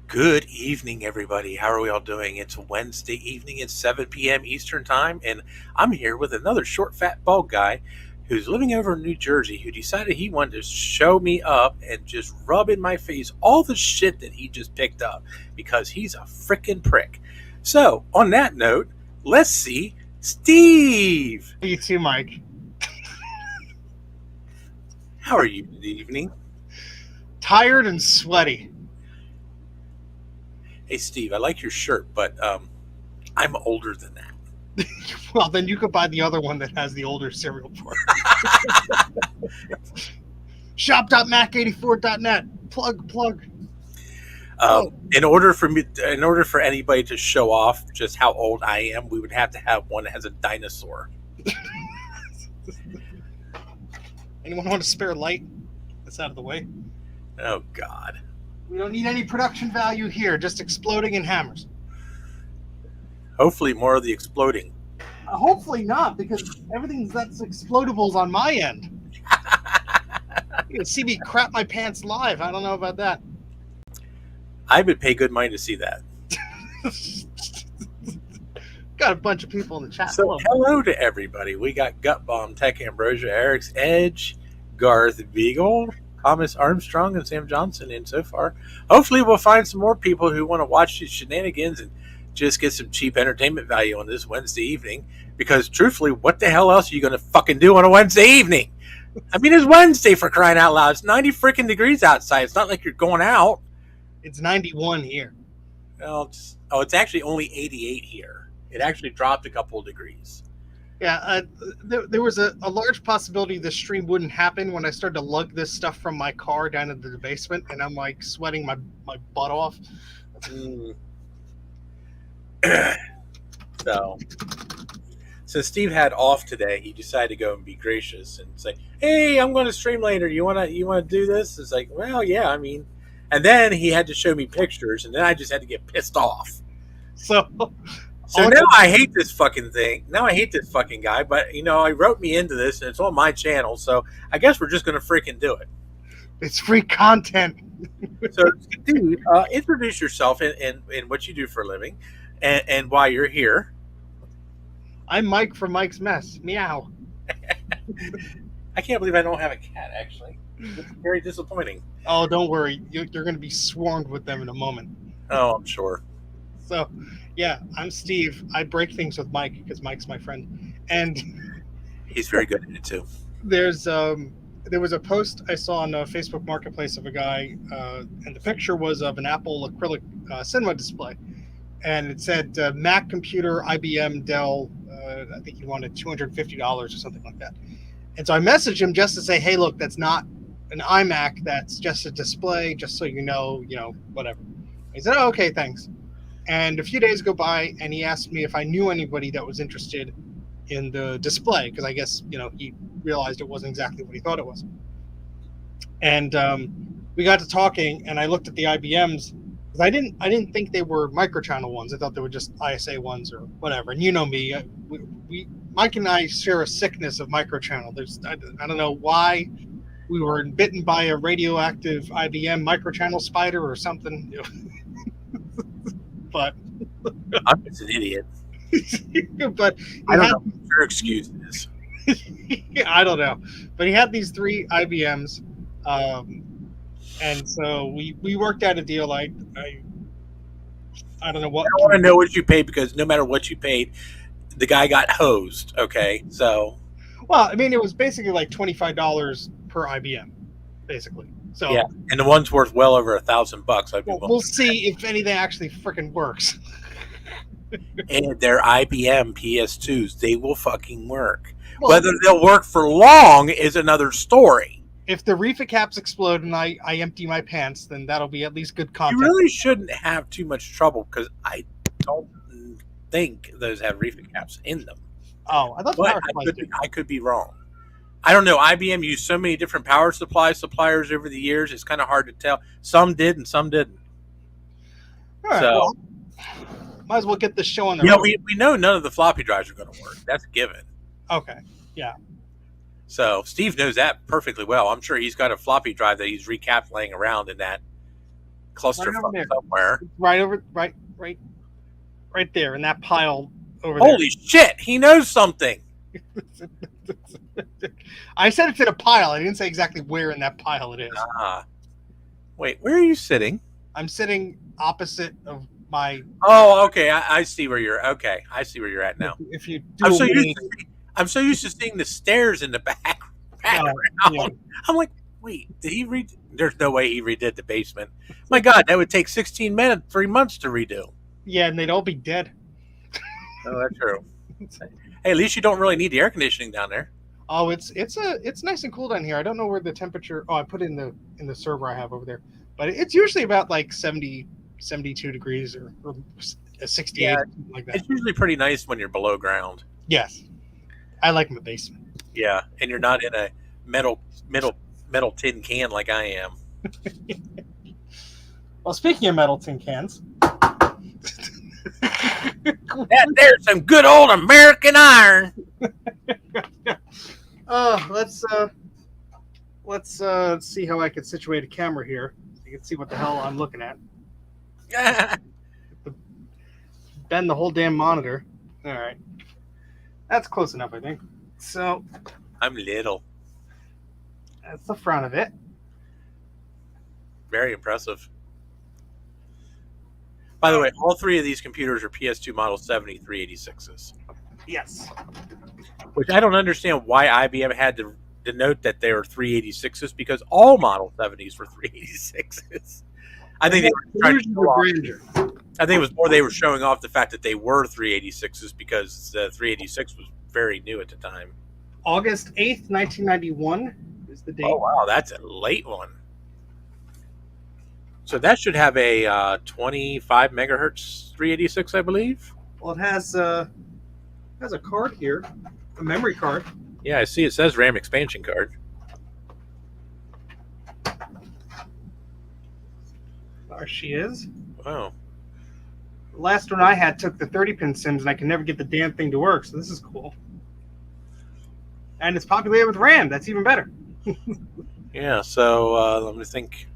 Good evening, everybody. How are we all doing? It's Wednesday evening. It's 7 p.m. Eastern Time, and I'm here with another short, fat, bald guy who's living over in New Jersey who decided he wanted to show me up and just rub in my face all the shit that he just picked up because he's a frickin' prick. So, on that note, let's see Steve. You too, Mike. How are you this evening? Tired and sweaty. Hey, Steve, I like your shirt, but I'm older than that. Well, then you could buy the other one that has the older serial part. Shop.mac84.net. Plug. In order for anybody to show off just how old I am, we would have to have one that has a dinosaur. Anyone want a spare light? That's out of the way. Oh God! We don't need any production value here, just exploding and hammers. Hopefully, more of the exploding. Hopefully not, because everything that's explodables on my end. You can see me crap my pants live. I don't know about that. I would pay good money to see that. Got a bunch of people in the chat. So, hello to everybody. We got Gut Bomb, Tech Ambrosia, Eric's Edge, Garth Beagle, Thomas Armstrong, and Sam Johnson in so far. Hopefully, we'll find some more people who want to watch these shenanigans and just get some cheap entertainment value on this Wednesday evening. Because, truthfully, what the hell else are you going to fucking do on a Wednesday evening? I mean, it's Wednesday, for crying out loud. It's 90 freaking degrees outside. It's not like you're going out. It's 91 here. Well, it's actually only 88 here. It actually dropped a couple of degrees. Yeah, there was a large possibility this stream wouldn't happen when I started to lug this stuff from my car down into the basement, and I'm like sweating my butt off. So Steve had off today. He decided to go and be gracious and say, "Hey, I'm going to stream later. You want to do this?" It's like, well, yeah, I mean, and then he had to show me pictures, and then I just had to get pissed off. So now I hate this fucking thing. Now I hate this fucking guy. But he wrote me into this, and it's on my channel. So I guess we're just going to freaking do it. It's free content. So, dude, introduce yourself and what you do for a living, and why you're here. I'm Mike from Mike's Mess. Meow. I can't believe I don't have a cat, actually. It's very disappointing. Oh, don't worry. You're going to be swarmed with them in a moment. Oh, I'm sure. So, yeah, I'm Steve. I break things with Mike because Mike's my friend. And he's very good at it, too. There was a post I saw on Facebook Marketplace of a guy, and the picture was of an Apple acrylic cinema display. And it said Mac computer, IBM, Dell. I think he wanted $250 or something like that. And so I messaged him just to say, hey, look, that's not an iMac. That's just a display, just so you know, whatever. He said, oh, okay, thanks. And a few days go by, and he asked me if I knew anybody that was interested in the display, because I guess, he realized it wasn't exactly what he thought it was. And we got to talking, and I looked at the IBMs, because I didn't think they were microchannel ones. I thought they were just ISA ones or whatever. And you know me, Mike and I share a sickness of microchannel. I don't know why we were bitten by a radioactive IBM microchannel spider or something. But I'm just an idiot. But I don't know what your excuse is. I don't know. But he had these 3 IBMs, and so we worked out a deal. I don't know what. I don't want to know what you paid, because no matter what you paid, the guy got hosed. Okay, so. Well, I mean, it was basically like $25 per IBM, basically. So yeah, and the one's worth well over $1,000. We'll see if anything actually freaking works. And their IBM PS2s, they will fucking work. Well, whether they'll work for long is another story. If the reefer caps explode and I empty my pants, then that'll be at least good content. You really shouldn't have too much trouble, because I don't think those have reefer caps in them. Oh, I thought I could be wrong. I don't know. IBM used so many different power supply suppliers over the years. It's kind of hard to tell. Some did and some didn't. All right, so, well, might as well get this show on the road. Yeah, we know none of the floppy drives are going to work. That's a given. Okay, yeah. So Steve knows that perfectly well. I'm sure he's got a floppy drive that he's recapped laying around in that Right over clusterfuck there. somewhere. Right over, right there in that pile over Holy shit! He knows something. there. I said it's in a pile. I didn't say exactly where in that pile it is. Wait, where are you sitting? I'm sitting opposite of my. Oh, okay. I see where you're. Okay, I see where you're at now. If you I'm do a so used. mini, I'm so used to seeing the stairs in the background. yeah. I'm like, wait, did he read? There's no way he redid the basement. My God, that would take 16 minutes, 3 months to redo. Yeah, and they'd all be dead. Oh, that's true. Hey, at least you don't really need the air conditioning down there. Oh, it's nice and cool down here. I don't know where the temperature. Oh, I put it in the server I have over there, but it's usually about like 70, 72 degrees or 68, Yeah, something like that. it's usually pretty nice when you're below ground. Yes, I like my basement. Yeah, and you're not in a metal tin can like I am. Well, speaking of metal tin cans, There's some good old American iron. let's see how I can situate a camera here so you can see what the hell I'm looking at. Bend the whole damn monitor. All right, that's close enough, I think. So I'm little. that's the front of it. Very impressive. By the way, all three of these computers are PS2 Model 7386s. Yes. Which I don't understand why IBM had to denote that they were 386s because all Model 70s were 386s. I think they were trying to show off. I think it was more they were showing off the fact that they were 386s because the 386 was very new at the time. August 8th, 1991 is the date. Oh, wow. That's a late one. So that should have a 25 megahertz 386, I believe. Well, it has a card here, a memory card. Yeah, I see it says RAM expansion card. There she is. Wow. The last one I had took the 30-pin SIMs, and I can never get the damn thing to work, so this is cool. And it's populated with RAM. That's even better. Yeah, so let me think.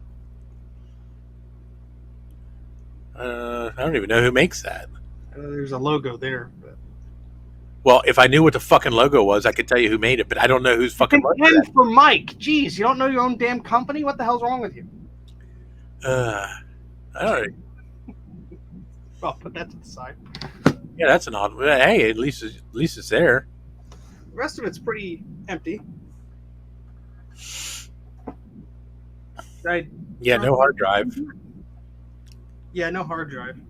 I don't even know who makes that. There's a logo there. But... Well, if I knew what the fucking logo was, I could tell you who made it, but I don't know who's fucking logo N that. for Mike. Jeez, you don't know your own damn company? What the hell's wrong with you? I don't know. Well, put that to the side. Yeah, that's an odd. Hey, at least it's there. The rest of it's pretty empty. Yeah, no hard drive. Yeah, no hard drive.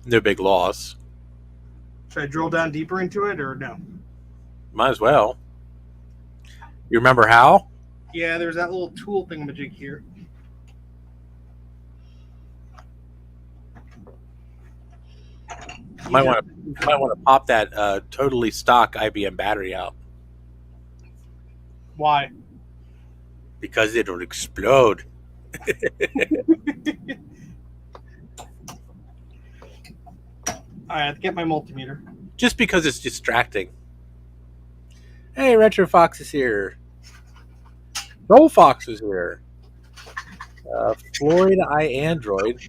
No big loss. Should I drill down deeper into it or no? Might as well. You remember how? Yeah, there's that little tool thingamajig here. Might want to pop that totally stock IBM battery out Why? because it'll explode. All right, I have to get my multimeter. Just because it's distracting. Hey, Retro Fox is here. Roll Fox is here. Floyd Android.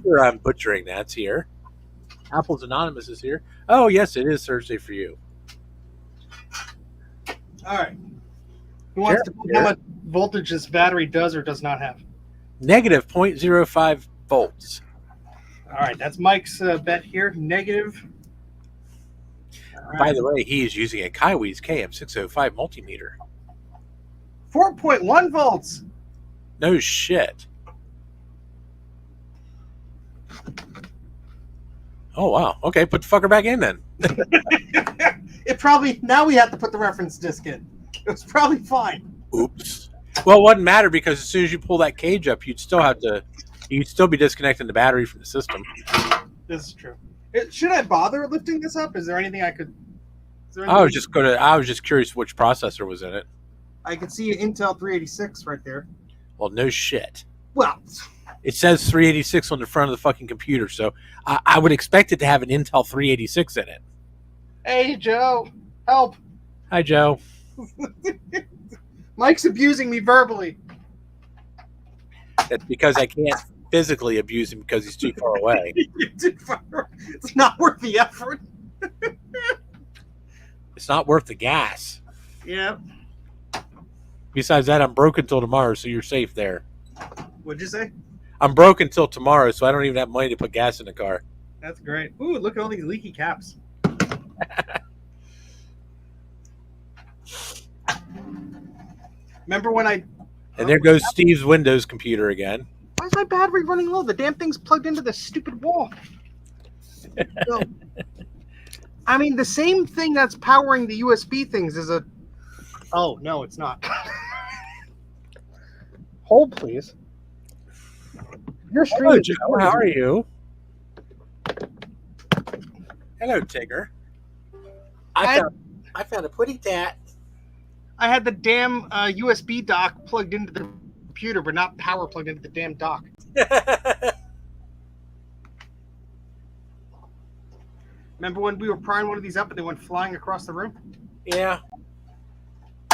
Sure, I'm butchering that's here. Apple's Anonymous is here. Oh, yes, it is Thursday for you. All right. Who wants to put how much voltage this battery does or does not have? Negative 0.05 volts. All right, that's Mike's bet here. Negative. Right. By the way, he is using a Kaiwi's KM605 multimeter. 4.1 volts. No shit. Oh, wow. Okay, put the fucker back in then. It probably, now we have to put the reference disc in. It was probably fine. Oops. Well, it wouldn't matter because as soon as you pull that cage up, you'd still be disconnecting the battery from the system. This is true. Should I bother lifting this up? Is there anything I could... I was just curious which processor was in it. I could see an Intel 386 right there. Well, no shit. Well... It says 386 on the front of the fucking computer, so I would expect it to have an Intel 386 in it. Hey, Joe. Help. Hi, Joe. Mike's abusing me verbally. That's because I can't physically abuse him because he's too far away. It's not worth the effort. It's not worth the gas. Yeah. Besides that, I'm broke until tomorrow, so you're safe there. What'd you say? I'm broke until tomorrow, so I don't even have money to put gas in the car. That's great. Ooh, look at all these leaky caps. Remember when I... And there goes Steve's Windows computer again. Why is my battery running low? The damn thing's plugged into the stupid wall. So, I mean, the same thing that's powering the USB things is a... Oh, no, it's not. Hold, please. Your stream. Hello, Joe. How are you? Hello, Tigger. I found a putty tat. I had the damn USB dock plugged into the computer, but not power plugged into the damn dock. Remember when we were prying one of these up and they went flying across the room? Yeah.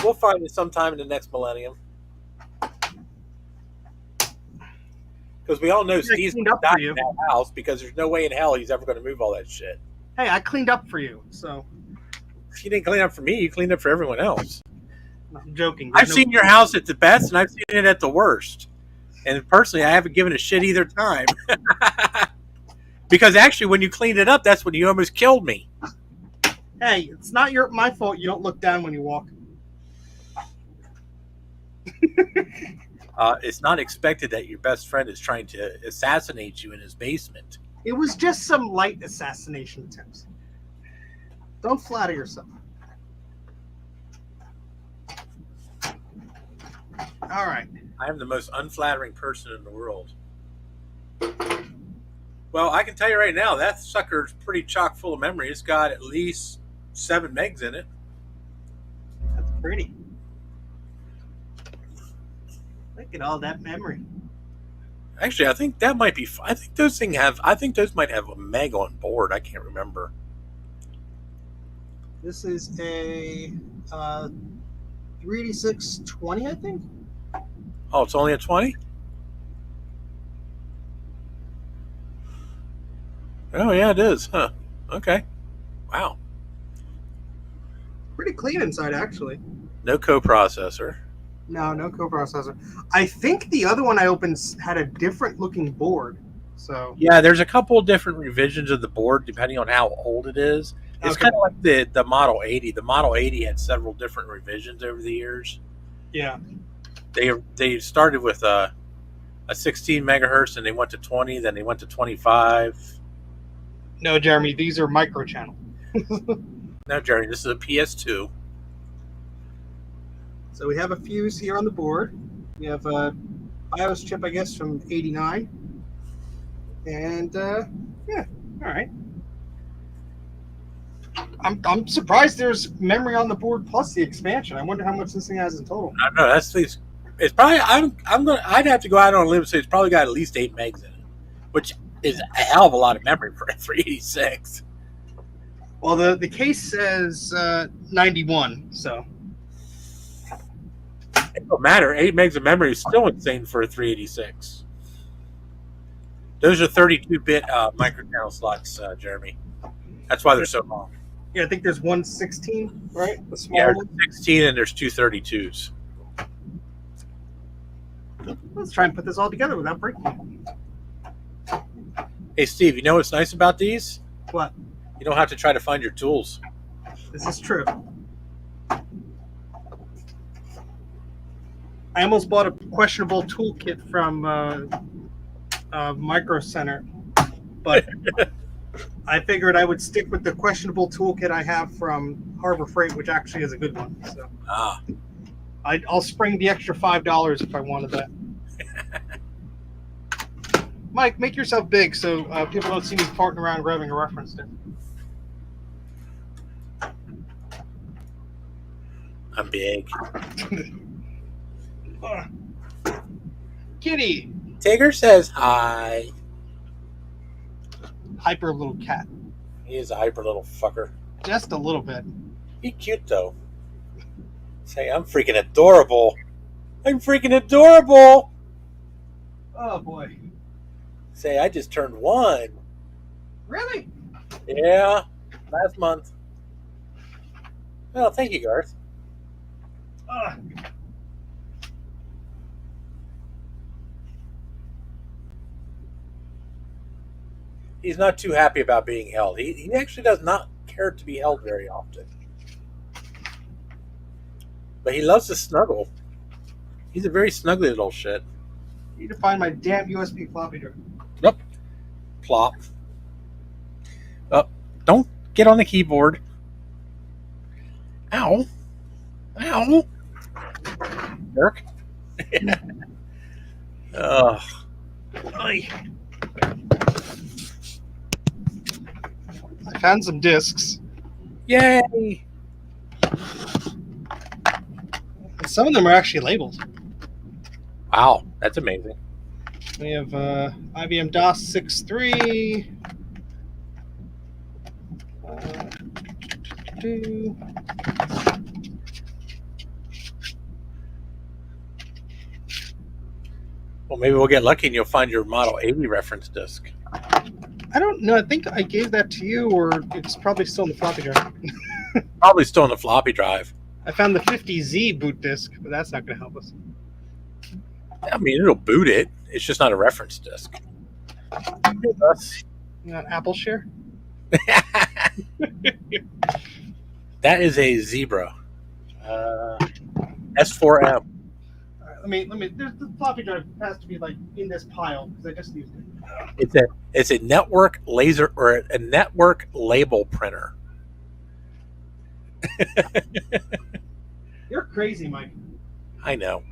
We'll find it sometime in the next millennium. Because we all know Steve's not in that house because there's no way in hell he's ever going to move all that shit. Hey, I cleaned up for you, so... You didn't clean up for me, you cleaned up for everyone else. I'm joking. I've seen your house at the best and I've seen it at the worst. And personally, I haven't given a shit either time. Because actually, when you cleaned it up, that's when you almost killed me. Hey, it's not my fault you don't look down when you walk. It's not expected that your best friend is trying to assassinate you in his basement. It was just some light assassination attempts. Don't flatter yourself. All right. I am the most unflattering person in the world. Well, I can tell you right now, that sucker's pretty chock full of memory. It's got at least 7 megs in it. That's pretty. Look at all that memory. Actually, I think that might be. I think those might have a meg on board. I can't remember. This is a 38620, I think. Oh, it's only a 20? Oh, yeah, it is. Huh. Okay. Wow. Pretty clean inside, actually. No coprocessor. No coprocessor. I think the other one I opened had a different looking board. So yeah, there's a couple of different revisions of the board depending on how old it is. It's kind of like the Model 80. The Model 80 had several different revisions over the years. Yeah. They started with a 16 megahertz, and they went to 20, then they went to 25. No, Jeremy, these are micro channel. No, Jeremy, this is a PS2. So we have a fuse here on the board. We have a BIOS chip, I guess, from '89. And yeah, all right. I'm surprised there's memory on the board plus the expansion. I wonder how much this thing has in total. I don't know. It's probably I'd have to go out on a limb and say it's probably got at least 8 megs in it, which is a hell of a lot of memory for a 386. Well, the case says 91, so it don't matter. 8 megs of memory is still insane for a 386. Those are 32-bit microchannel slots, Jeremy. That's why they're so long. Yeah, I think there's 116, right? The small Yeah, one. 16 and there's 2 32s. Let's try and put this all together without breaking it. Hey, Steve, you know what's nice about these? What? You don't have to try to find your tools. This is true. I almost bought a questionable toolkit from Micro Center, but I figured I would stick with the questionable toolkit I have from Harbor Freight, which actually is a good one. So I'll spring the extra $5 if I wanted that. Mike, make yourself big so people don't see me farting around grabbing a reference stick. I'm big. Kitty. Tigger says hi. Hyper little cat. He is a hyper little fucker. Just a little bit. He's cute though. Say, I'm freaking adorable. I'm freaking adorable. Oh boy. Say, I just turned 1. Really? Yeah, last month. Oh, thank you, Garth. Uh, He's not too happy about being held. He actually does not care to be held very often. But he loves to snuggle. He's a very snuggly little shit. need to find my damn USB floppy drive. Yep. Plop. Up. Don't get on the keyboard. Ow. Ow. Jerk. Ugh. I found some discs. Yay. Some of them are actually labeled. Wow, that's amazing. We have IBM DOS 6.3. Two. Well, maybe we'll get lucky and you'll find your Model 80 reference disk. I don't know. I think I gave that to you, or it's probably still in the floppy drive. Probably still in the floppy drive. I found the 50Z boot disk, but that's not going to help us. I mean, it'll boot it. It's just not a reference disk. You got Apple share? That is a Zebra. S4M. All right, let me. The floppy drive has to be like in this pile because I just used it. It's a network laser or a network label printer. You're crazy, Mike. I know.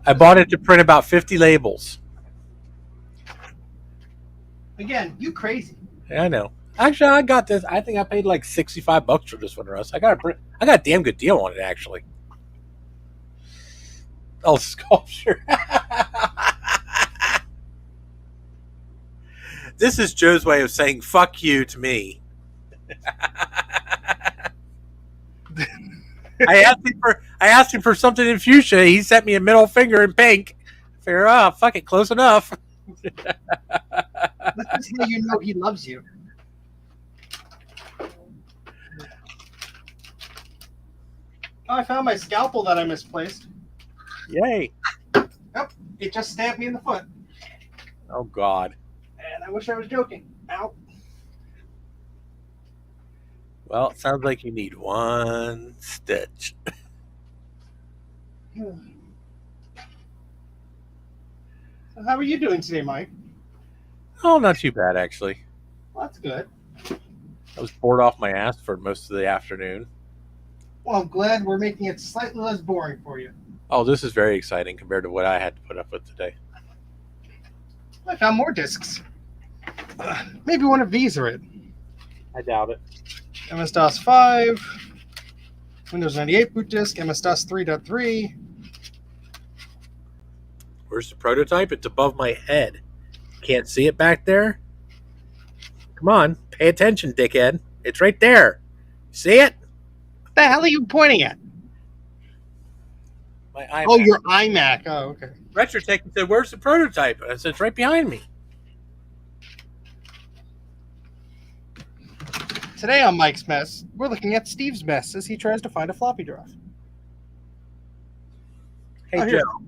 I bought it to print about 50 labels. Again, you crazy. Yeah, I know. Actually, I got this. I think I paid like $65 for this one, Russ. I got a damn good deal on it, actually. Oh, sculpture. This is Joe's way of saying "fuck you" to me. I asked him for something in fuchsia. He sent me a middle finger in pink. I figure, oh, fuck it, close enough. This is how you know he loves you. Oh, I found my scalpel that I misplaced. Yay! Yep, it just stabbed me in the foot. Oh God. And I wish I was joking. Ow. Well, it sounds like you need one stitch. So how are you doing today, Mike? Oh, not too bad actually. Well, that's good. I was bored off my ass for most of the afternoon. Well, I'm glad we're making it slightly less boring for you. Oh, this is very exciting compared to what I had to put up with today. I found more discs. Maybe one of these are it. I doubt it. MS-DOS 5, Windows 98 boot disk, MS-DOS 3.3. Where's the prototype? It's above my head. Can't see it back there? Come on, pay attention, dickhead. It's right there. See it? What the hell are you pointing at? My iMac. Oh, your iMac. Oh, okay. Retrotech said, "Where's the prototype?" I said, "It's right behind me." Today on Mike's Mess, we're looking at Steve's mess as he tries to find a floppy drive. Hey, Oh, here. Joe,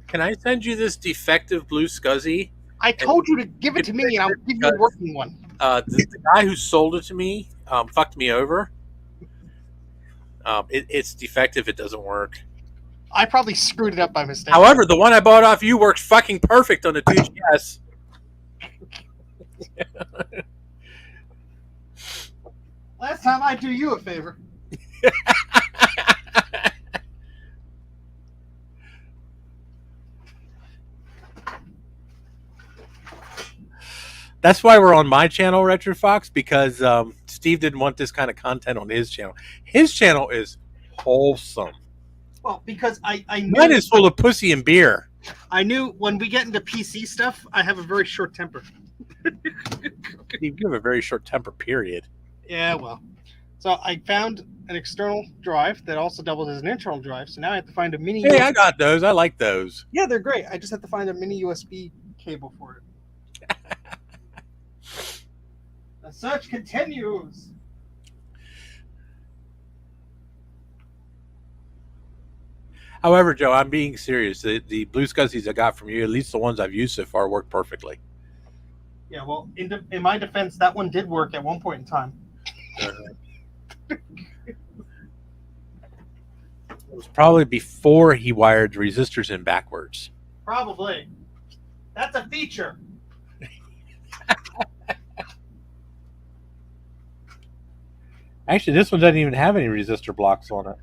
can I send you this defective blue SCSI? I told you to give it to me, and I'll give you a working one. The guy who sold it to me fucked me over. It's defective. It doesn't work. I probably screwed it up by mistake. However, the one I bought off you works fucking perfect on the 2GS. Last time I do you a favor. That's why we're on my channel, Retro Fox, because Steve didn't want this kind of content on his channel. His channel is wholesome. Well, because I knew, Mine is full of pussy and beer. I knew when we get into PC stuff, I have a very short temper. You have a very short temper, period. Yeah, well. So I found an external drive that also doubles as an internal drive. So now I have to find a mini. Hey, I got those. I like those. Yeah, they're great. I just have to find a mini USB cable for it. The search continues. However, Joe, I'm being serious. The blue scuzzies I got from you, at least the ones I've used so far, work perfectly. Yeah, well, in my defense, that one did work at one point in time. It was probably before he wired the resistors in backwards. Probably. That's a feature. Actually, this one doesn't even have any resistor blocks on it.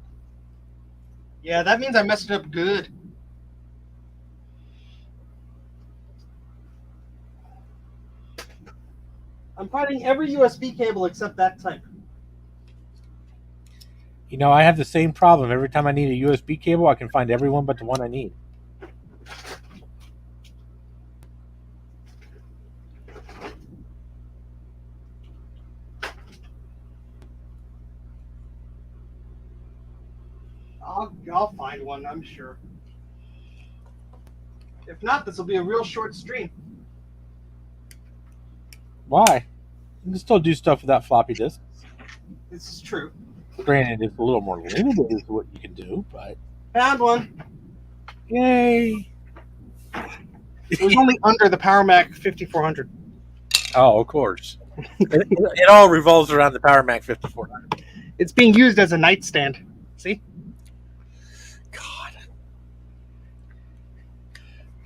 Yeah, that means I messed it up good. I'm finding every USB cable except that type. You know, I have the same problem. Every time I need a USB cable, I can find every one but the one I need. I'll find one, I'm sure. If not, this will be a real short stream. Why? You can still do stuff without floppy disks. This is true. Granted, it's a little more limited is what you can do, but Found one. yay! It was only under the Power Mac 5400. Oh, of course. It all revolves around the Power Mac 5400. It's being used as a nightstand. See? God.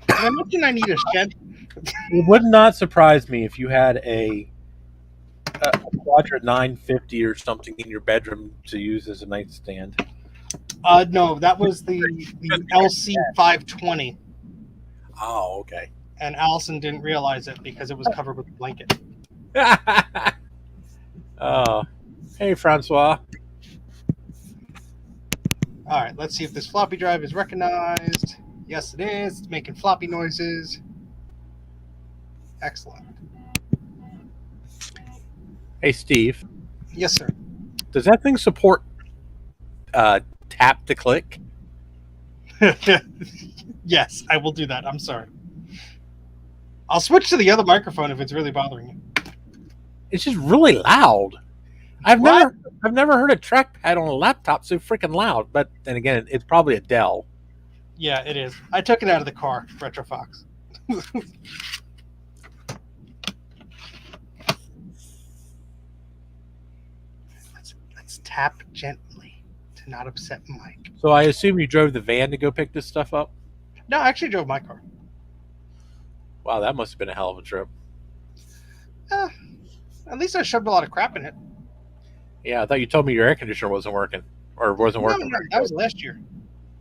Did I mention I need a shed? It would not surprise me if you had a Quadrant 950 or something in your bedroom to use as a nightstand. No, that was the LC 520. Oh, okay. And Allison didn't realize it because it was covered with a blanket. Oh, hey, Francois. All right, let's see if this floppy drive is recognized. Yes, it is. It's making floppy noises. Excellent. Hey, Steve. Yes, sir. Does that thing support tap to click? Yes, I will do that. I'm sorry. I'll switch to the other microphone if it's really bothering you. It's just really loud. I've never heard a trackpad on a laptop so freaking loud. But then again, it's probably a Dell. Yeah, it is. I took it out of the car, RetroFox. let's tap gently to not upset Mike. So I assume you drove the van to go pick this stuff up? No, I actually drove my car. Wow, that must have been a hell of a trip. At least I shoved a lot of crap in it. Yeah, I thought you told me your air conditioner wasn't working. Or wasn't working. No, that was last year.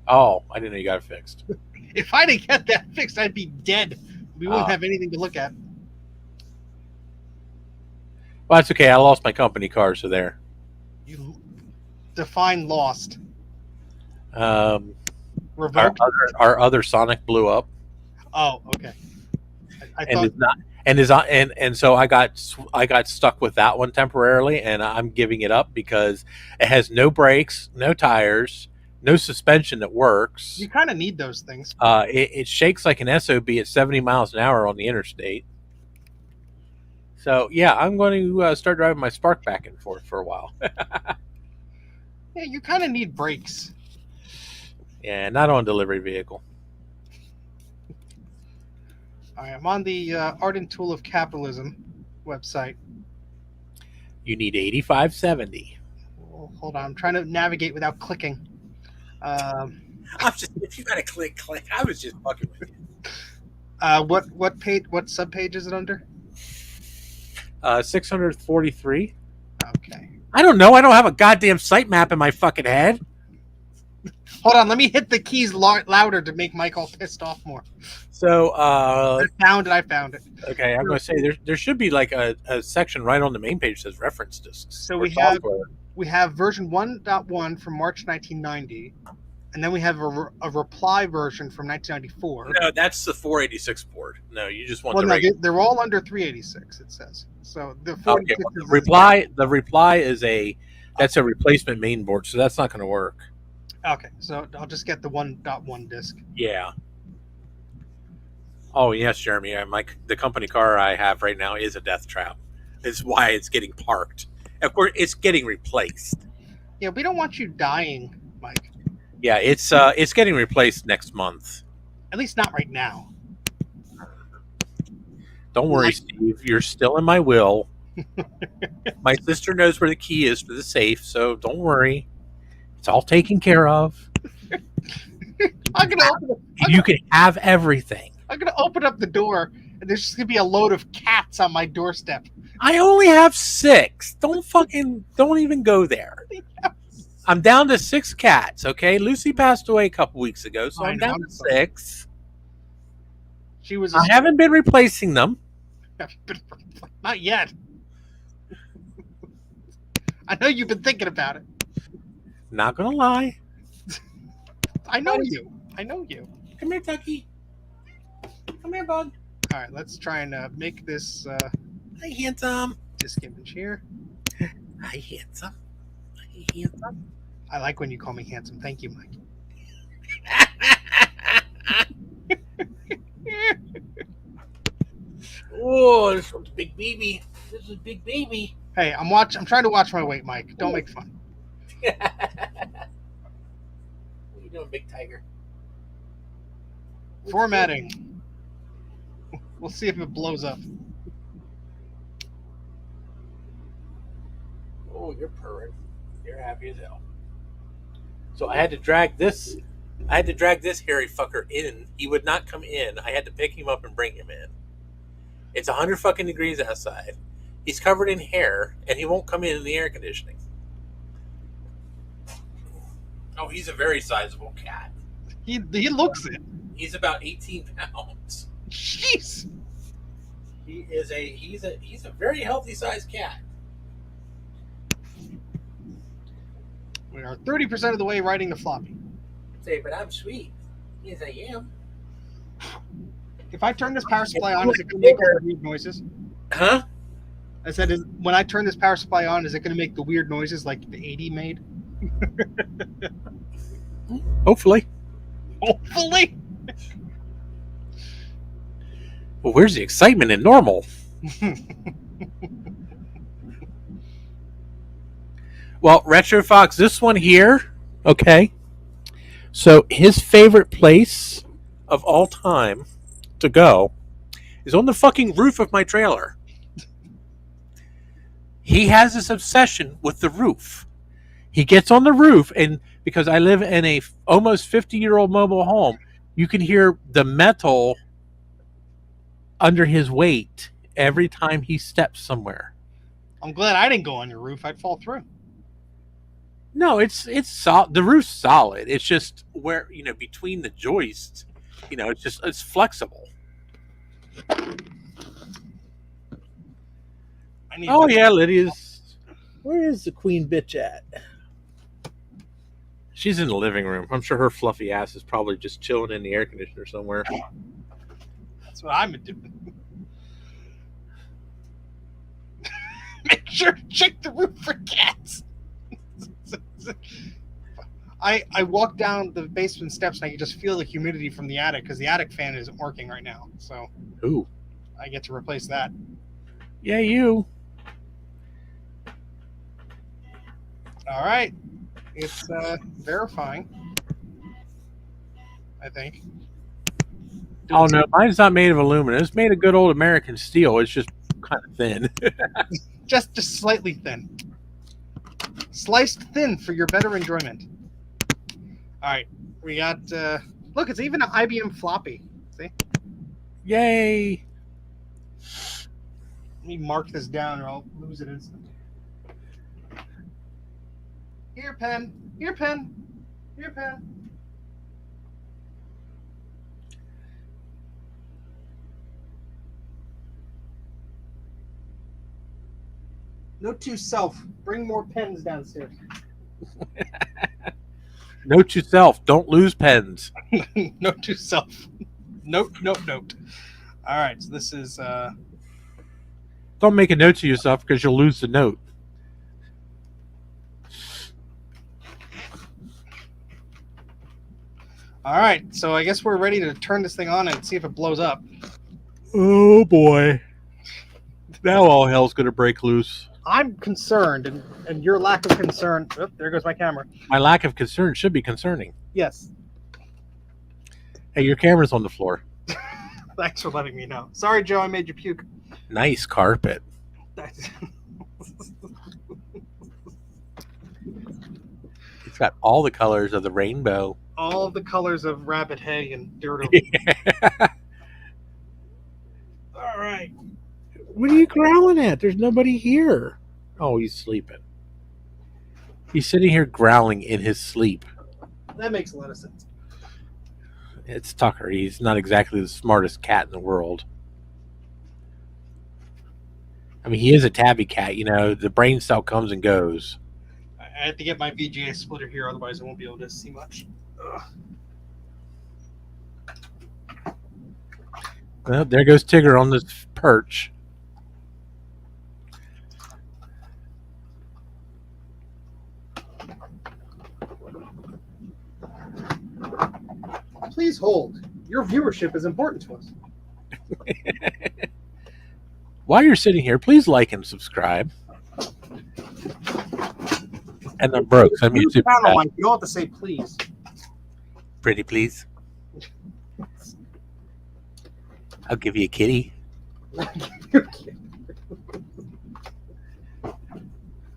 Oh, I didn't know you got it fixed. If I didn't get that fixed, I'd be dead. We wouldn't have anything to look at. Well, that's okay. I lost my company car, so there. You define lost. Revoked? Our other Sonic blew up. Oh, okay. I and thought is not and so I got stuck with that one temporarily, and I'm giving it up because it has no brakes, no tires, no suspension that works. You kind of need those things. It shakes like an SOB at 70 miles an hour on the interstate. So yeah, I'm going to start driving my Spark back and forth for a while. Yeah, you kind of need brakes. Yeah, not on a delivery vehicle. I am on the Art and Tool of Capitalism website. You need 8570. Oh, hold on, I'm trying to navigate without clicking. If you got to click. I was just fucking with you. What page? What subpage is it under? 643. Okay. I don't know. I don't have a goddamn sitemap in my fucking head. Hold on, let me hit the keys louder to make Mike all pissed off more. So I found it. Okay, I'm going to say there should be like a section right on the main page that says reference disks. So we have version 1.1 from March 1990, and then we have a reply version from 1994. No, that's the 486 port. No, you just want they're all under 386. It says so. The 486 the reply is a That's a replacement main board, so that's not going to work. Okay, so I'll just get the 1.1 disc. Yeah. Oh yes, Jeremy. The company car I have right now is a death trap. It's why it's getting parked. Of course, it's getting replaced. Yeah, we don't want you dying, Mike. Yeah, it's getting replaced next month. At least not right now. Don't worry, Steve. You're still in my will. My sister knows where the key is for the safe, so don't worry. It's all taken care of. I'm You can have everything. gonna open up the door, and there's just gonna be a load of cats on my doorstep. I only have 6. Don't even go there. I'm down to 6 cats, okay? Lucy passed away a couple weeks ago, so I'm down to 6. She was. I haven't been replacing them. Not yet. I know you've been thinking about it. Not gonna lie. I know you. I know you. Come here, Tucky. Come here, bud. All right, let's try and make this Hi, handsome. disc image here. Hi, handsome. Hi, handsome. I like when you call me handsome. Thank you, Mike. Oh, this one's a big baby. This is a big baby. Hey, I'm trying to watch my weight, Mike. Don't make fun. What are you doing, big tiger? Formatting. We'll see if it blows up. Oh, you're purring. You're happy as hell. So I had to drag this. I had to drag this hairy fucker in. He would not come in. I had to pick him up and bring him in. It's 100 fucking degrees outside. He's covered in hair, and he won't come in the air conditioning. Oh, he's a very sizable cat. He looks it. He's about 18 pounds. Jeez. He's a very healthy sized cat. We are 30% of the way writing the floppy. Say, but I'm sweet. Yes, I am. If I turn this power supply on, is it going to make all the weird noises? Huh? I said, when I turn this power supply on, is it going to make the weird noises like the 80 made? Hopefully. Hopefully. Well, where's the excitement in normal? Well, Retro Fox, this one here, okay. So his favorite place of all time to go is on the fucking roof of my trailer. He has this obsession with the roof. He gets on the roof, and because I live in a almost 50-year-old mobile home, you can hear the metal under his weight every time he steps somewhere. I'm glad I didn't go on your roof. I'd fall through. No, it's the roof's solid. It's just where, between the joists, it's flexible. Oh yeah, Lydia's. Where is the queen bitch at? She's in the living room. I'm sure her fluffy ass is probably just chilling in the air conditioner somewhere. That's what I'm doing. Make sure to check the roof for cats. I walk down the basement steps and I can just feel the humidity from the attic because the attic fan isn't working right now. So ooh, I get to replace that. Yeah, you. All right. It's verifying, I think. Oh, no, mine's not made of aluminum. It's made of good old American steel. It's just kind of thin. just slightly thin. Sliced thin for your better enjoyment. All right. We got, look, it's even an IBM floppy. See? Yay. Let me mark this down or I'll lose it instantly. Here, pen. Here, pen. Here, pen. Note to self, bring more pens downstairs. Note to self, don't lose pens. Note to self. Note. All right, so this is... Don't make a note to yourself because you'll lose the note. All right, so I guess we're ready to turn this thing on and see if it blows up. Oh boy. Now all hell's gonna break loose. I'm concerned, and your lack of concern. Oh, there goes my camera. My lack of concern should be concerning. Yes. Hey, your camera's on the floor. Thanks for letting me know. Sorry, Joe, I made you puke. Nice carpet. It's got all the colors of the rainbow. All of the colors of rabbit hay and dirt. All right. What are you growling at? There's nobody here. Oh, he's sleeping. He's sitting here growling in his sleep. That makes a lot of sense. It's Tucker. He's not exactly the smartest cat in the world. I mean, he is a tabby cat. You know, the brain cell comes and goes. I have to get my VGA splitter here, otherwise I won't be able to see much. Ugh. Well, there goes Tigger on this perch. Please hold. Your viewership is important to us. While you're sitting here, please like and subscribe. And then Brooks, I'm your super Channel, chat. Mike. You don't have to say please. Pretty please. I'll give you a kitty.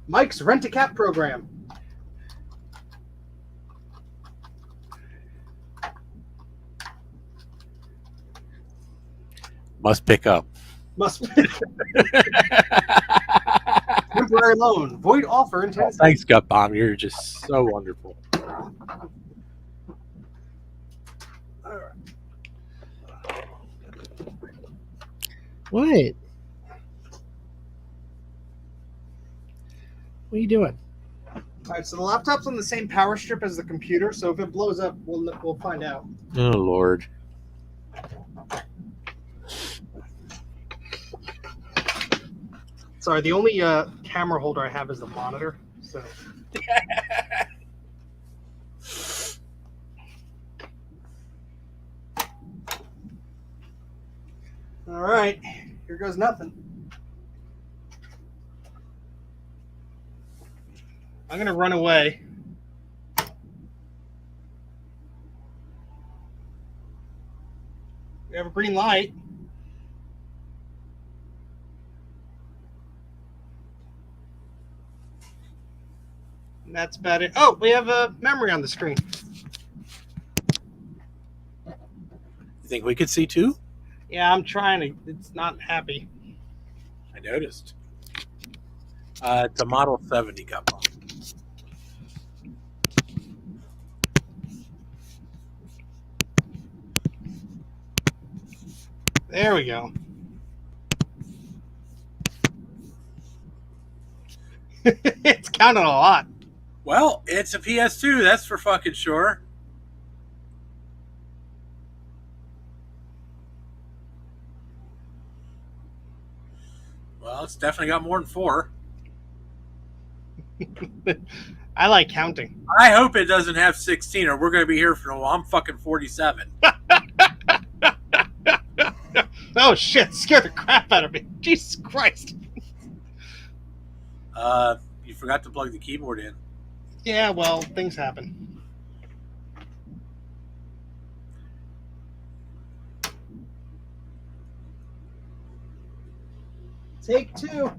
Mike's Rent-A-Cat program. Must pick up. Must be. Temporary loan. Void offer in Tennessee. Thanks, Gut Bomb. You're just so wonderful. What? What are you doing? All right, so the laptop's on the same power strip as the computer, so if it blows up, we'll find out. Oh, Lord. Sorry, the only camera holder I have is the monitor. So. All right, here goes nothing. I'm gonna run away. We have a green light. And that's about it. Oh, we have a memory on the screen. You think we could see two? Yeah, I'm trying to. It's not happy. I noticed. It's a Model 70 Gut Bomb. There we go. It's counting a lot. Well, it's a PS2, that's for fucking sure. Well, it's definitely got more than 4. I like counting. I hope it doesn't have 16 or we're going to be here for a while. I'm fucking 47. Oh shit, scared the crap out of me. Jesus Christ. You forgot to plug the keyboard in. Yeah, well, things happen. Take 2.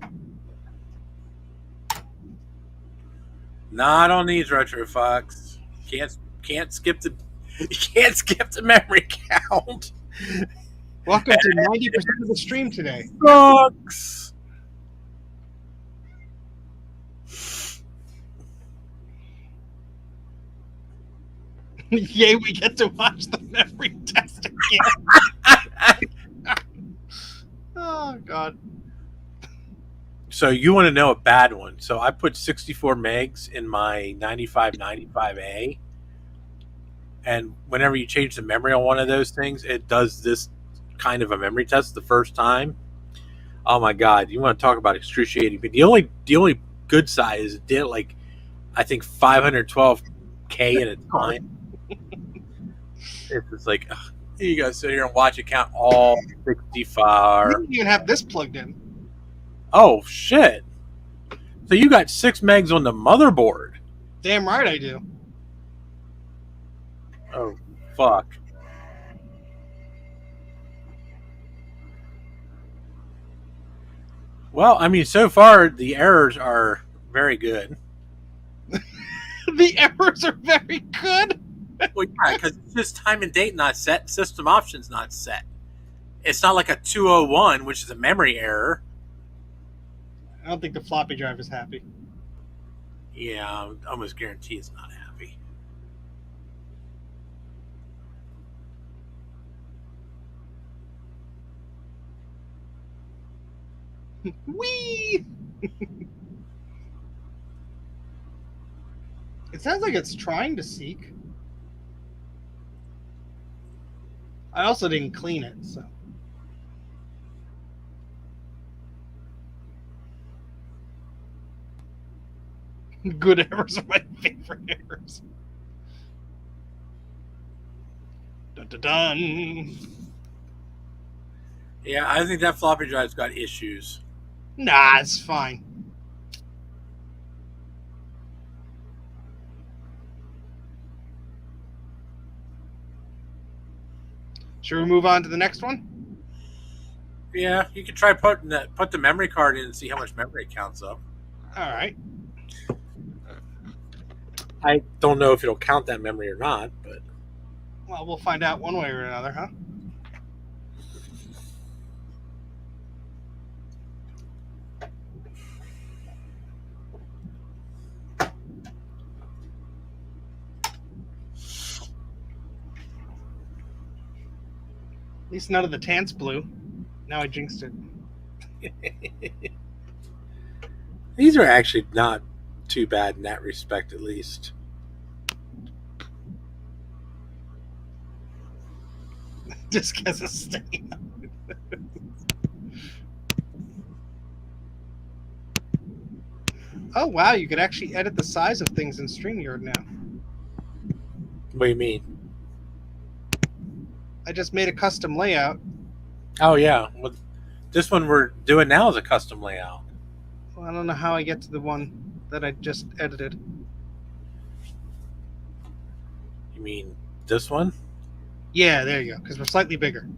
Not on these Retro Fox. Can't skip the memory count. Welcome to 90% of the stream today. Sucks. Yay, we get to watch the memory test again. Oh, God. So you want to know a bad one. So I put 64 megs in my 9595A. And whenever you change the memory on one of those things, it does this kind of a memory test the first time. Oh my God. You want to talk about excruciating. But the only good side is it did like, I think 512K at a time. It's just like, ugh, you gotta sit here and watch it count all 65. You didn't even have this plugged in. Oh, shit. So you got 6 megs on the motherboard. Damn right I do. Oh, fuck. Well, I mean, so far the errors are very good. The errors are very good. Well, yeah, because it's just time and date not set, system options not set. It's not like a 201, which is a memory error. I don't think the floppy drive is happy. Yeah, I almost guarantee it's not happy. Whee! It sounds like it's trying to seek. I also didn't clean it, so. Good errors are my favorite errors. Dun dun dun. Yeah, I think that floppy drive's got issues. Nah, it's fine. Should we move on to the next one? Yeah, you can try put the memory card in and see how much memory it counts up. All right. I don't know if it'll count that memory or not, but Well, we'll find out one way or another, huh? At least none of the tants blew. Now I jinxed it. these are actually not too bad in that respect, at least. Just because it's staying. Oh wow, you could actually edit the size of things in StreamYard now. What do you mean? I just made a custom layout. Oh yeah, well, this one we're doing now is a custom layout. Well, I don't know how I get to the one that I just edited. You mean this one? Yeah, there you go, because we're slightly bigger.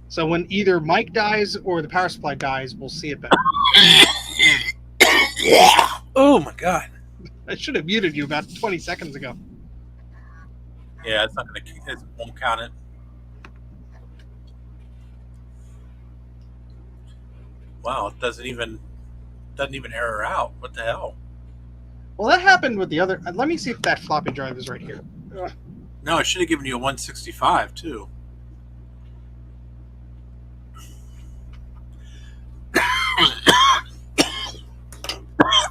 So when either Mike dies or the power supply dies, we'll see it better. Oh my god. I should have muted you about 20 seconds ago. Yeah, it's not gonna. It won't count it. Wow, it doesn't even error out. What the hell? Well, that happened with the other. Let me see if that floppy drive is right here. No, it should have given you a 165 too.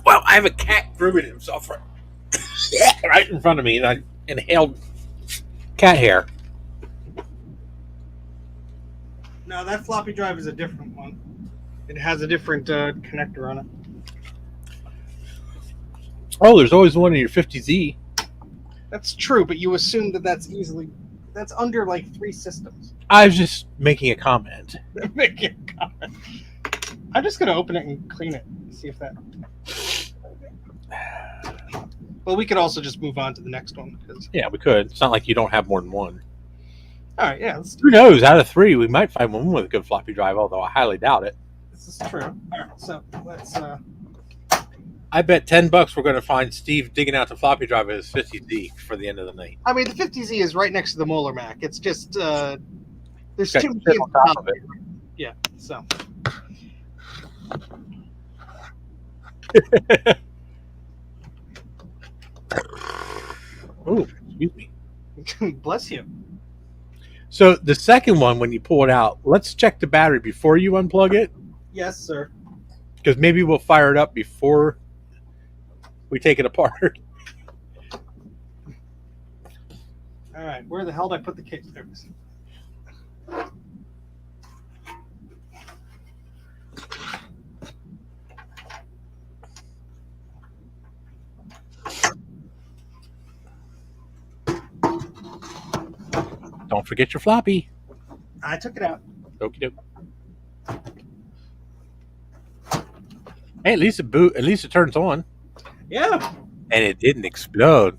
Well, I have a cat grooming himself right in front of me, and I inhaled cat hair. No, that floppy drive is a different one. It has a different connector on it. Oh, there's always one in your 50Z. That's true, but you assume that that's under like 3 systems. I was just making a comment. Making a comment. I'm just gonna open it and clean it and see if that. Well, we could also just move on to the next one. Yeah, we could. It's not like you don't have more than one. All right, yeah. Who knows? Out of 3, we might find one with a good floppy drive, although I highly doubt it. This is true. All right, so let's. I bet $10 we're going to find Steve digging out the floppy drive of his 50Z for the end of the night. I mean, the 50Z is right next to the Molar Mac. It's just there's Okay, 2 sit kids on top of it. Yeah. So. Oh, excuse me. Bless you. So the second one, when you pull it out, let's check the battery before you unplug it, Yes, sir. because maybe we'll fire it up before we take it apart. All right, where the hell did I put the case? There it is. Don't forget your floppy. I took it out. Okie doke. Hey, at least it turns on. Yeah. And it didn't explode.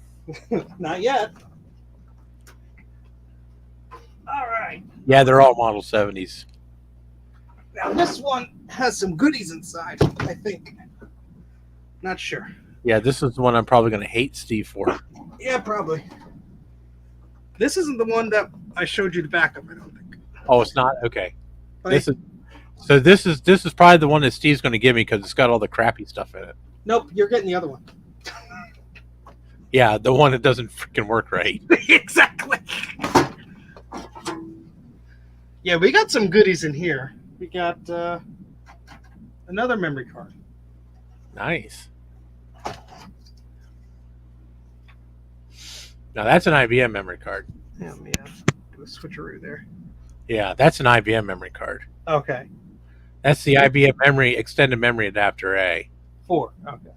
Not yet. All right. Yeah, they're all Model 70s. Now this one has some goodies inside, I think. Not sure. Yeah, this is the one I'm probably going to hate Steve for. Yeah, probably. This isn't the one that I showed you the back of, I don't think. Oh, it's not? Okay. But This is probably the one that Steve's going to give me because it's got all the crappy stuff in it. Nope, you're getting the other one. Yeah, the one that doesn't freaking work right. Exactly. Yeah, we got some goodies in here. We got another memory card. Nice. Now that's an IBM memory card. Yeah, let me do a switcheroo there. Yeah, that's an IBM memory card. Okay. That's the IBM memory extended memory adapter A. 4. Okay.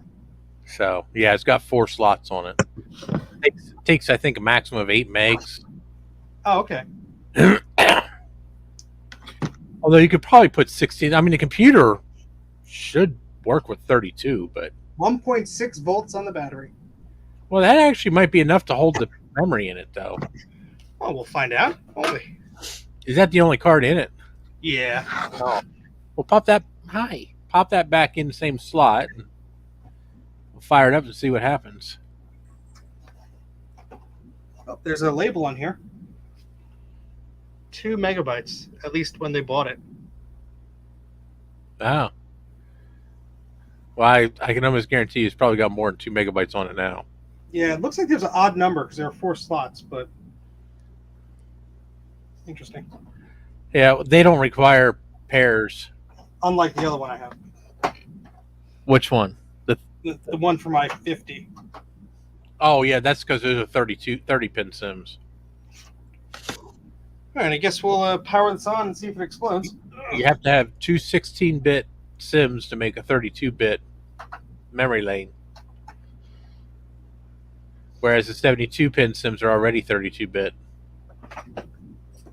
So yeah, it's got 4 slots on it. Takes I think a maximum of 8 megs. Oh, okay. Although you could probably put 16. I mean, the computer should work with 32, but 1.6 volts on the battery. well, that actually might be enough to hold the memory in it, though. Well, we'll find out, won't we? Is that the only card in it? Yeah. Oh. Well, pop that back in the same slot. And we'll fire it up and see what happens. Oh, there's a label on here. 2 megabytes, at least when they bought it. Oh. Well, I can almost guarantee it's probably got more than 2 megabytes on it now. Yeah, it looks like there's an odd number because there are 4 slots, but interesting. Yeah, they don't require pairs. Unlike the other one I have. Which one? The one for my 50. Oh, yeah, that's because those are 30-pin SIMs. All right, I guess we'll power this on and see if it explodes. You have to have 2 16-bit SIMs to make a 32-bit memory lane. Whereas the 72-pin SIMs are already 32-bit.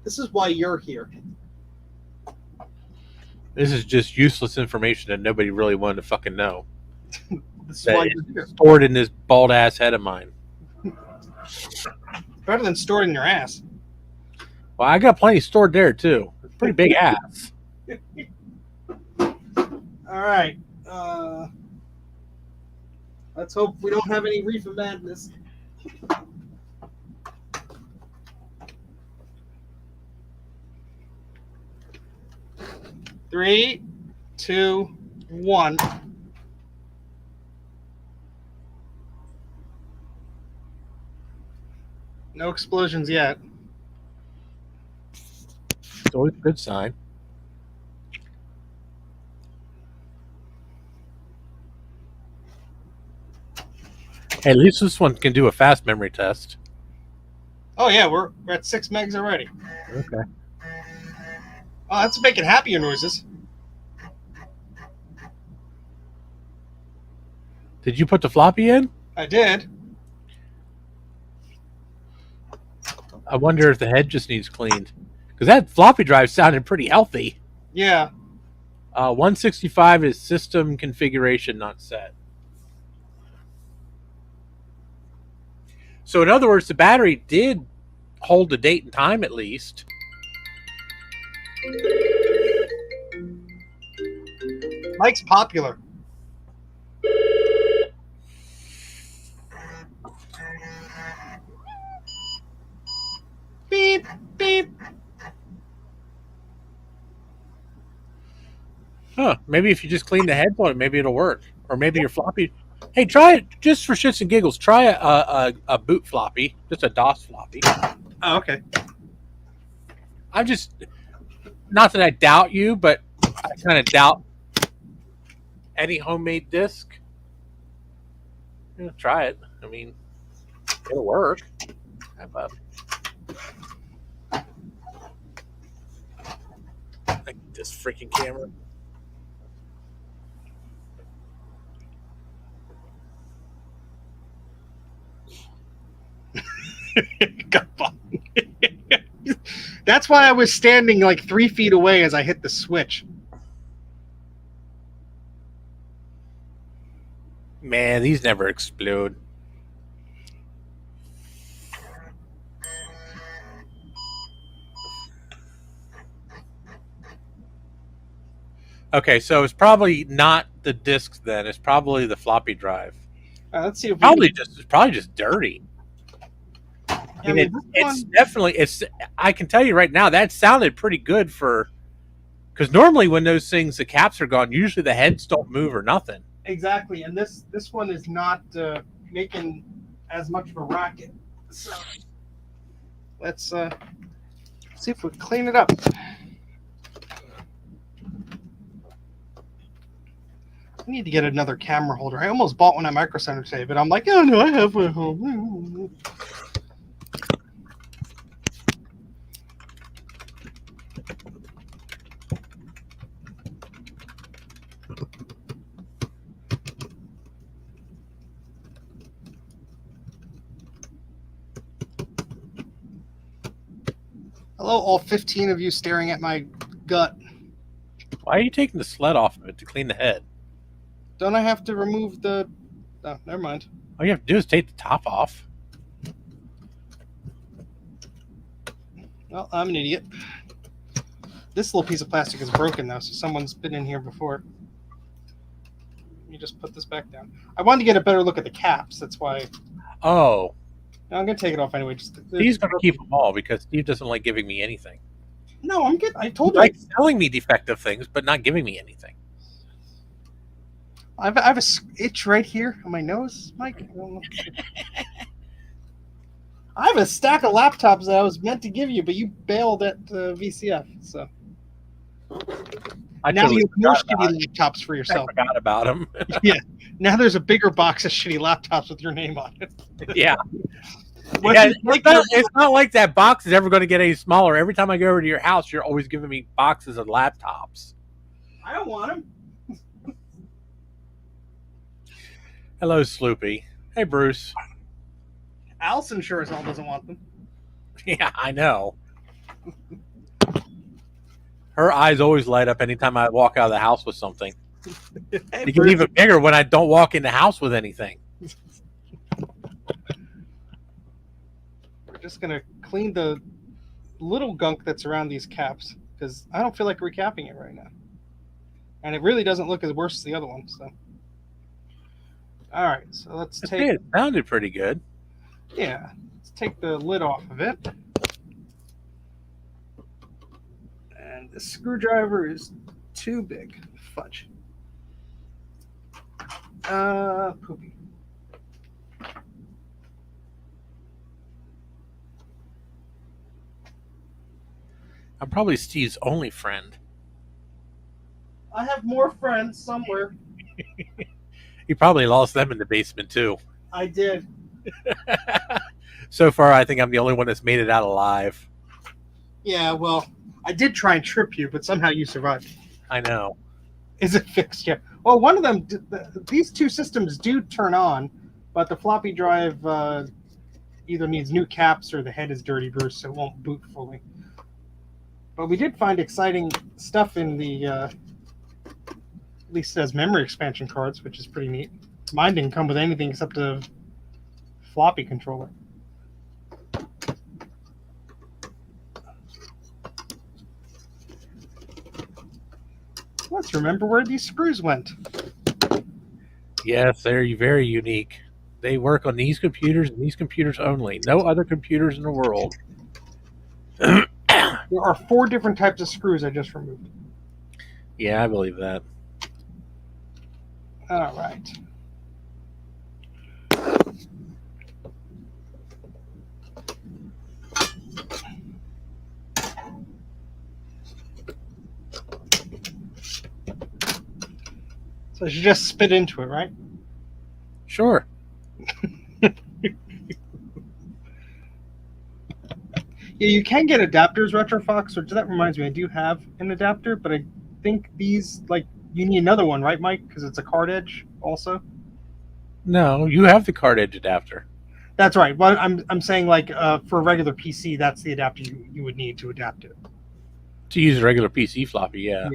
This is why you're here. This is just useless information that nobody really wanted to fucking know. This is That why is you're here. stored in this bald-ass head of mine. Better than stored in your ass. Well, I got plenty stored there, too. It's a pretty big ass. All right. Let's hope we don't have any reefer madness. Three, 2, 1. No explosions yet. It's always a good sign. Hey, at least this one can do a fast memory test. Oh yeah, we're at 6 megs already. Okay. Oh, that's making happier noises. Did you put the floppy in? I did. I wonder if the head just needs cleaned. Because that floppy drive sounded pretty healthy. Yeah. 165 is system configuration not set. So in other words, the battery did hold the date and time at least. Mike's popular. Beep, beep. Huh. Maybe if you just clean the head on it, maybe it'll work. Or maybe your floppy. Hey, try it just for shits and giggles. Try a boot floppy, just a DOS floppy. Oh, okay. I'm just, not that I doubt you, but I kind of doubt any homemade disc. Yeah, try it. I mean, it'll work. Have a, like this freaking camera. Got bombed. That's why I was standing like 3 feet away as I hit the switch. Man, these never explode. Okay, so it's probably not the discs then. It's probably the floppy drive. Let's see if we Probably can. just it's probably just dirty. I mean, this It's one, definitely it's. I can tell you right now that sounded pretty good for because normally when those things the caps are gone, usually the heads don't move or nothing. exactly, and this one is not making as much of a racket. So let's see if we clean it up. I need to get another camera holder. I almost bought one at Micro Center today, but I'm like, oh no, I have one at home. Hello, all 15 of you staring at my gut. Why are you taking the sled off of it to clean the head? Don't I have to remove the... Oh, never mind. All you have to do is take the top off. Well, I'm an idiot. This little piece of plastic is broken now, so someone's been in here before. Let me just put this back down. I wanted to get a better look at the caps. That's why... Oh, No, I'm going to take it off anyway. Steve's going to keep them all because Steve doesn't like giving me anything. No, I'm good. I He told you. likes selling me defective things, but not giving me anything. I have a itch right here on my nose, Mike. I have a stack of laptops that I was meant to give you, but you bailed at VCF. So I now totally you have more forgot about shitty laptops for I yourself. forgot about him. Yeah. Now there's a bigger box of shitty laptops with your name on it. Yeah. What Yeah, do you think it's not like that box is ever going to get any smaller. Every time I go over to your house, you're always giving me boxes of laptops. I don't want them. Hello, Sloopy. Hey, Bruce. Allison sure as hell doesn't want them. Yeah, I know. Her eyes always light up anytime I walk out of the house with something. Hey, They get Bruce. even bigger when I don't walk in the house with anything. We're just gonna clean the little gunk that's around these caps because I don't feel like recapping it right now, and it really doesn't look as worse as the other one. So, all right, so let's take It sounded pretty good. let's take the lid off of it, and the screwdriver is too big. Fudge. Poopy. I'm probably Steve's only friend. I have more friends somewhere. He probably lost them in the basement, too. I did. So far, I think I'm the only one that's made it out alive. Yeah, well, I did try and trip you, but somehow you survived. I know. Is it fixed yet? Well, one of them, these two systems do turn on, but the floppy drive either needs new caps or the head is dirty, Bruce, so it won't boot fully. But we did find exciting stuff in the, at least as memory expansion cards, which is pretty neat. Mine didn't come with anything except a floppy controller. Let's remember where these screws went. Yes, they're very unique. They work on these computers and these computers only. No other computers in the world. There are 4 different types of screws I just removed. Yeah, I believe that. All right. So I should just spit into it, right? Sure. Yeah, you can get adapters, RetroFox, which that reminds me, I do have an adapter, but I think these, like, you need another one, right, Mike? Because it's a card edge also. No, you have the card edge adapter. That's right. Well, I'm saying like for a regular PC, that's the adapter you would need to adapt it. To use a regular PC floppy, yeah.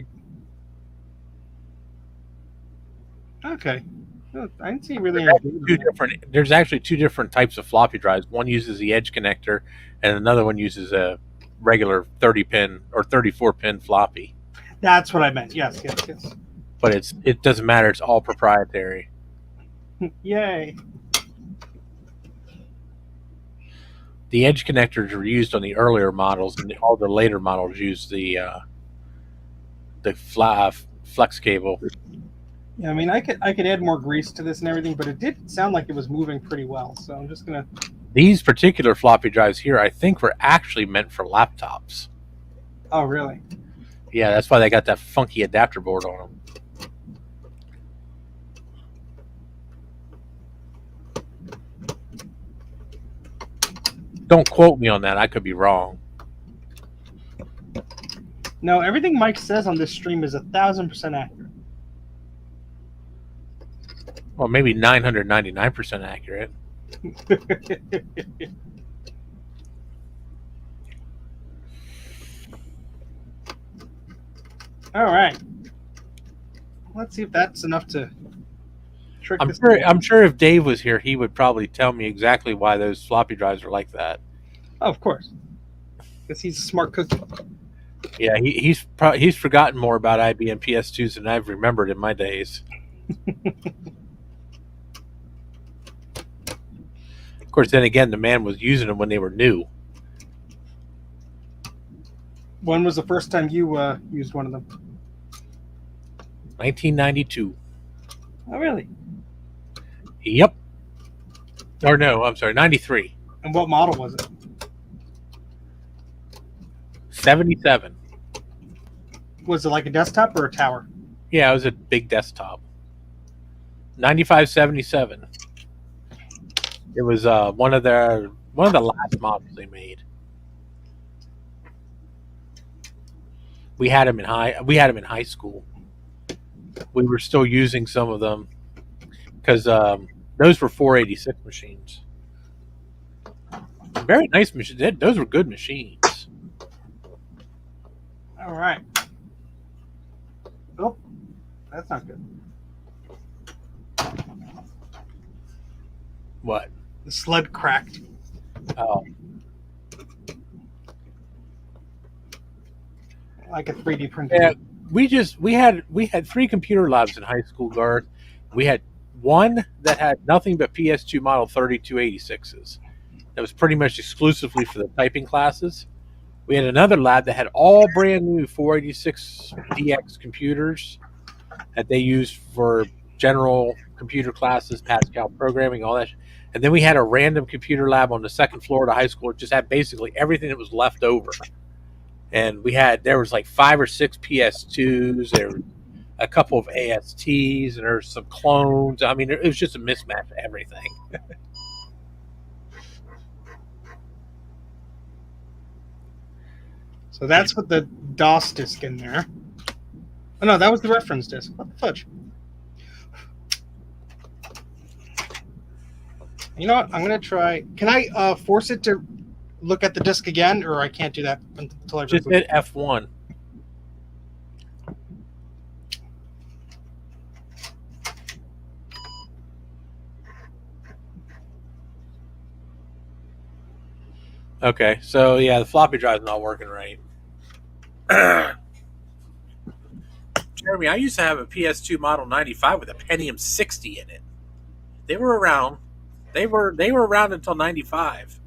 Yeah. Okay. I didn't see really any data on that. There's actually two different types of floppy drives. One uses the edge connector, and another one uses a regular 30 pin or 34 pin floppy. That's what I meant. Yes, yes, yes. But it doesn't matter. It's all proprietary. Yay. The edge connectors were used on the earlier models, and all the later models use the flex cable. Yeah, I mean, I could add more grease to this and everything, but it did sound like it was moving pretty well. So I'm just gonna. These particular floppy drives here, I think, were actually meant for laptops. Oh, really? Yeah, that's why they got that funky adapter board on them. Don't quote me on that. I could be wrong. No, everything Mike says on this stream is 1,000% accurate. Well, maybe 999% accurate. All right. Let's see if that's enough to trick this. I'm sure if Dave was here, he would probably tell me exactly why those floppy drives are like that. Oh, of course. Because he's a smart cookie. Yeah, he's forgotten more about IBM PS2s than I've remembered in my days. Of course, then again, the man was using them when they were new. When was the first time you used one of them? 1992. Oh, really? Yep. Or no, I'm sorry, 93. And what model was it? 77. Was it like a desktop or a tower? Yeah, it was a big desktop. 9577. It was one of the last models they made. We had them in high school. We were still using some of them because those were 486 machines. Very nice machines. Those were good machines. All right. Oh, that's not good. What? The sled cracked. Oh. Like a 3D printer. Yeah, we had three computer labs in high school, Guard. We had one that had nothing but PS2 model 3286s. That was pretty much exclusively for the typing classes. We had another lab that had all brand new 486 DX computers that they used for general computer classes, Pascal programming, all that. And then we had a random computer lab on the second floor of the high school. It just had basically everything that was left over. And there was like 5 or 6 PS2s, there were a couple of ASTs, and there were some clones. I mean, it was just a mismatch of everything. So that's what the DOS disk in there. Oh no, that was the reference disk. What the fudge? You know what? I'm gonna try. Can I force it to look at the disk again, or I can't do that until I just hit F1. Okay, so yeah, the floppy drive's not working right. Jeremy, I used to have a PS2 Model 95 with a Pentium 60 in it. They were around. They were around until 95.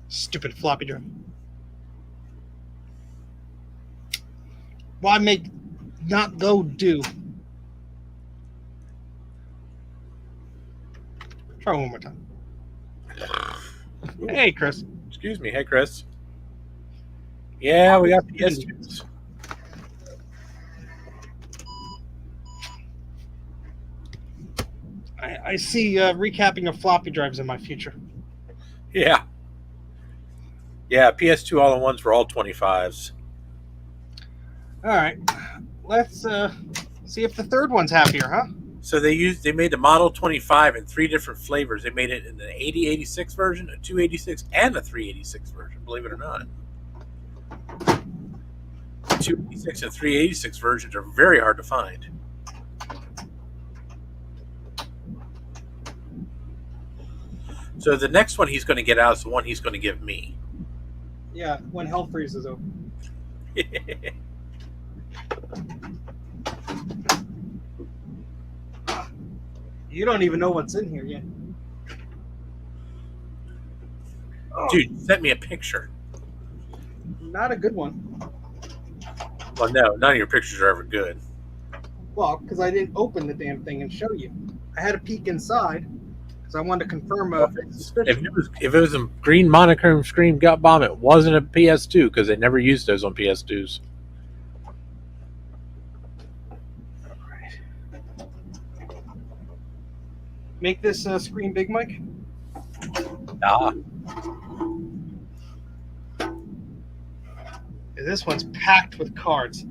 Stupid floppy drive. Why make not go do? Try one more time. Ooh. Hey, Chris. Excuse me. Hey, Chris. Yeah, we got PS2s. I see recapping of floppy drives in my future. Yeah. Yeah, PS2 all-in-ones were all 25s. All right, let's see if the third one's happier, huh? So they made the Model 25 in 3 different flavors. They made it in an 8086 version, a 286, and a 386 version. Believe it or not, the 286 and 386 versions are very hard to find. So the next one he's going to get out is the one he's going to give me. Yeah, when hell freezes over. You don't even know what's in here yet. Dude, sent me a picture. Not a good one. Well, no, none of your pictures are ever good. Well, because I didn't open the damn thing and show you. I had a peek inside because I wanted to confirm a suspicion. If it was a green monochrome screen gut bomb, it wasn't a PS2 because they never used those on PS2s. Make this screen big, Mike. Ah, This one's packed with cards.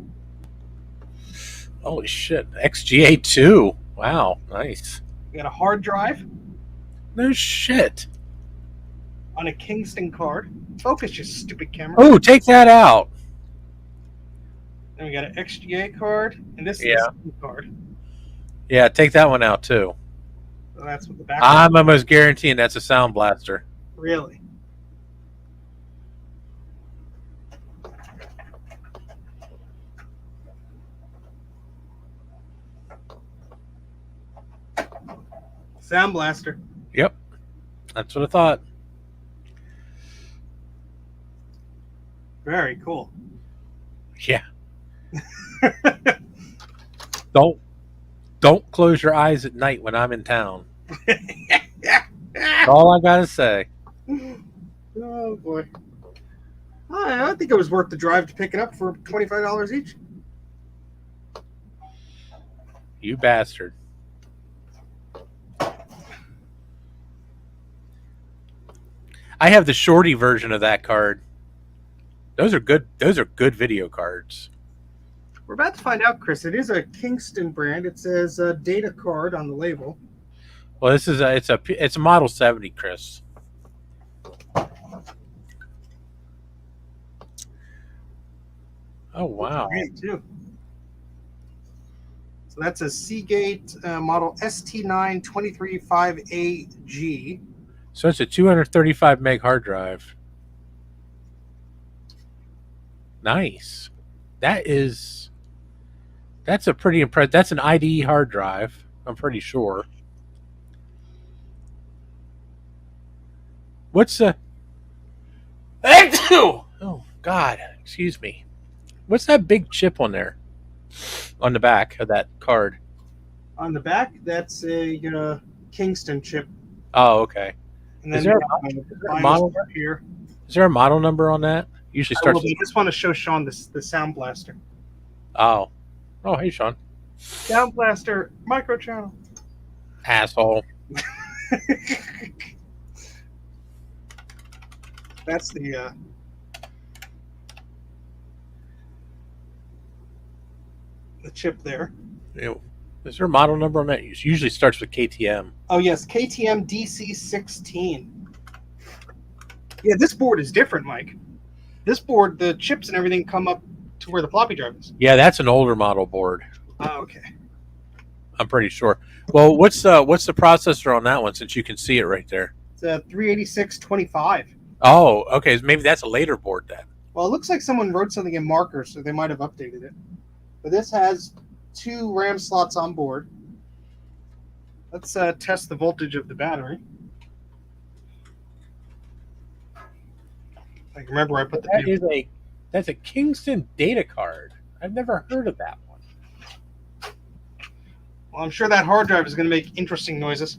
holy shit! XGA 2. Wow, nice. We got a hard drive No shit. on a Kingston card. Focus, you stupid camera. Oh, take that out. And we got an XGA card, and this is Yeah. a SIM card. Yeah, take that one out too. So that's what the back. I'm almost guaranteeing that's a Sound Blaster. Really. Sound Blaster. Yep, that's what I thought. Very cool. Yeah. Don't close your eyes at night when I'm in town. That's all I gotta say. Oh boy. I think it was worth the drive to pick it up for $25 each. You bastard. I have the shorty version of that card. Those are good. Those are good video cards. We're about to find out, Chris. It is a Kingston brand. It says data card on the label. Well, this is it's a Model 70, Chris. Oh wow! Great too. So that's a Seagate model ST9 235AG. So it's a 235 meg hard drive. Nice. That's a pretty impressive. That's an IDE hard drive. I'm pretty sure. What's the? Oh God! Excuse me. What's that big chip on there? On the back of that card. On the back, that's a Kingston chip. Oh, okay. And then Is there a model here? Is there a model number on that? Usually starts. I just want to show Sean the Sound Blaster. Oh, hey Sean. Sound Blaster micro channel. Asshole. That's the chip there. Is there a model number on that? It usually starts with KTM. Oh yes, KTM DC16. Yeah, this board is different, Mike. This board, the chips and everything come up to where the floppy drive is. Yeah, that's an older model board. Oh, okay. I'm pretty sure. Well, what's the processor on that one? Since you can see it right there. It's a 38625. Oh, okay. Maybe that's a later board then. Well, it looks like someone wrote something in marker, so they might have updated it. But this has 2 RAM slots on board. Let's test the voltage of the battery. I can remember where I put the. That's a Kingston data card. I've never heard of that one. Well, I'm sure that hard drive is going to make interesting noises.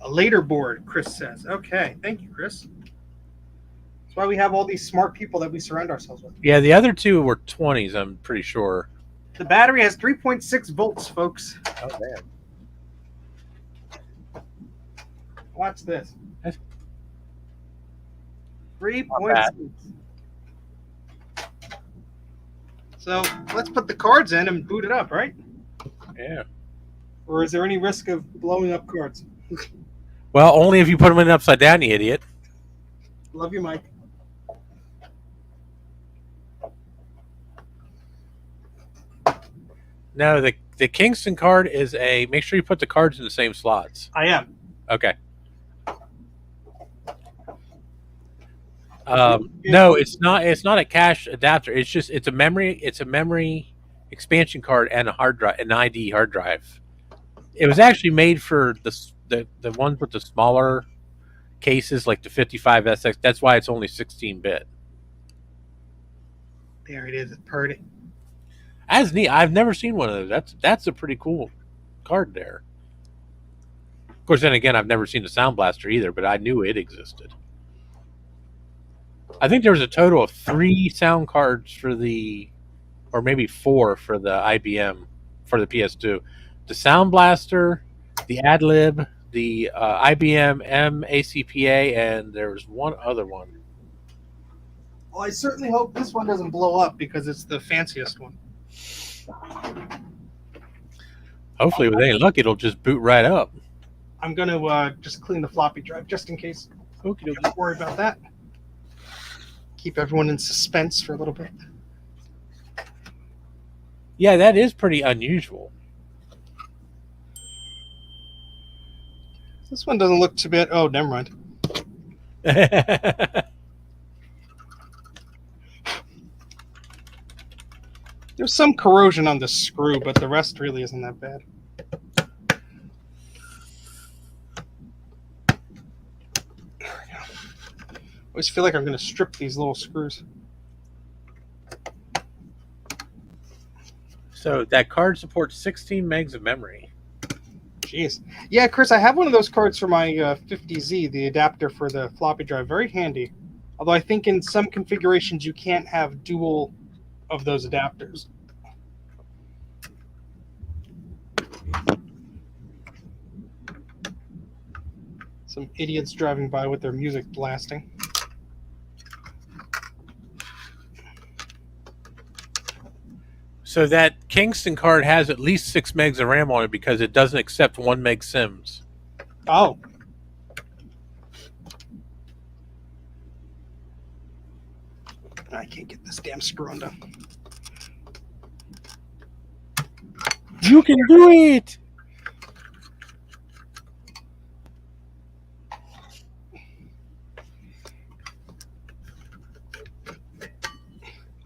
A later board, Chris says. Okay, thank you, Chris. That's why we have all these smart people that we surround ourselves with. Yeah, the other two were 20s, I'm pretty sure. The battery has 3.6 volts, folks. Oh, man. Watch this. Not bad. 3.6. So let's put the cards in and boot it up, right? Yeah. Or is there any risk of blowing up cards? Well, only if you put them in upside down, you idiot. Love you, Mike. No, the Kingston card is a. Make sure you put the cards in the same slots. I am. Okay. No, it's not. It's not a cache adapter. It's a memory. It's a memory expansion card and a hard drive, an ID hard drive. It was actually made for the ones with the smaller cases, like the 55SX. That's why it's only 16-bit. There it is. It's pretty. That's neat. I've never seen one of those. That's a pretty cool card there. Of course, then again, I've never seen the Sound Blaster either, but I knew it existed. I think there was a total of 3 sound cards for or maybe 4 for the IBM for the PS2. The Sound Blaster, the Adlib, the IBM MACPA, and there was one other one. Well, I certainly hope this one doesn't blow up because it's the fanciest one. Hopefully, with any luck, it'll just boot right up. I'm going to just clean the floppy drive just in case. Okay, Don't worry about that. Keep everyone in suspense for a little bit. yeah, that is pretty unusual. This one doesn't look too bad. Oh, never mind. There's some corrosion on the screw, but the rest really isn't that bad. I always feel like I'm going to strip these little screws. So that card supports 16 megs of memory. Jeez. Yeah, Chris, I have one of those cards for my 50Z, the adapter for the floppy drive. Very handy. Although I think in some configurations you can't have dual of those adapters. Some idiots driving by with their music blasting. So that Kingston card has at least 6 megs of RAM on it because it doesn't accept 1 meg sims. Oh. I can't get this damn screw undone. You can do it!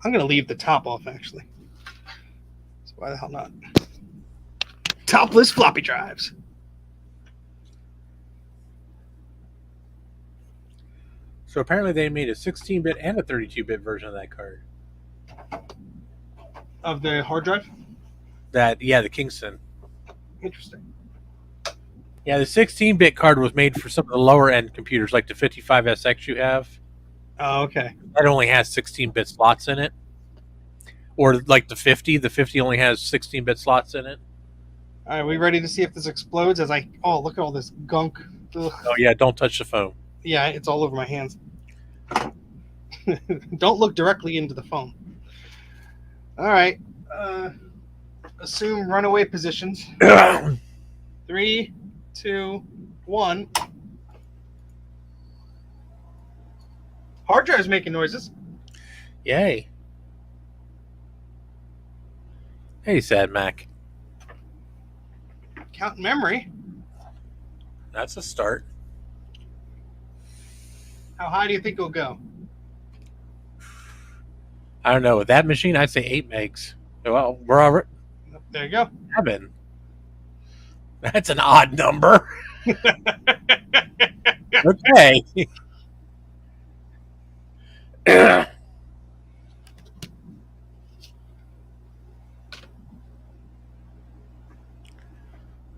I'm going to leave the top off, actually. So why the hell not? Topless floppy drives. So apparently they made a 16-bit and a 32-bit version of that card. Of the hard drive? The Kingston. Interesting. Yeah, the 16-bit card was made for some of the lower-end computers, like the 55SX you have. Oh, okay. That only has 16-bit slots in it. Or like the 50. The 50 only has 16-bit slots in it. All right, we ready to see if this explodes? Oh, look at all this gunk. Ugh. Oh, yeah, don't touch the foam. Yeah, it's all over my hands. Don't look directly into the phone. All right. Assume runaway positions. 3, 2, 1. Hard drive's making noises. Yay. Hey, Sad Mac. Count memory. That's a start. How high do you think it'll go? I don't know. With that machine, I'd say 8 megs. Well, we're already... There you go. 7. That's an odd number. Okay.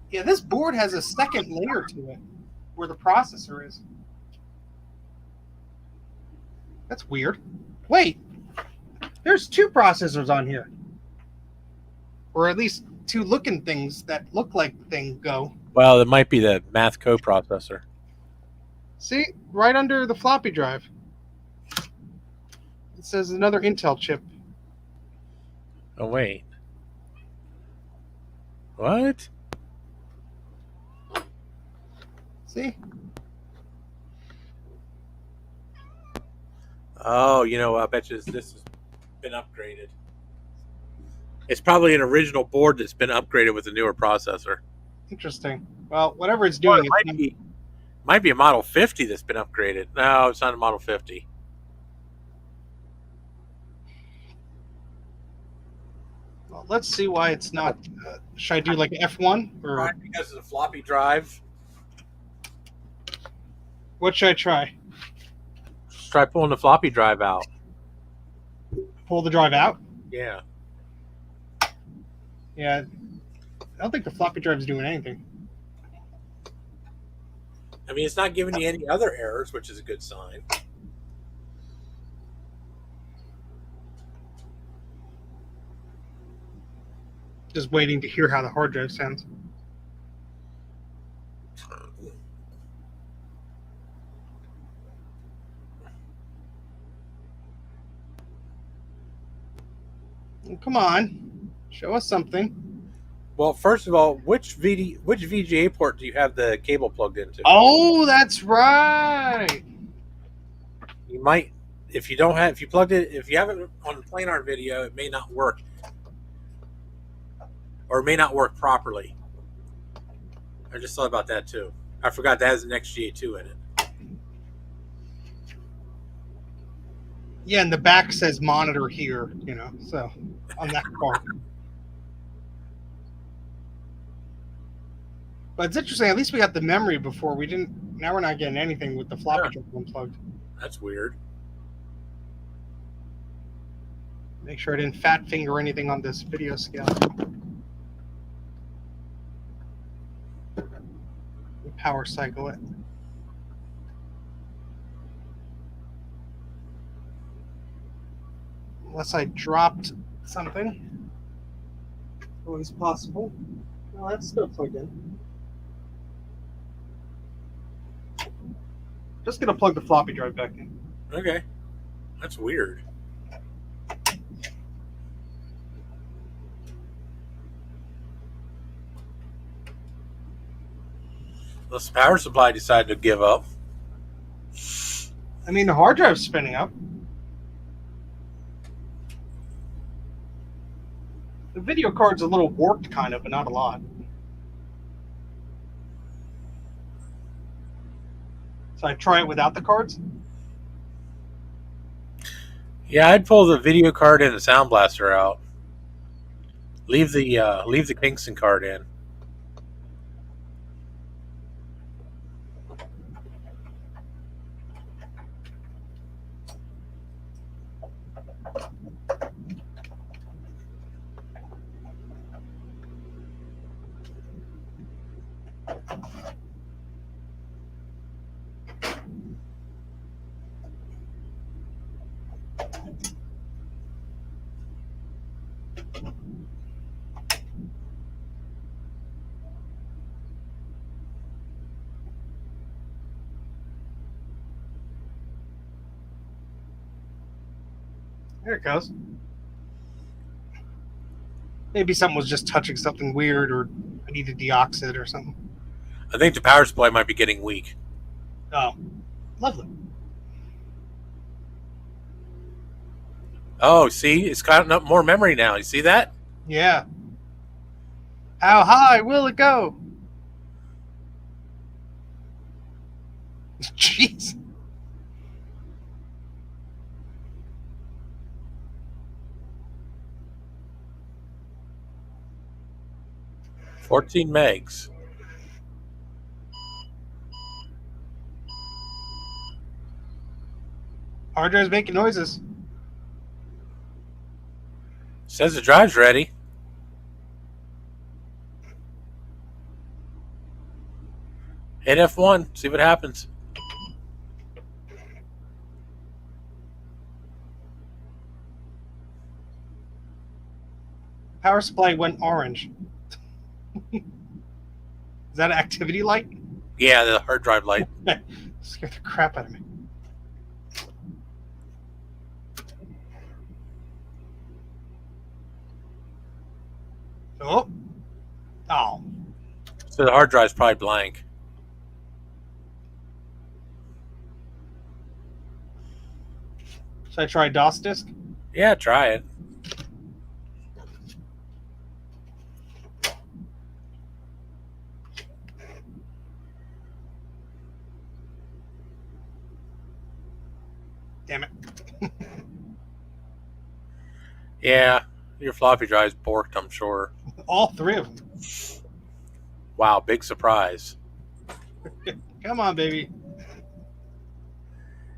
Yeah, this board has a second layer to it where the processor is. That's weird. Wait, there's 2 processors on here. Or at least 2 looking things that look like thing go. Well, it might be the math coprocessor. See, right under the floppy drive. says another Intel chip. Oh, wait. What? See? Oh, I bet you this has been upgraded. It's probably an original board that's been upgraded with a newer processor. Interesting. Well, whatever it's Or doing, it might be a Model 50 that's been upgraded. No, it's not a Model 50. well, let's see why it's not. Should I do like F1 or Right, because of the floppy drive. what should I try? Just try pulling the floppy drive out. Pull the drive out? Yeah. Yeah. I don't think the floppy drive is doing anything. I mean, it's not giving you any other errors, which is a good sign. Just waiting to hear how the hard drive sounds. Come on, show us something. Well, first of all, which VGA port do you have the cable plugged into? Oh, that's right. You might, if you plugged it, if you have it on planar video, it may not work, or it may not work properly. I just thought about that too. I forgot that has an XGA2 in it. Yeah, and the back says monitor here, so on that part. But it's interesting. At least we got the memory before. We didn't. Now we're not getting anything with the floppy drive unplugged. That's weird. Make sure I didn't fat finger anything on this video scale. Power cycle it. Unless I dropped something. Always possible. Well, that's still plugged in. Just gonna plug the floppy drive back in. Okay. That's weird. Unless the power supply decided to give up. I mean, the hard drive's spinning up. The video card's a little warped, kind of, but not a lot. So I try it without the cards? Yeah, I'd pull the video card and the Sound Blaster out. Leave the Kingston card in. There it goes. Maybe something was just touching something weird, or I need to deox it or something. I think the power supply might be getting weak. Oh, lovely. Oh, see? It's gotten up more memory now. You see that? Yeah. How high will it go? Jeez. $14 megs. Hard drive's making noises. Says the drive's ready. Hit F1, see what happens. Power supply went orange. Is that an activity light? Yeah, the hard drive light. Scared the crap out of me. Oh, oh. So the hard drive's probably blank. Should I try DOS disk? Yeah, try it. Damn it. Yeah, your floppy drive's borked, I'm sure. All three of them. Wow, big surprise. Come on, baby.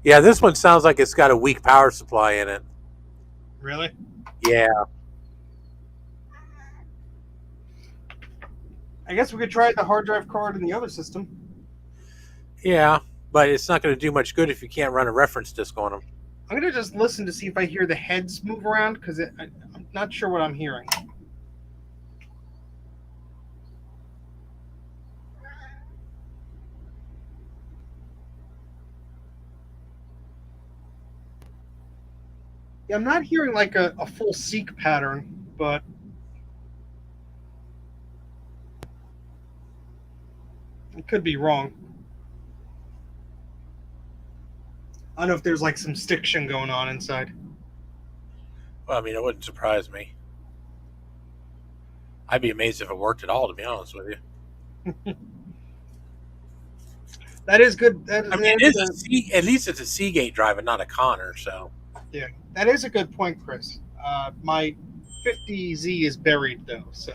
Yeah, this one sounds like it's got a weak power supply in it. Really? Yeah. I guess we could try the hard drive card in the other system. Yeah, but it's not going to do much good if you can't run a reference disk on them. I'm gonna just listen to see if I hear the heads move around because I'm not sure what I'm hearing. Yeah, I'm not hearing like a full seek pattern, but it could be wrong. I don't know if there's like some stiction going on inside. Well, I mean, it wouldn't surprise me. I'd be amazed if it worked at all, to be honest with you. That is good. I mean, it is at least it's a Seagate drive and not a Connor, so. Yeah, that is a good point, Chris. My 50Z is buried though, so.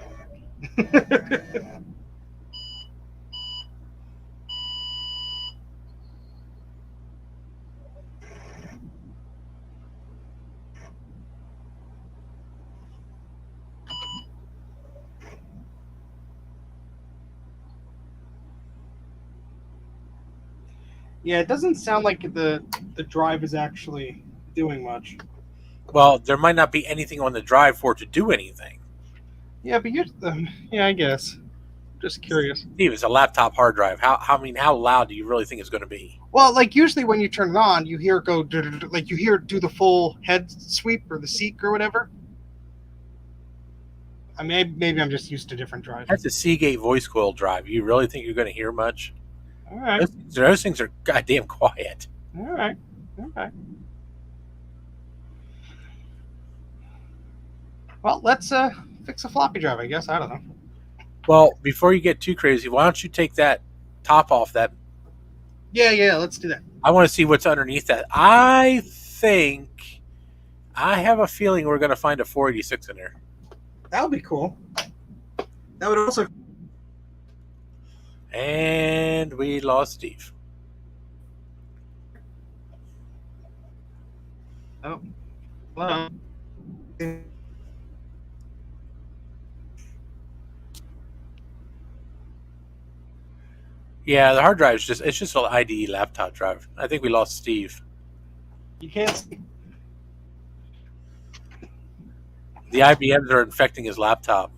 Yeah, it doesn't sound like the drive is actually doing much. Well, there might not be anything on the drive for it to do anything. Yeah, but yeah, I guess. Just curious. Steve, it's a laptop hard drive. How loud do you really think it's going to be? Well, like usually when you turn it on, you hear it go like you hear it do the full head sweep or the seek or whatever. I mean, maybe I'm just used to different drives. That's a Seagate voice coil drive. You really think you're going to hear much? All right, Those things are goddamn quiet. all right, all right. Well, let's fix a floppy drive. I guess I don't know. Well, before you get too crazy, why don't you take that top off that? Yeah, let's do that. I want to see what's underneath that. I have a feeling we're going to find a 486 in there. That would be cool. That would also. And we lost Steve. Oh, well. Yeah, the hard drive is just an IDE laptop drive. I think we lost Steve. You can't see. The IBMs are infecting his laptop.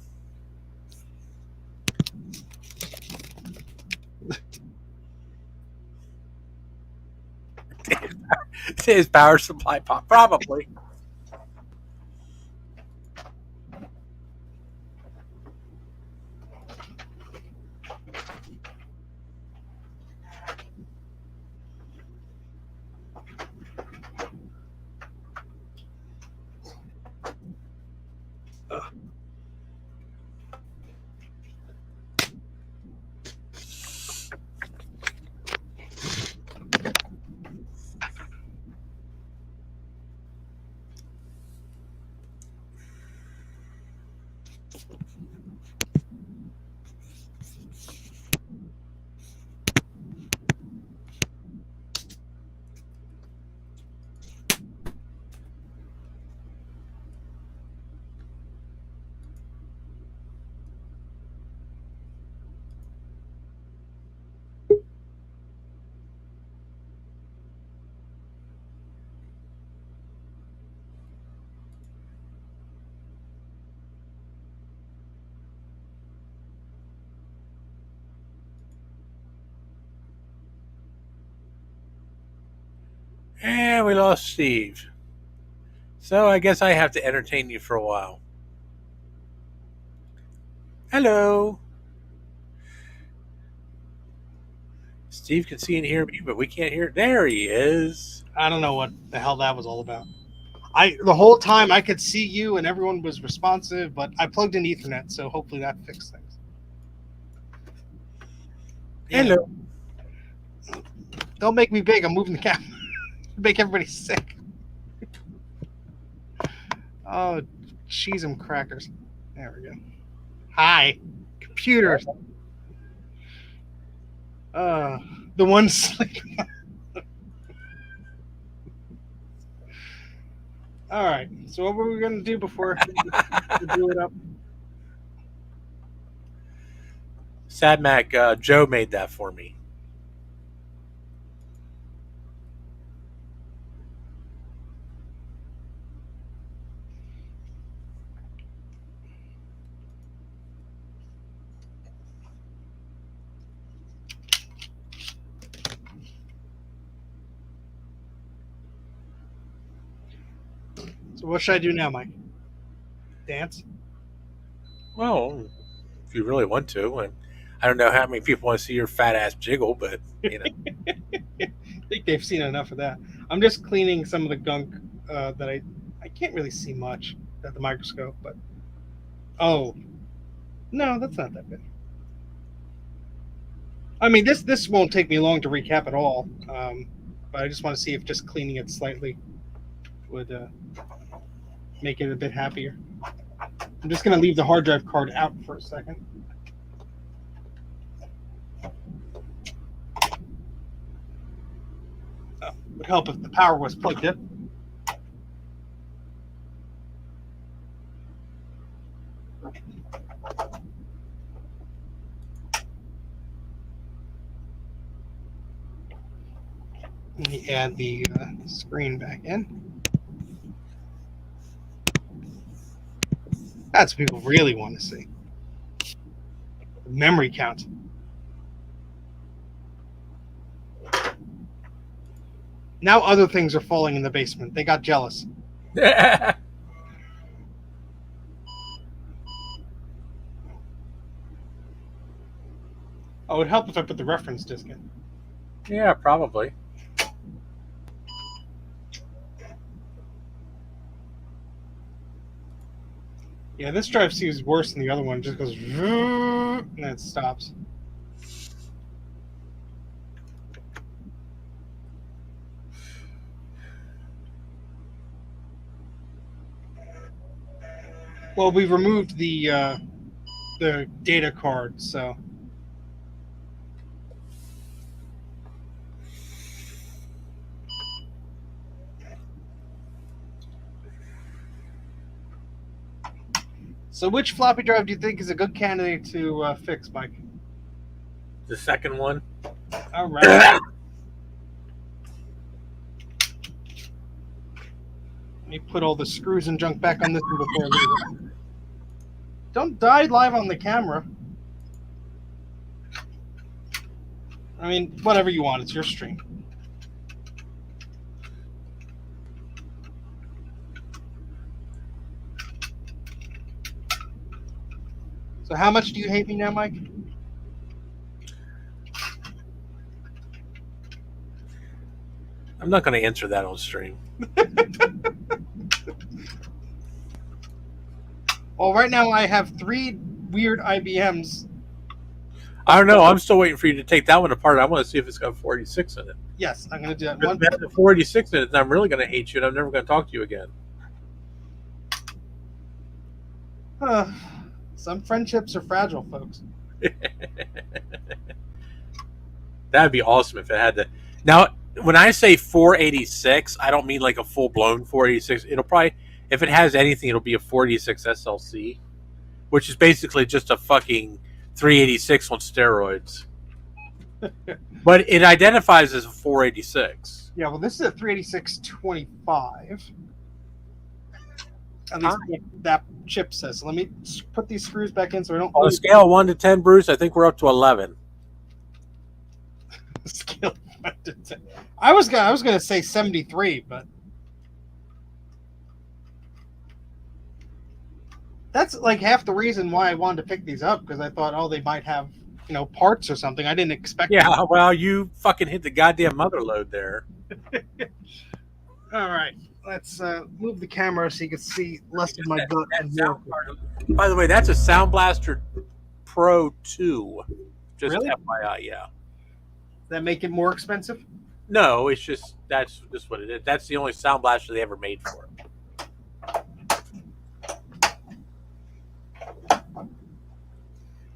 His power supply pop, probably. And we lost Steve. So I guess I have to entertain you for a while. Hello. Steve can see and hear me, but we can't hear. There he is. I don't know what the hell that was all about. The whole time I could see you and everyone was responsive, but I plugged in Ethernet, so hopefully that fixed things. Yeah. Hello. Don't make me big. I'm moving the camera. Make everybody sick. Oh, cheese and crackers. There we go. Hi, computers. The one sleeping. All right. So what were we gonna do before we blew it up? Sad Mac, Joe made that for me. So what should I do now, Mike? Dance? Well, if you really want to, and I don't know how many people want to see your fat ass jiggle, but you know. I think they've seen enough of that. I'm just cleaning some of the gunk that I can't really see much at the microscope, but oh no, that's not that bad. I mean, this won't take me long to recap at all, but I just want to see if just cleaning it slightly would make it a bit happier. I'm just going to leave the hard drive card out for a second. Oh, would help if the power was plugged in. Let me add the screen back in. That's what people really want to see. The memory count. Now other things are falling in the basement. They got jealous. Oh, it would help if I put the reference disk in. Yeah, probably. Yeah, this drive seems worse than the other one. It just goes and then it stops. Well, we've removed the data card, so which floppy drive do you think is a good candidate to fix, Mike? The second one. All right. Let me put all the screws and junk back on this one before I leave it. Don't die live on the camera. I mean, whatever you want. It's your stream. So how much do you hate me now, Mike? I'm not going to answer that on stream. Well, right now I have 3 weird IBMs. I don't know. I'm still waiting for you to take that one apart. I want to see if it's got 486 in it. Yes, I'm going to do that. If it has 486 in it, then I'm really going to hate you, and I'm never going to talk to you again. Some friendships are fragile, folks. That'd be awesome if it had the. Now, when I say 486, I don't mean like a full blown 486. It'll probably, if it has anything, it'll be a 486 SLC, which is basically just a fucking 386 on steroids. But it identifies as a 486. Yeah, well, this is a 386-25. At least that chip says. So let me put these screws back in so I don't. On a scale of 1 to 10, Bruce, I think we're up to 11. Scale of 1 to 10. I was gonna say 73, but That's like half the reason why I wanted to pick these up, because I thought, oh, they might have, parts or something. I didn't expect them. Yeah, well, you fucking hit the goddamn mother load there. All right, let's move the camera so you can see less of my gut That and more. sound card. By the way, that's a Sound Blaster Pro 2. Just Really? FYI, yeah. That make it more expensive? No, it's just that's just what it is. That's the only Sound Blaster they ever made for it.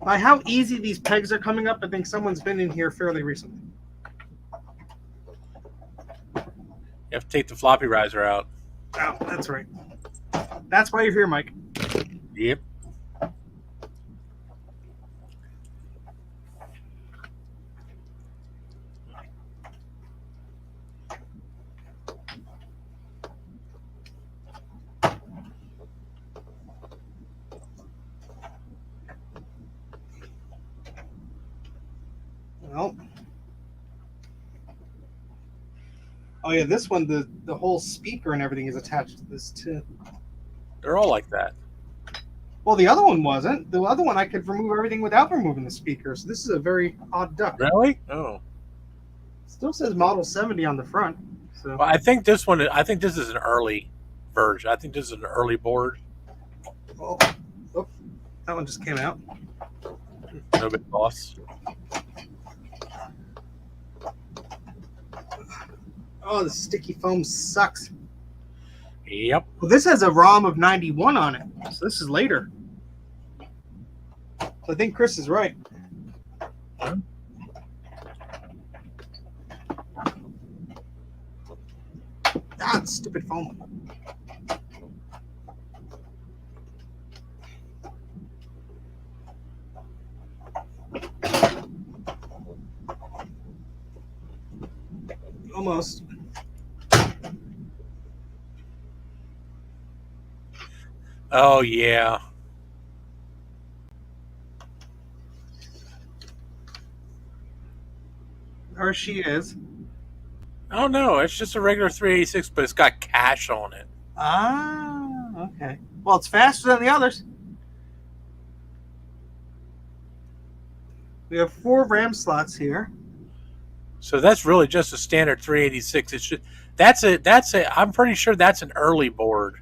By how easy these pegs are coming up, I think someone's been in here fairly recently. You have to take the floppy riser out. Oh, that's right. That's why you're here, Mike. Yep. Well, oh yeah, this one, the whole speaker and everything is attached to this too. They're all like that. Well, the other one wasn't. The other one I could remove everything without removing the speaker. So this is a very odd duck. Really? Oh. Still says Model 70 on the front. So Well, I think this one. I think this is an early version. I think this is an early board. oh, that one just came out. No big loss. Oh, the sticky foam sucks. Yep. Well, this has a ROM of 91 on it, so this is later. So I think Chris is right. Ah, stupid foam. Almost. Oh yeah. Or she is. Oh no, it's just a regular 386, but it's got cash on it. Ah, okay. Well, it's faster than the others. We have 4 RAM slots here. So that's really just a standard 386. It's just that's a. I'm pretty sure that's an early board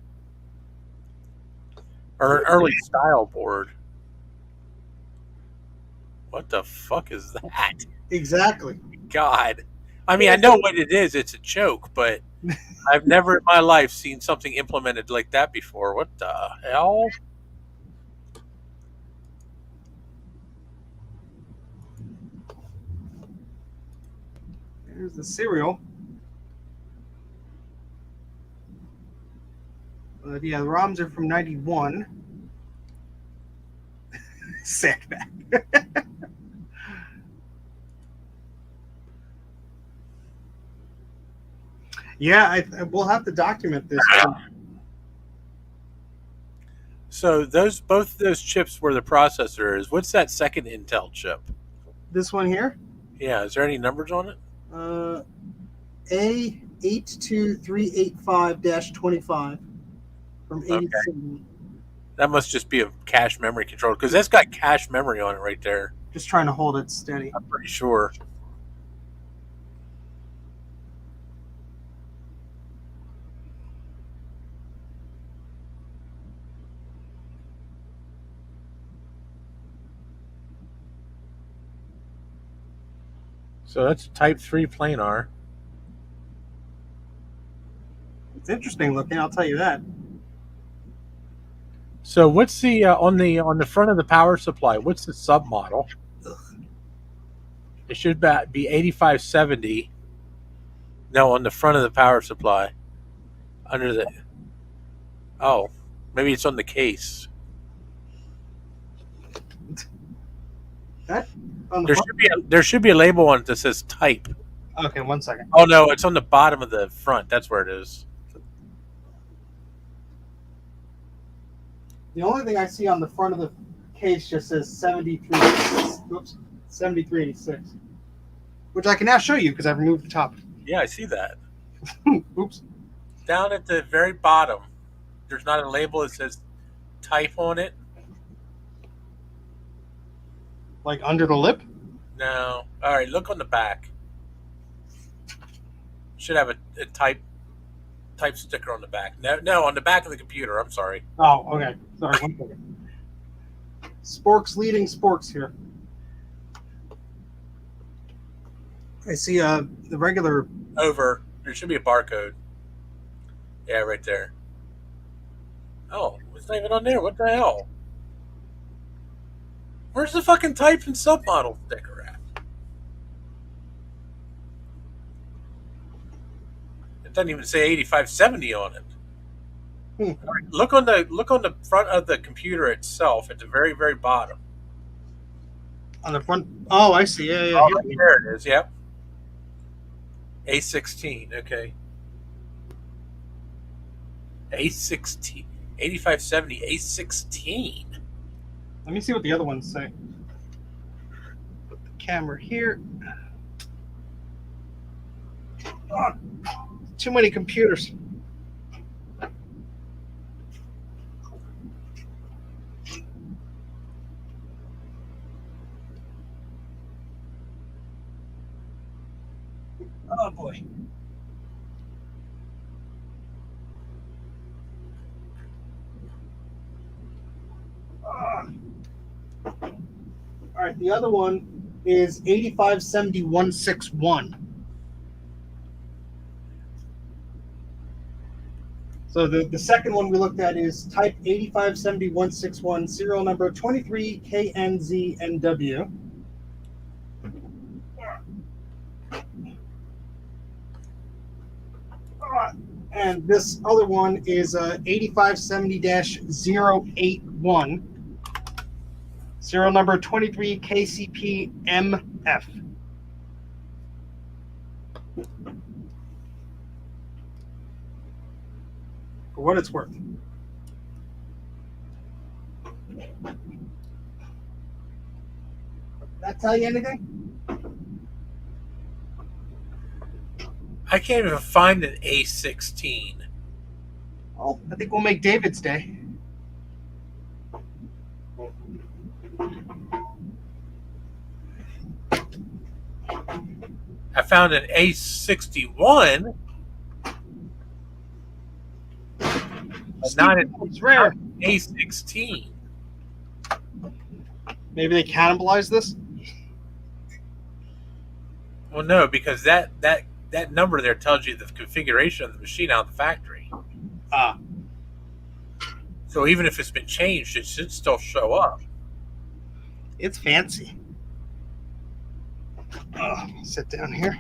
or an early style board. What the fuck is that? Exactly. God. I mean, I know what it is. It's a choke, but I've never in my life seen something implemented like that before. What the hell? Here's the serial. Yeah, the ROMs are from 91. Sandbag. Yeah, we'll have to document this. So both those chips where the processor is. What's that second Intel chip? This one here, Yeah, is there any numbers on it? A82385-25 from 87. That must just be a cache memory controller because that's got cache memory on it right there. Just trying to hold it steady. I'm pretty sure. So that's Type 3 planar. It's interesting looking, I'll tell you that. So what's the on the front of the power supply? What's the sub model? It should be 8570. No, on the front of the power supply. Under the. Oh, maybe it's on the case. That on the There should be a label on it that says type. Okay, 1 second. Oh no, it's on the bottom of the front. That's where it is. The only thing I see on the front of the case just says 7386, which I can now show you because I've removed the top. Yeah, I see that. Oops. Down at the very bottom, there's not a label that says type on it. Like under the lip? No. All right, look on the back. Should have a type sticker on the back. No, on the back of the computer. I'm sorry. Oh, okay. Sorry, one second. Sporks leading Sporks here. I see the regular. Over. There should be a barcode. Yeah, right there. Oh, it's not even on there. What the hell? Where's the fucking type and submodel sticker at? It doesn't even say 8570 on it. All right, look on the front of the computer itself at the very very bottom. On the front. Oh, I see. Yeah, yeah. Oh, there it is. Yep. A16. Okay. A16. 8570 A16. Let me see what the other ones say. Put the camera here. Oh, too many computers. Oh boy. All right, the other one is 8570161. So the second one we looked at is type 8570161, serial number 23KNZNW. And this other one is 8570-081, serial number 23KCPMF. For what it's worth. That tell you anything? I can't even find an A16. Oh, I think we'll make David's day. I found an A61. But not an It's rare. A16. Maybe they cannibalized this? Well, no, because that number there tells you the configuration of the machine out of the factory. Ah. So even if it's been changed, it should still show up. It's fancy. Sit down here.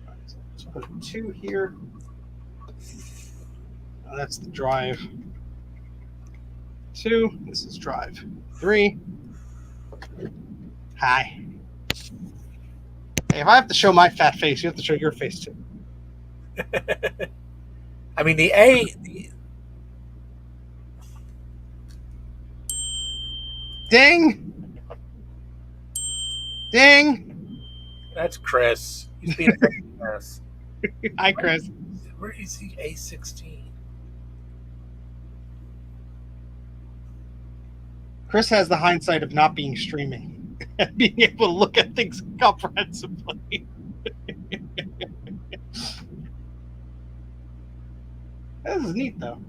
Let's put 2 here. Oh, that's the drive. 2. This is drive. 3. Hi. Hey, if I have to show my fat face, you have to show your face too. I mean, Ding! Ding! That's Chris. He's being a mess. Hi, Chris. Where is he? A16. Chris has the hindsight of not being streaming and being able to look at things comprehensively. This is neat, though.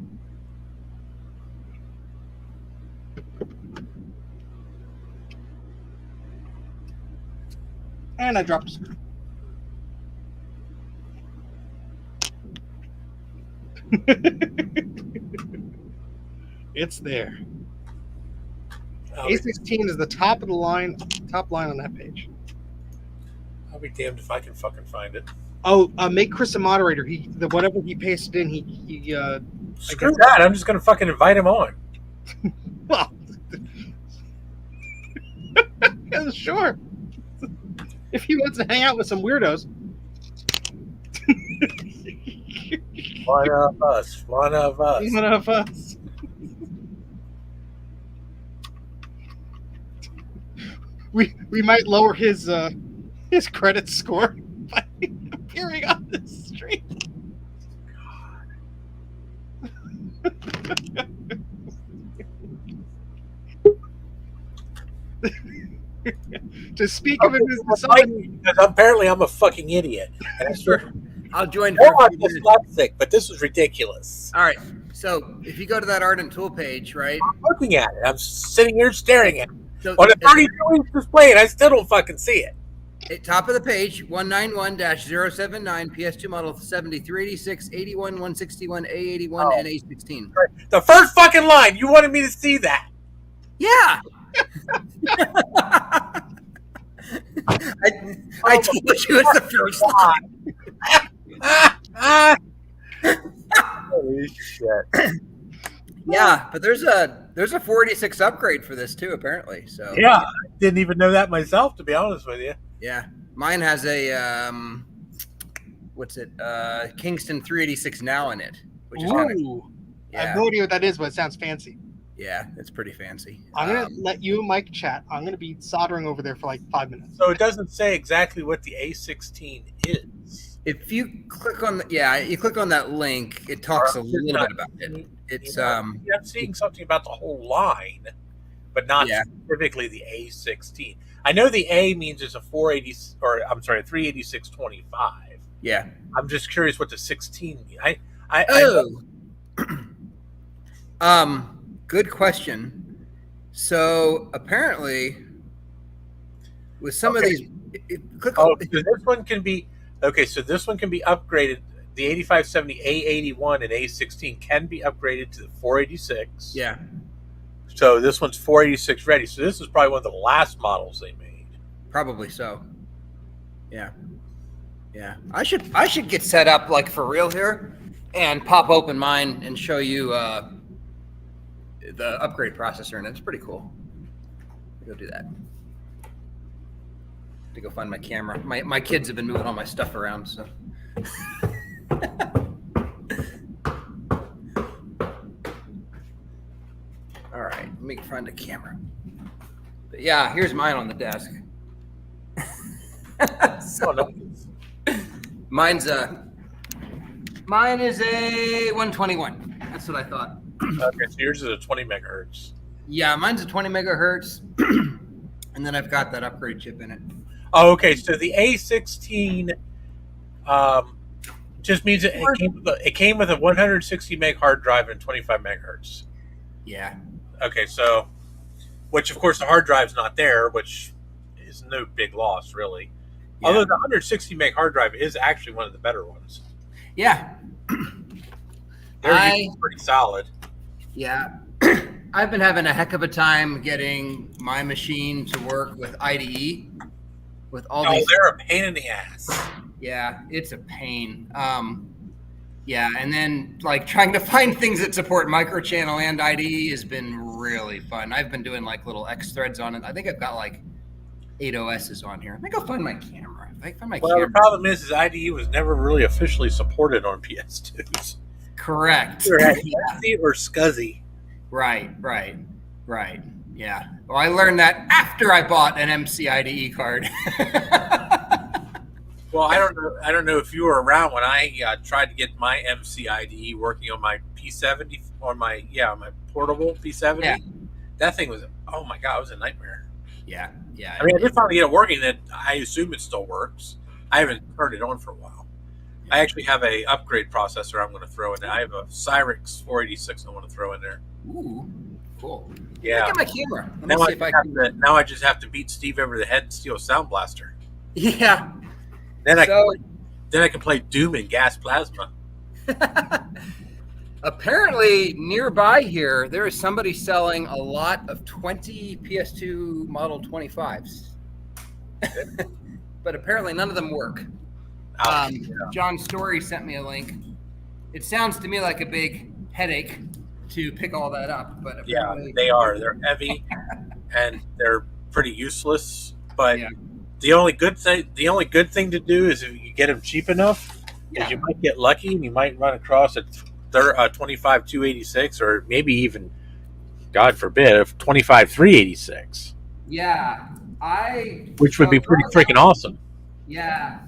And I dropped a screw. It's there. A16 is the top of the line, top line on that page. I'll be damned if I can fucking find it. Oh, make Chris a moderator. Whatever he pasted in, he Screw that. I'm just gonna fucking invite him on. well, yeah, sure. If he wants to hang out with some weirdos. One of us. One of us. One of us. We might lower his his credit score by appearing on the street. To speak of him as the son. Because apparently I'm a fucking idiot. And I swear, I'll join I'm for a few minutes. dyslexic, but this was ridiculous. All right. So if you go to that Ardent Tool page, right? I'm looking at it. I'm sitting here staring at it. So On a 32-inch display, and I still don't fucking see it. at top of the page, 191-079 PS2 model 7386, 81, 161, A81, and A16. The first fucking line, you wanted me to see that. Yeah. I told you it's the first line. Holy shit. Yeah, but there's a 486 upgrade for this too, apparently. So Yeah, I didn't even know that myself, to be honest with you. yeah, mine has a what's it? Kingston 386 now in it, which is kind of I have no idea what that is, but it sounds fancy. Yeah, it's pretty fancy. I'm gonna let you and Mike chat. I'm gonna be soldering over there for like 5 minutes. So it doesn't say exactly what the A16 is. If you click on you click on that link, it talks a little bit about it. It's I'm seeing something about the whole line, but not specifically the A16. I know the A means it's a 386/25. Yeah. I'm just curious what the 16 means. Good question. So apparently, with some of these, click on. So this one can be So this one can be upgraded. The 8570 A81 and A16 can be upgraded to the 486. Yeah. So this one's 486 ready. So this is probably one of the last models they made. Probably so. Yeah. Yeah. I should get set up like for real here and pop open mine and show you the upgrade processor, and it's pretty cool. Go do that. To go find my camera. My kids have been moving all my stuff around, so. All right, let me find a camera. But yeah, here's mine on the desk. Mine is a 121. That's what I thought. Okay, so yours is a 20 megahertz. Yeah, mine's a 20 megahertz, and then I've got that upgrade chip in it. Oh, okay. So the A16 just means it came with a 160 meg hard drive and 25 megahertz. Yeah. Okay, so which of course the hard drive's not there, which is no big loss really. Yeah. Although the 160 meg hard drive is actually one of the better ones. Yeah. They're pretty solid. Yeah. I've been having a heck of a time getting my machine to work with IDE. With all these. They're a pain in the ass. Yeah, it's a pain. Yeah, and then like trying to find things that support microchannel and IDE has been really fun. I've been doing like little X threads on it. I think I've got like 8 OSs on here. I think I'll find my camera. The problem is IDE was never really officially supported on PS2s. Correct. Either SCSI or SCSI. Right. Yeah. Well, I learned that after I bought an MC IDE card. Well, I don't know if you were around when I tried to get my MC IDE working on my P70 on my portable P70. Yeah. That thing was, oh my god, it was a nightmare. Yeah. I mean, I did finally get it working. That I assume it still works. I haven't turned it on for a while. Yeah. I actually have a upgrade processor I'm going to throw in there. I have a Cyrix 486 I want to throw in there. Ooh, cool. Yeah. Look at my camera. Now I just have to beat Steve over the head and steal a Sound Blaster. Yeah. Then I can play Doom and Gas Plasma. Apparently, nearby here, there is somebody selling a lot of 20 PS2 Model 25s. But apparently none of them work. John Story sent me a link. It sounds to me like a big headache to pick all that up. But yeah, they are. They're heavy and they're pretty useless. But the only good thing to do is if you get them cheap enough, you might get lucky and you might run across a 25 286 or maybe even, God forbid, a 25 386. Yeah, which would be pretty freaking awesome. Yeah.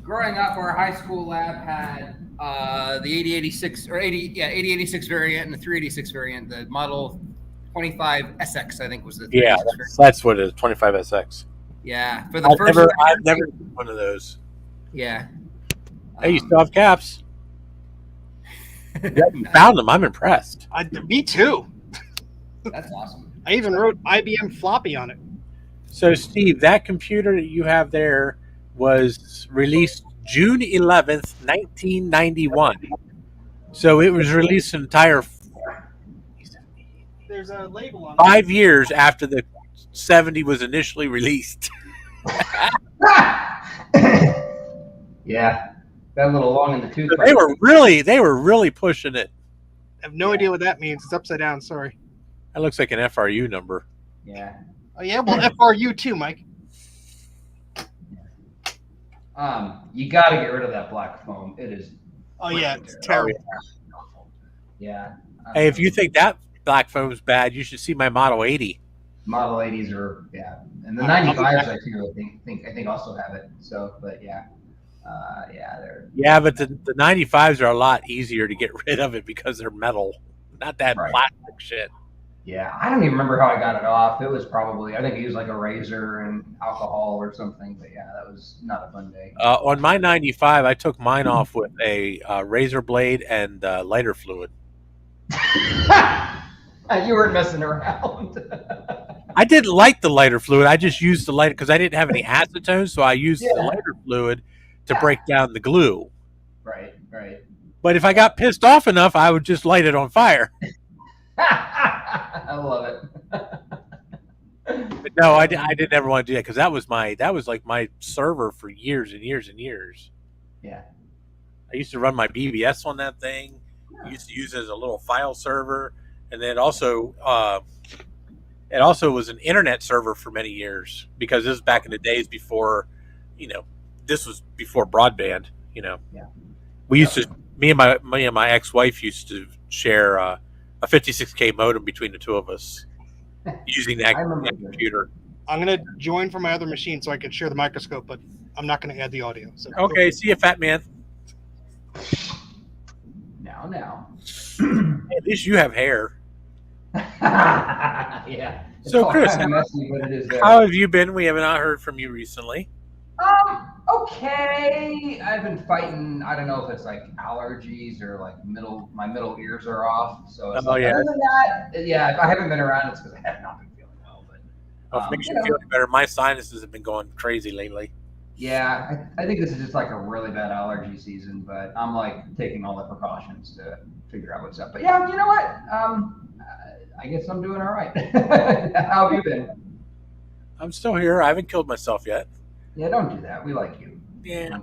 Growing up, our high school lab had the 8086 or 8086 variant and the 386 variant. The model 25SX, I think, was the Yeah, 386 variant. that's what it is. 25SX. Yeah, for the first I've year, never seen one of those. yeah. Hey, you still have caps? Yeah, you found them. I'm impressed. Me too. That's awesome. I even wrote IBM floppy on it. So, Steve, that computer that you have there was released June 11th, 1991. So it was released an entire There's a label on it. 5 years after the 70 was initially released. Yeah, got a little long in the tooth. So they were really pushing it. I have no idea what that means. It's upside down. Sorry. That looks like an FRU number. Yeah. Oh yeah, well FRU too, Mike. You got to get rid of that black foam. It is. Oh yeah, it's terrible. Yeah. Hey, if you think that black foam's bad, you should see my Model 80. Model 80s are and the 95s I think also have it. So, but yeah, they're but the 95s are a lot easier to get rid of it because they're metal, not that plastic shit. Yeah, I don't even remember how I got it off. It was probably, I think I used like a razor and alcohol or something. But yeah, that was not a fun day. On my 95, I took mine off with a razor blade and lighter fluid. You weren't messing around. I didn't like the lighter fluid. I just used the lighter because I didn't have any acetone, so I used the lighter fluid to break down the glue. Right. But if I got pissed off enough, I would just light it on fire. I love it. But no, I didn't ever want to do that because that was like my server for years and years and years. Yeah. I used to run my BBS on that thing. I used to use it as a little file server, and then it also was an internet server for many years because this was back in the days before, this was before broadband. We used to, me and my ex-wife used to share a 56K modem between the two of us using that computer. I'm gonna join from my other machine so I can share the microscope, but I'm not gonna add the audio. So okay, see you, fat man. Now. At least you have hair. Yeah. So, Chris, messy, but it is there. how have you been? We have not heard from you recently. Okay. I've been fighting. I don't know if it's like allergies or like my middle ears are off. So it's other than that, if I haven't been around, it's because I have not been feeling well. But If it makes you feel better, my sinuses have been going crazy lately. Yeah, I think this is just like a really bad allergy season, but I'm like taking all the precautions to figure out what's up. But yeah, you know what? I guess I'm doing all right. How have you been? I'm still here. I haven't killed myself yet. Yeah, don't do that. We like you. Yeah.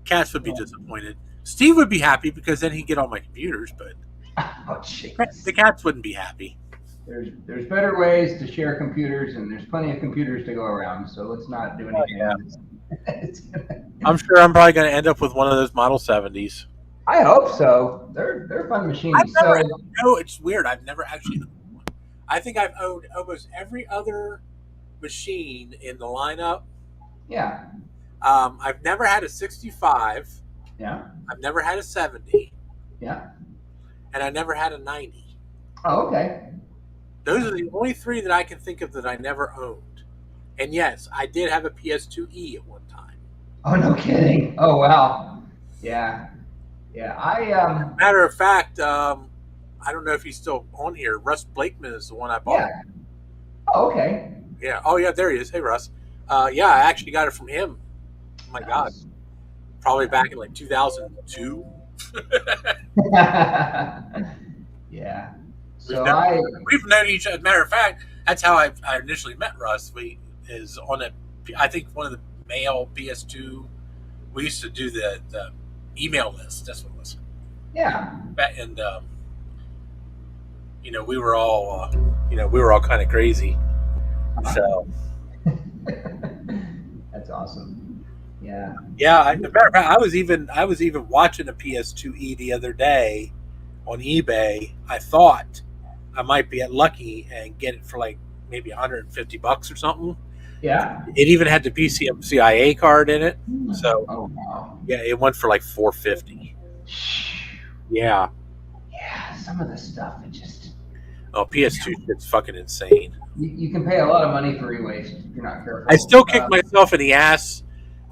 Cass would be disappointed. Steve would be happy because then he'd get all my computers, but the cats wouldn't be happy. There's better ways to share computers, and there's plenty of computers to go around. So let's not do anything. I'm sure I'm probably going to end up with one of those Model 70s. I hope so. They're fun machines. It's weird. I've never actually owned one. I think I've owned almost every other machine in the lineup. Yeah. I've never had a 65. Yeah. I've never had a 70. Yeah. And I never had a 90. Oh, okay. Those are the only three that I can think of that I never owned. And yes, I did have a PS2E at one time. Oh, no kidding. Oh, wow. Yeah. Yeah. Matter of fact, I don't know if he's still on here. Russ Blakeman is the one I bought. Yeah. Oh, okay. Yeah. Oh, yeah, there he is. Hey, Russ. Yeah, I actually got it from him. Oh, my God. Probably back in like 2002. Yeah. We've known each other. Matter of fact, that's how I initially met Russ. Is on I think one of the mail PS2. We used to do the email list. That's what it was. Yeah. And we were all kind of crazy. So that's awesome. Yeah. Yeah. As a matter of fact, I was even watching a PS2E the other day on eBay. I thought I might be lucky and get it for like maybe $150 or something. Yeah. It even had the PCMCIA card in it. So Oh wow. yeah, it went for like $450. Yeah. Yeah, some of the stuff it just Oh, PS2 shit's fucking insane. you can pay a lot of money for e-waste if you're not careful. I still kick myself in the ass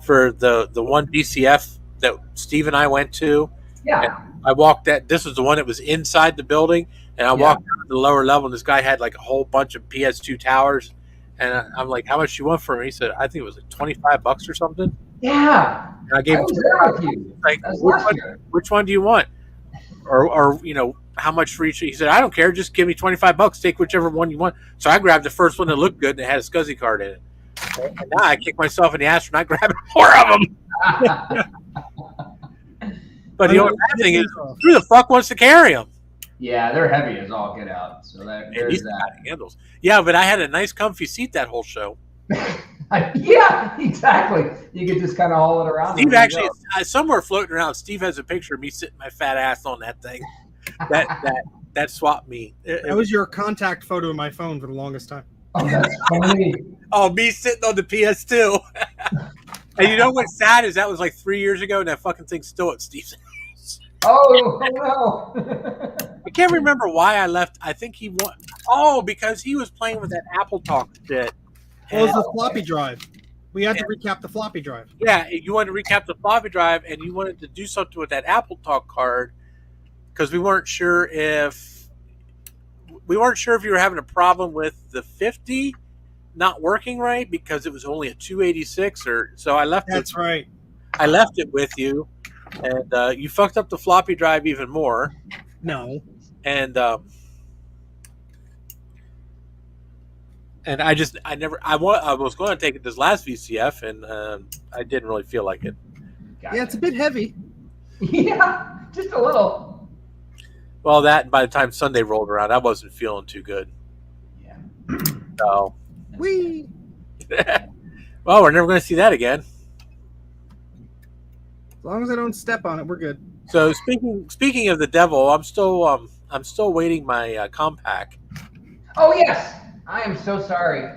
for the one DCF that Steve and I went to. Yeah. I walked that. This was the one that was inside the building, and I walked down to the lower level, and this guy had like a whole bunch of PS2 towers, and I'm like, "How much you want for him?" He said, "I think it was like $25 or something." Yeah. And I gave him was there with you. like, That was last year. which one do you want? Or how much for each? He said, "I don't care. Just give me $25. Take whichever one you want." So I grabbed the first one that looked good and it had a SCSI card in it. And now I kick myself in the ass for not grabbing more of them. But the only bad thing is, who the fuck wants to carry them? Yeah, they're heavy as all get out. So there's that. Handles. Yeah, but I had a nice, comfy seat that whole show. Yeah, exactly. You could just kind of haul it around. Steve actually, somewhere floating around, Steve has a picture of me sitting my fat ass on that thing. That swapped me. That was your contact photo in my phone for the longest time. Oh, that's funny. Oh, me sitting on the PS2. And you know what's sad is that was like 3 years ago, and that fucking thing's still at Steve's house. Oh no! I can't remember why I left. I think he won. Oh, because he was playing with that Apple Talk shit. Well, it was the floppy drive. We had to recap the floppy drive. Yeah, you wanted to recap the floppy drive, and you wanted to do something with that Apple Talk card because we weren't sure if you were having a problem with the 50 not working right because it was only a 286 or so. I left. That's right. I left it with you, and you fucked up the floppy drive even more. No. And I was going to take it this last VCF, and I didn't really feel like it. Yeah, it's a bit heavy. Yeah, just a little. Well, that by the time Sunday rolled around, I wasn't feeling too good. Yeah. So. Whee! Well, we're never going to see that again. As long as I don't step on it, we're good. So speaking of the devil, I'm still waiting my compact. Oh yes, I am so sorry.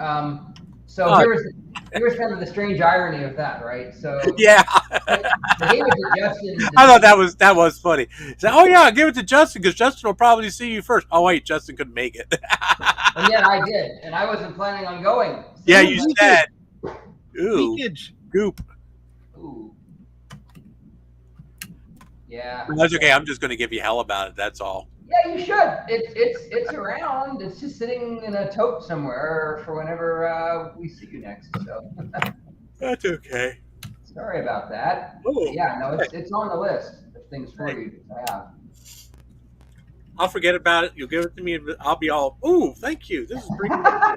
Here's kind of the strange irony of that, right? So yeah, I gave it to Justin. I thought that was funny. So, oh yeah, give it to Justin because Justin will probably see you first. Oh wait, Justin couldn't make it. And yet I did, and I wasn't planning on going. So yeah, you said. Ooh, leakage. Goop. Ooh. Yeah. That's okay. I'm just going to give you hell about it. That's all. Yeah, you should. It's around. It's just sitting in a tote somewhere for whenever we see you next. So that's okay. Sorry about that. Ooh. Yeah, no, it's on the list of things for you to have. I'll forget about it. You'll give it to me, and I'll be all, ooh, thank you. This is pretty good.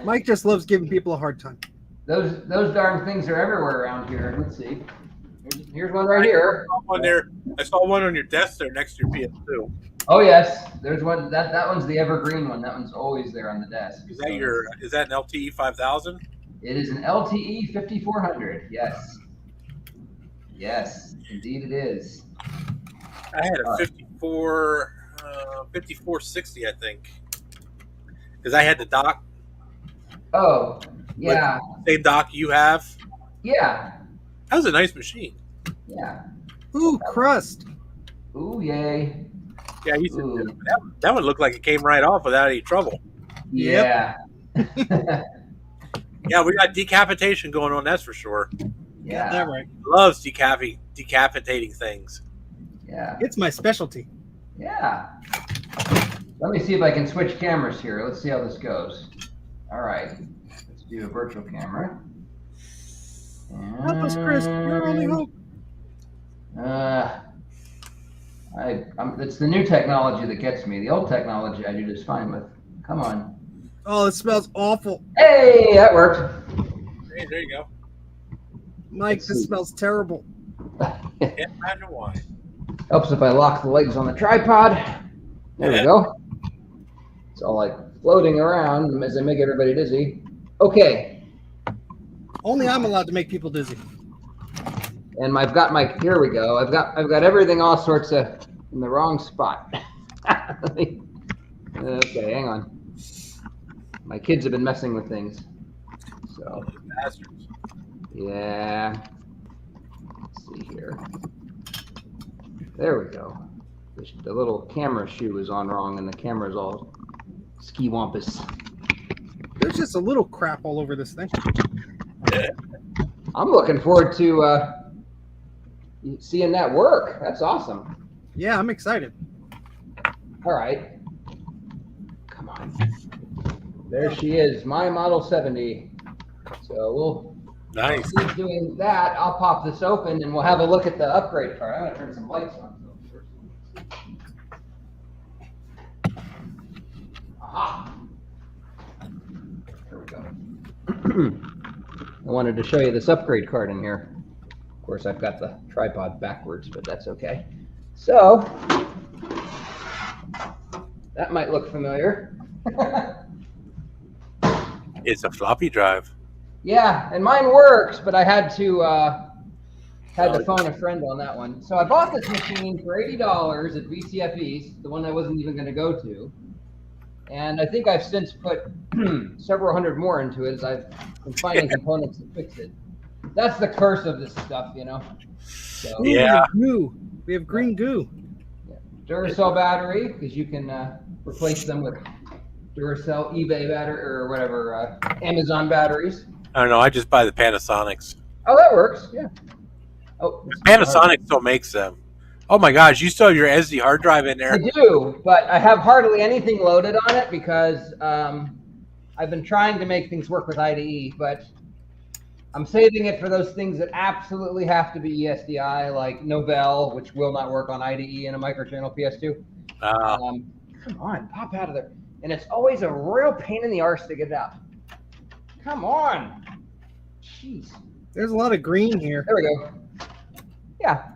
Mike just loves giving people a hard time. Those darn things are everywhere around here. Let's see. Here's one right here. I saw one on your desk there next to your PS2. Oh yes, there's one. That one's the evergreen one. That one's always there on the desk. Is that an LTE 5000? It is an LTE 5400. Yes. Yes, indeed it is. I had a 5460, I think, because I had the dock. Oh, yeah. Same dock you have. Yeah. That was a nice machine. Yeah. Ooh, crust. Ooh, yay. Yeah, you said that one looked like it came right off without any trouble. Yeah. Yeah, we got decapitation going on, that's for sure. Yeah. That right. Loves decapitating things. Yeah. It's my specialty. Yeah. Let me see if I can switch cameras here. Let's see how this goes. All right. Let's do a virtual camera. Help us, Chris. You're our only hope. It's the new technology that gets me. The old technology I do just fine with. Come on. Oh, it smells awful. Hey, that worked. Hey, there you go. Mike, this smells terrible. Can't imagine why. Helps if I lock the legs on the tripod. There we go. It's all like floating around as I make everybody dizzy. Okay. Only I'm allowed to make people dizzy. And I've got here we go. I've got everything all sorts of in the wrong spot. Okay, hang on. My kids have been messing with things. So, Those bastards. yeah. Let's see here. There we go. The little camera shoe is on wrong, and the camera's all ski-wampus. There's just a little crap all over this thing. I'm looking forward to seeing that work. That's awesome. Yeah, I'm excited. All right. Come on. There she is, my Model 70. So we'll Nice. keep doing that. I'll pop this open, and we'll have a look at the upgrade card. I'm going to turn some lights on. Aha. There we go. I wanted to show you this upgrade card in here. Of course, I've got the tripod backwards, but that's okay. So, that might look familiar. It's a floppy drive. Yeah, and mine works, but I had to phone a friend on that one. So I bought this machine for $80 at VCF East, the one I wasn't even going to go to. And I think I've since put several hundred more into it as I've been finding components to fix it. That's the curse of this stuff, you know. So, Ooh, Yeah. Goo. We have green goo. Duracell battery, because you can replace them with Duracell eBay battery or whatever, Amazon batteries. I don't know. I just buy the Panasonics. Oh, that works. Yeah. Oh, Panasonic still makes them. Oh my gosh, you still have your SD hard drive in there? I do, but I have hardly anything loaded on it because I've been trying to make things work with IDE, but I'm saving it for those things that absolutely have to be ESDI, like Novell, which will not work on IDE in a microchannel PS2. Come on, pop out of there. And it's always a real pain in the arse to get it out. Come on. Jeez. There's a lot of green here. There we go. Yeah.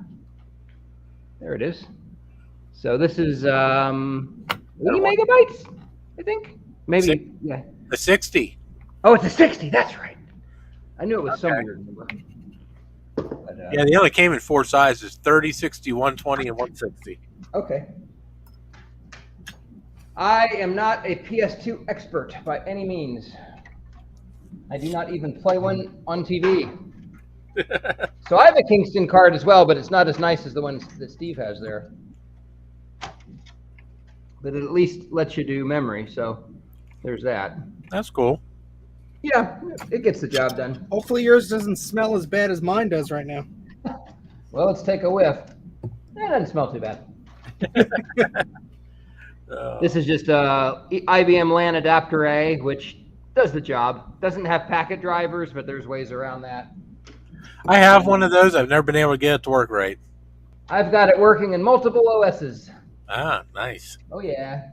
There it is. So this is 80 megabytes, I think. Maybe, yeah. The 60. Oh, it's a 60. That's right. I knew it was some weird number. But, Yeah, they only came in 4 sizes: 30, 60, 120, and 160. Okay. I am not a PS2 expert by any means. I do not even play one on TV. So I have a Kingston card as well, but it's not as nice as the ones that Steve has there. But it at least lets you do memory, so there's that. That's cool. Yeah, it gets the job done. Hopefully yours doesn't smell as bad as mine does right now. Well, let's take a whiff. It doesn't smell too bad. This is just a IBM LAN adapter A, which does the job. Doesn't have packet drivers, but there's ways around that. I have one of those. I've never been able to get it to work right. I've got it working in multiple OSs. Ah, nice. Oh, yeah.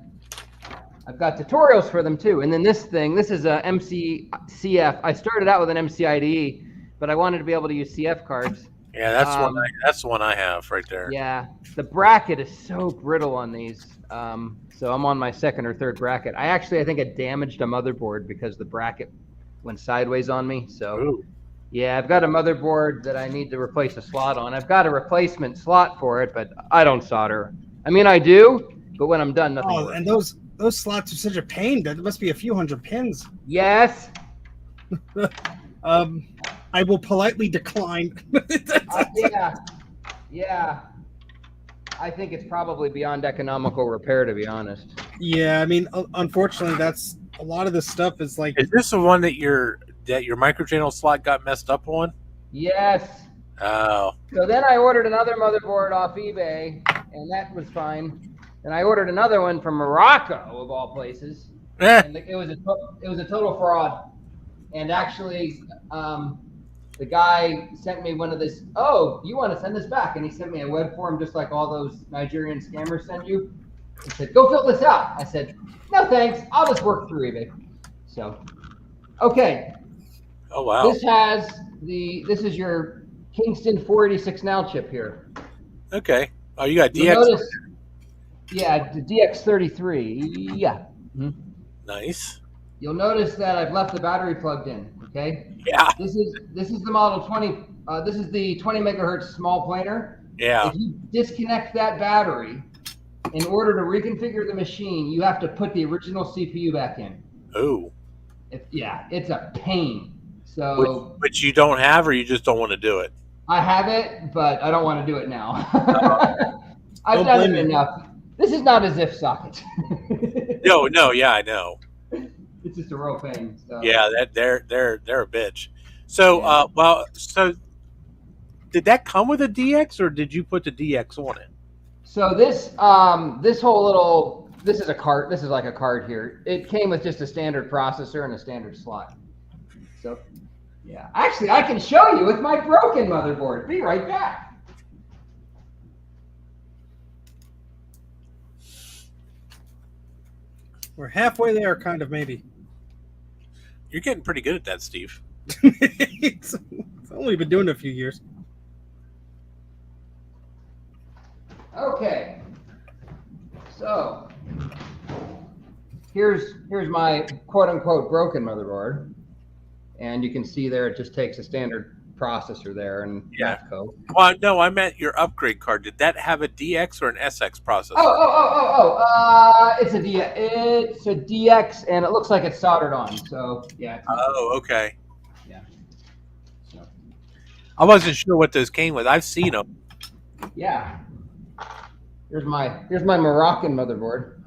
I've got tutorials for them, too. And then this is a MCCF. I started out with an MCIDE, but I wanted to be able to use CF cards. Yeah, that's the one I have right there. Yeah, the bracket is so brittle on these. So I'm on my second or third bracket. I think I damaged a motherboard because the bracket went sideways on me. So Ooh. yeah, I've got a motherboard that I need to replace a slot on. I've got a replacement slot for it, but I don't solder. I mean, I do, but when I'm done, nothing works. And those slots are such a pain. There must be a few hundred pins. Yes. I will politely decline. Yeah. I think it's probably beyond economical repair, to be honest. Yeah, I mean, unfortunately, that's a lot of this stuff is like. Is this the one that your microchannel slot got messed up on? Yes. Oh. So then I ordered another motherboard off eBay, and that was fine. And I ordered another one from Morocco, of all places. And it was a total fraud. And actually, the guy sent me one of this. Oh, you want to send this back? And he sent me a web form just like all those Nigerian scammers send you. He said, "Go fill this out." I said, "No, thanks. I'll just work through eBay." So, okay. Oh wow. This is your Kingston 486 Now chip here. Okay. Oh, you got DX. Notice, yeah, the DX33. Yeah. Mm-hmm. Nice. You'll notice that I've left the battery plugged in. Okay. Yeah. This is the Model 20. This is the 20 megahertz small planar. Yeah. If you disconnect that battery, in order to reconfigure the machine, you have to put the original CPU back in. Oh. It's a pain. So which you don't have, or you just don't want to do it. I have it, but I don't want to do it now. I've Don't done blame it me. enough. This is not a ZIF socket. No, yeah, I know. It's just a real pain. So. Yeah, that they're a bitch. So, Yeah. so did that come with a DX, or did you put the DX on it? So this this whole little this is a cart. This is like a card here. It came with just a standard processor and a standard slot. So yeah, actually, I can show you with my broken motherboard. Be right back. We're halfway there, kind of, maybe. You're getting pretty good at that, Steve. It's only been doing it a few years. Okay. So here's my quote unquote broken motherboard, and you can see there it just takes a standard processor there and math code. Well, no, I meant your upgrade card. Did that have a DX or an SX processor? It's a DX, and it looks like it's soldered on. So yeah. Oh, okay. Yeah. So. I wasn't sure what those came with. I've seen them. Yeah. Here's my Moroccan motherboard.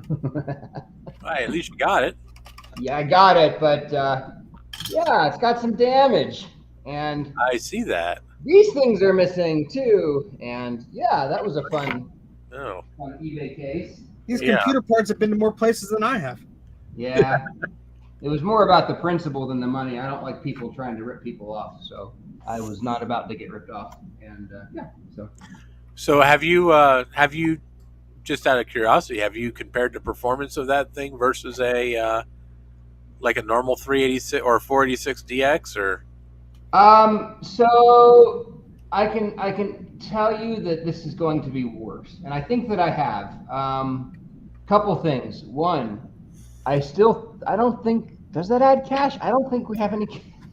Right, at least you got it. Yeah, I got it, but yeah, it's got some damage, and I see that. these things are missing too. And yeah, that was a fun eBay case. These computer parts have been to more places than I have. Yeah. It was more about the principle than the money. I don't like people trying to rip people off, so I was not about to get ripped off. And yeah, so. So have you, just out of curiosity, have you compared the performance of that thing versus a like a normal 386 or 486 DX or? So I can tell you that this is going to be worse, and I think that I have. Couple things. One, I don't think, does that add cache? I don't think we have any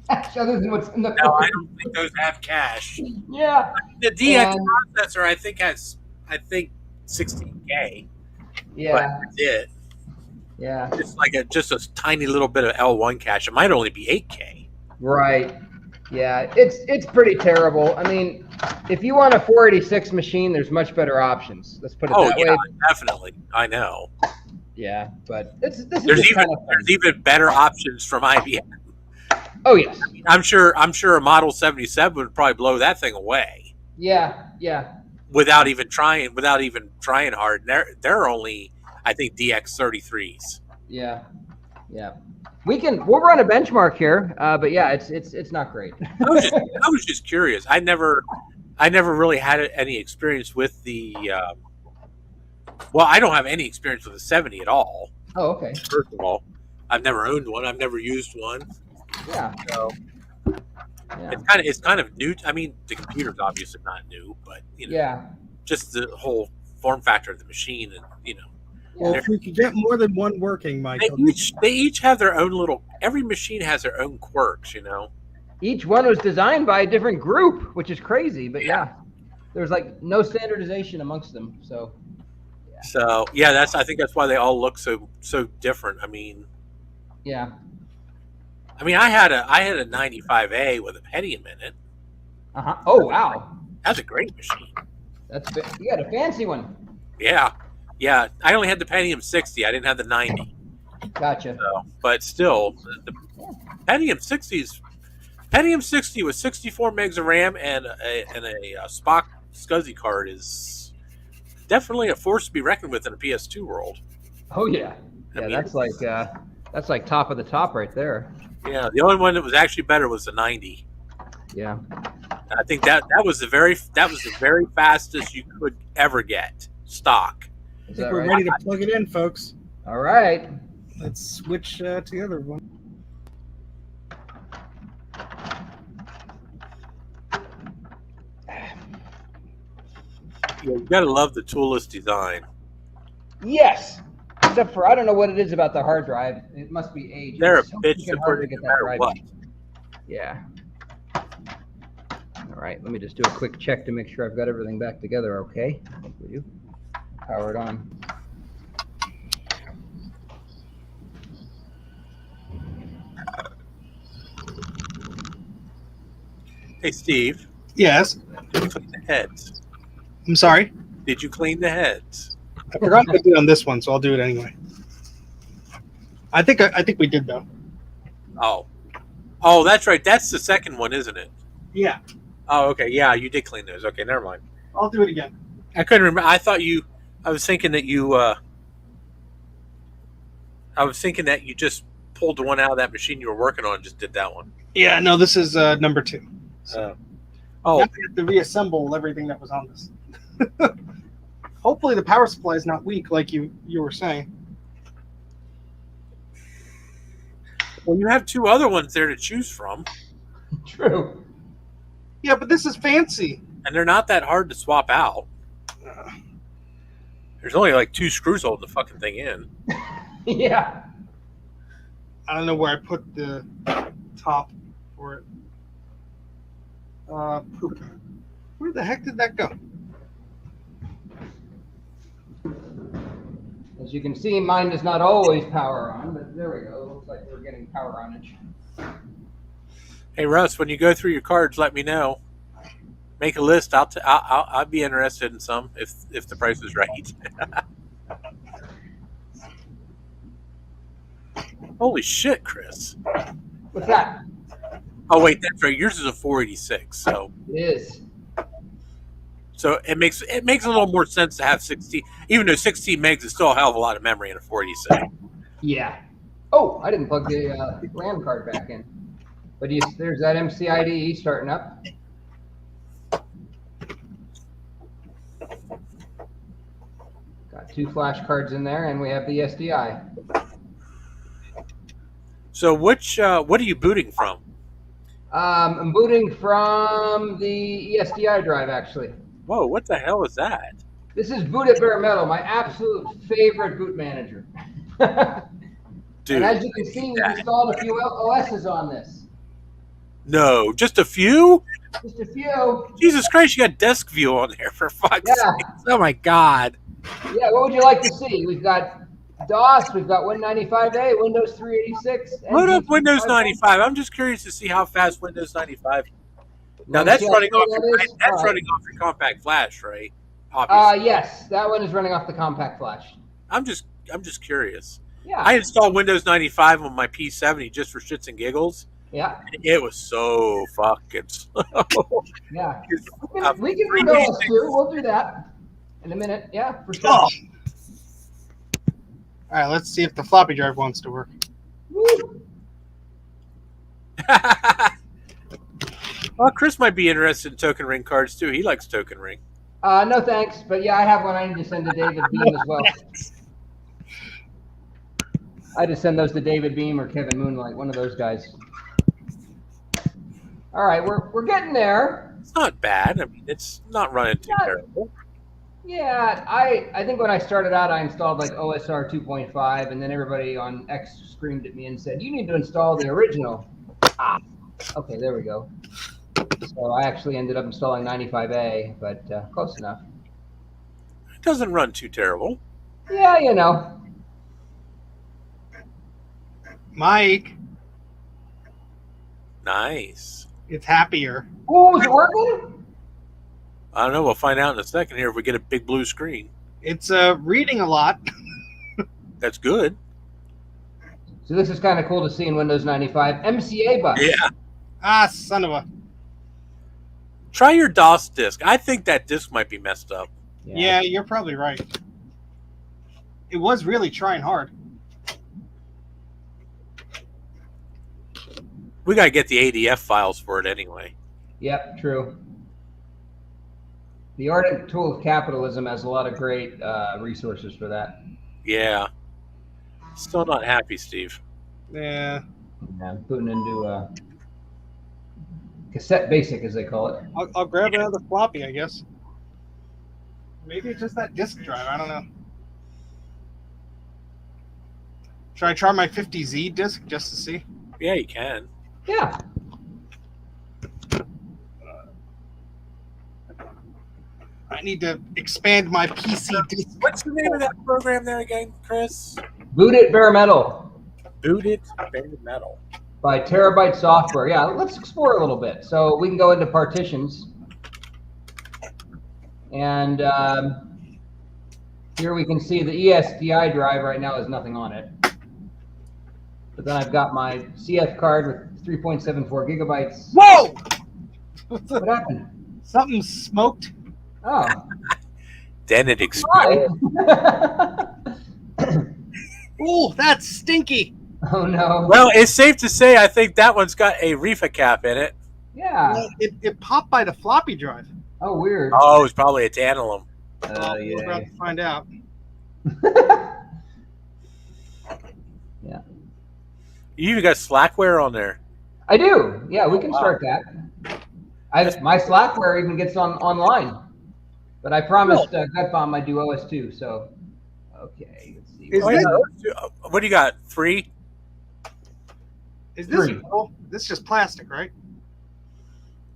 cache other than what's in the. No, I don't think those have cache. Yeah. The DX processor, I think 16K. Yeah. But that's it. Yeah. It's like just a tiny little bit of L1 cache. It might only be 8K. Right. Yeah. It's pretty terrible. I mean, if you want a 486 machine, there's much better options. Let's put it that way. Definitely. I know. Yeah, but this is there's just even kind of fun. there's even better options from IBM. Oh yes. I mean, I'm sure a Model 77 would probably blow that thing away. Yeah. Without even trying hard. They're only, I think, DX33s. Yeah. We'll run a benchmark here, but yeah, it's not great. I was just curious. I never really had any experience with the. Well, I don't have any experience with the 70 at all. Oh, okay. First of all, I've never owned one. I've never used one. Yeah. So yeah. it's kind of new. I mean, the computer's obviously not new, but just the whole form factor of the machine, and Well, if we could get more than one working, Michael. They each have their own little. Every machine has their own quirks, Each one was designed by a different group, which is crazy. But yeah, there's like no standardization amongst them. So. Yeah. So I think that's why they all look so different. I mean. Yeah. I mean, I had a 95A with a Pentium in it. Oh wow. That's a great machine. You had a fancy one. Yeah. I only had the Pentium 60. I didn't have the 90. Gotcha. So, but still, the Pentium 60 with 64 megs of RAM and a Spock SCSI card is definitely a force to be reckoned with in a PS2 world. Oh yeah. That's like top of the top right there. Yeah, the only one that was actually better was the 90. Yeah. I think that was the very fastest you could ever get stock. I think we're ready to plug it in, folks. All right. Let's switch to the other one. You gotta love the toolless design. Yes. Except for, I don't know what it is about the hard drive. It must be age. They're it's a bitch to put it no matter what. Yeah. All right. Let me just do a quick check to make sure I've got everything back together. Okay. I think we do. Power it on. Hey, Steve, Yes. did you clean the heads? I'm sorry. Did you clean the heads? I forgot to do it on this one, so I'll do it anyway. I think we did though. Oh, that's right. That's the second one, isn't it? Yeah. Oh, okay. Yeah, you did clean those. Okay, never mind. I'll do it again. I couldn't remember. I was thinking that you just pulled the one out of that machine you were working on and just did that one. Yeah. No, this is number 2. Oh. Now we have to reassemble everything that was on this. Hopefully, the power supply is not weak, like you were saying. Well, you have 2 other ones there to choose from, True. Yeah, but this is fancy. and they're not that hard to swap out. There's only like 2 screws holding the fucking thing in. Yeah. I don't know where I put the top for it. Poop. Where the heck did that go? As you can see, mine does not always power on, but there we go. It looks like we're getting power onage. Hey, Russ, when you go through your cards, let me know. Make a list. I'll be interested in some if the price is right. Holy shit, Chris! What's that? Oh wait, that's right. Yours is a 486, so It is. it makes a little more sense to have 16. Even though 16 megs is still a hell of a lot of memory in a 486. Yeah. Oh, I didn't plug the RAM card back in. But there's that MCIDE starting up. Got 2 flash cards in there, and we have the SDI. So what are you booting from? I'm booting from the ESDI drive, actually. Whoa, what the hell is that? This is Boot at Bare Metal, my absolute favorite boot manager. Dude, And as you can see, we've installed a few OSs on this. No, just a few? Just a few. Jesus Christ, you got desk view on there for fuck's sake. Oh my god. Yeah, what would you like to see? We've got DOS, we've got Win95A, Windows 386. Load up Windows 95. I'm just curious to see how fast Windows 95. Now that's running off your compact flash, right? Obviously. Yes, that one is running off the compact flash. I'm just curious. Yeah. I installed Windows 95 on my P70 just for shits and giggles. Yeah. It was so fucking slow. Yeah. We can do those too. We'll do that in a minute. Yeah, for sure. Oh. All right, let's see if the floppy drive wants to work. Woo. Well, Chris might be interested in token ring cards too. He likes token ring. No thanks, but yeah, I have one I need to send to David Beam as well. I just send those to David Beam or Kevin Moonlight, one of those guys. All right, we're getting there. It's not bad. I mean, it's not running too terrible. Yeah, I think when I started out, I installed like OSR 2.5, and then everybody on X screamed at me and said, "You need to install the original." Okay, there we go. So I actually ended up installing 95A, but close enough. It doesn't run too terrible. Yeah, you know. Mike, Nice. it's happier. Oh, is it working? I don't know. We'll find out in a second here if we get a big blue screen. It's reading a lot. That's good. So this is kind of cool to see in Windows 95. MCA bus. Yeah. Ah, son of a. Try your DOS disk. I think that disk might be messed up. Yeah, you're probably right. It was really trying hard. We got to get the ADF files for it anyway. Yep, true. The Ardent Tool of Capitalism has a lot of great resources for that. Yeah. Still not happy, Steve. Yeah. Yeah, I'm putting into cassette basic, as they call it. I'll grab another floppy, I guess. Maybe it's just that disk drive. I don't know. Should I try my 50Z disk just to see? Yeah, you can. Yeah. I need to expand my PC disk. What's the name of that program there again, Chris? Boot It Bare Metal. Boot It Bare Metal. by Terabyte Software. Yeah, let's explore a little bit. So we can go into partitions. And here we can see the ESDI drive right now has nothing on it. But then I've got my CF card with 3.74 gigabytes. Whoa! What happened? Something smoked. Oh. Then it exploded. Ooh, that's stinky. Oh, no. Well, it's safe to say I think that one's got a reefa cap in it. Yeah. Well, it popped by the floppy drive. Oh, weird. Oh, it's probably a tantalum. We're about to find out. Yeah. You even got Slackware on there. I do. Yeah, we can start that. My Slackware even gets online. But I promised Gutbomb I'd do OS2, so okay, let's see. What do you got? Free? Is this Three. metal? This is just plastic, right?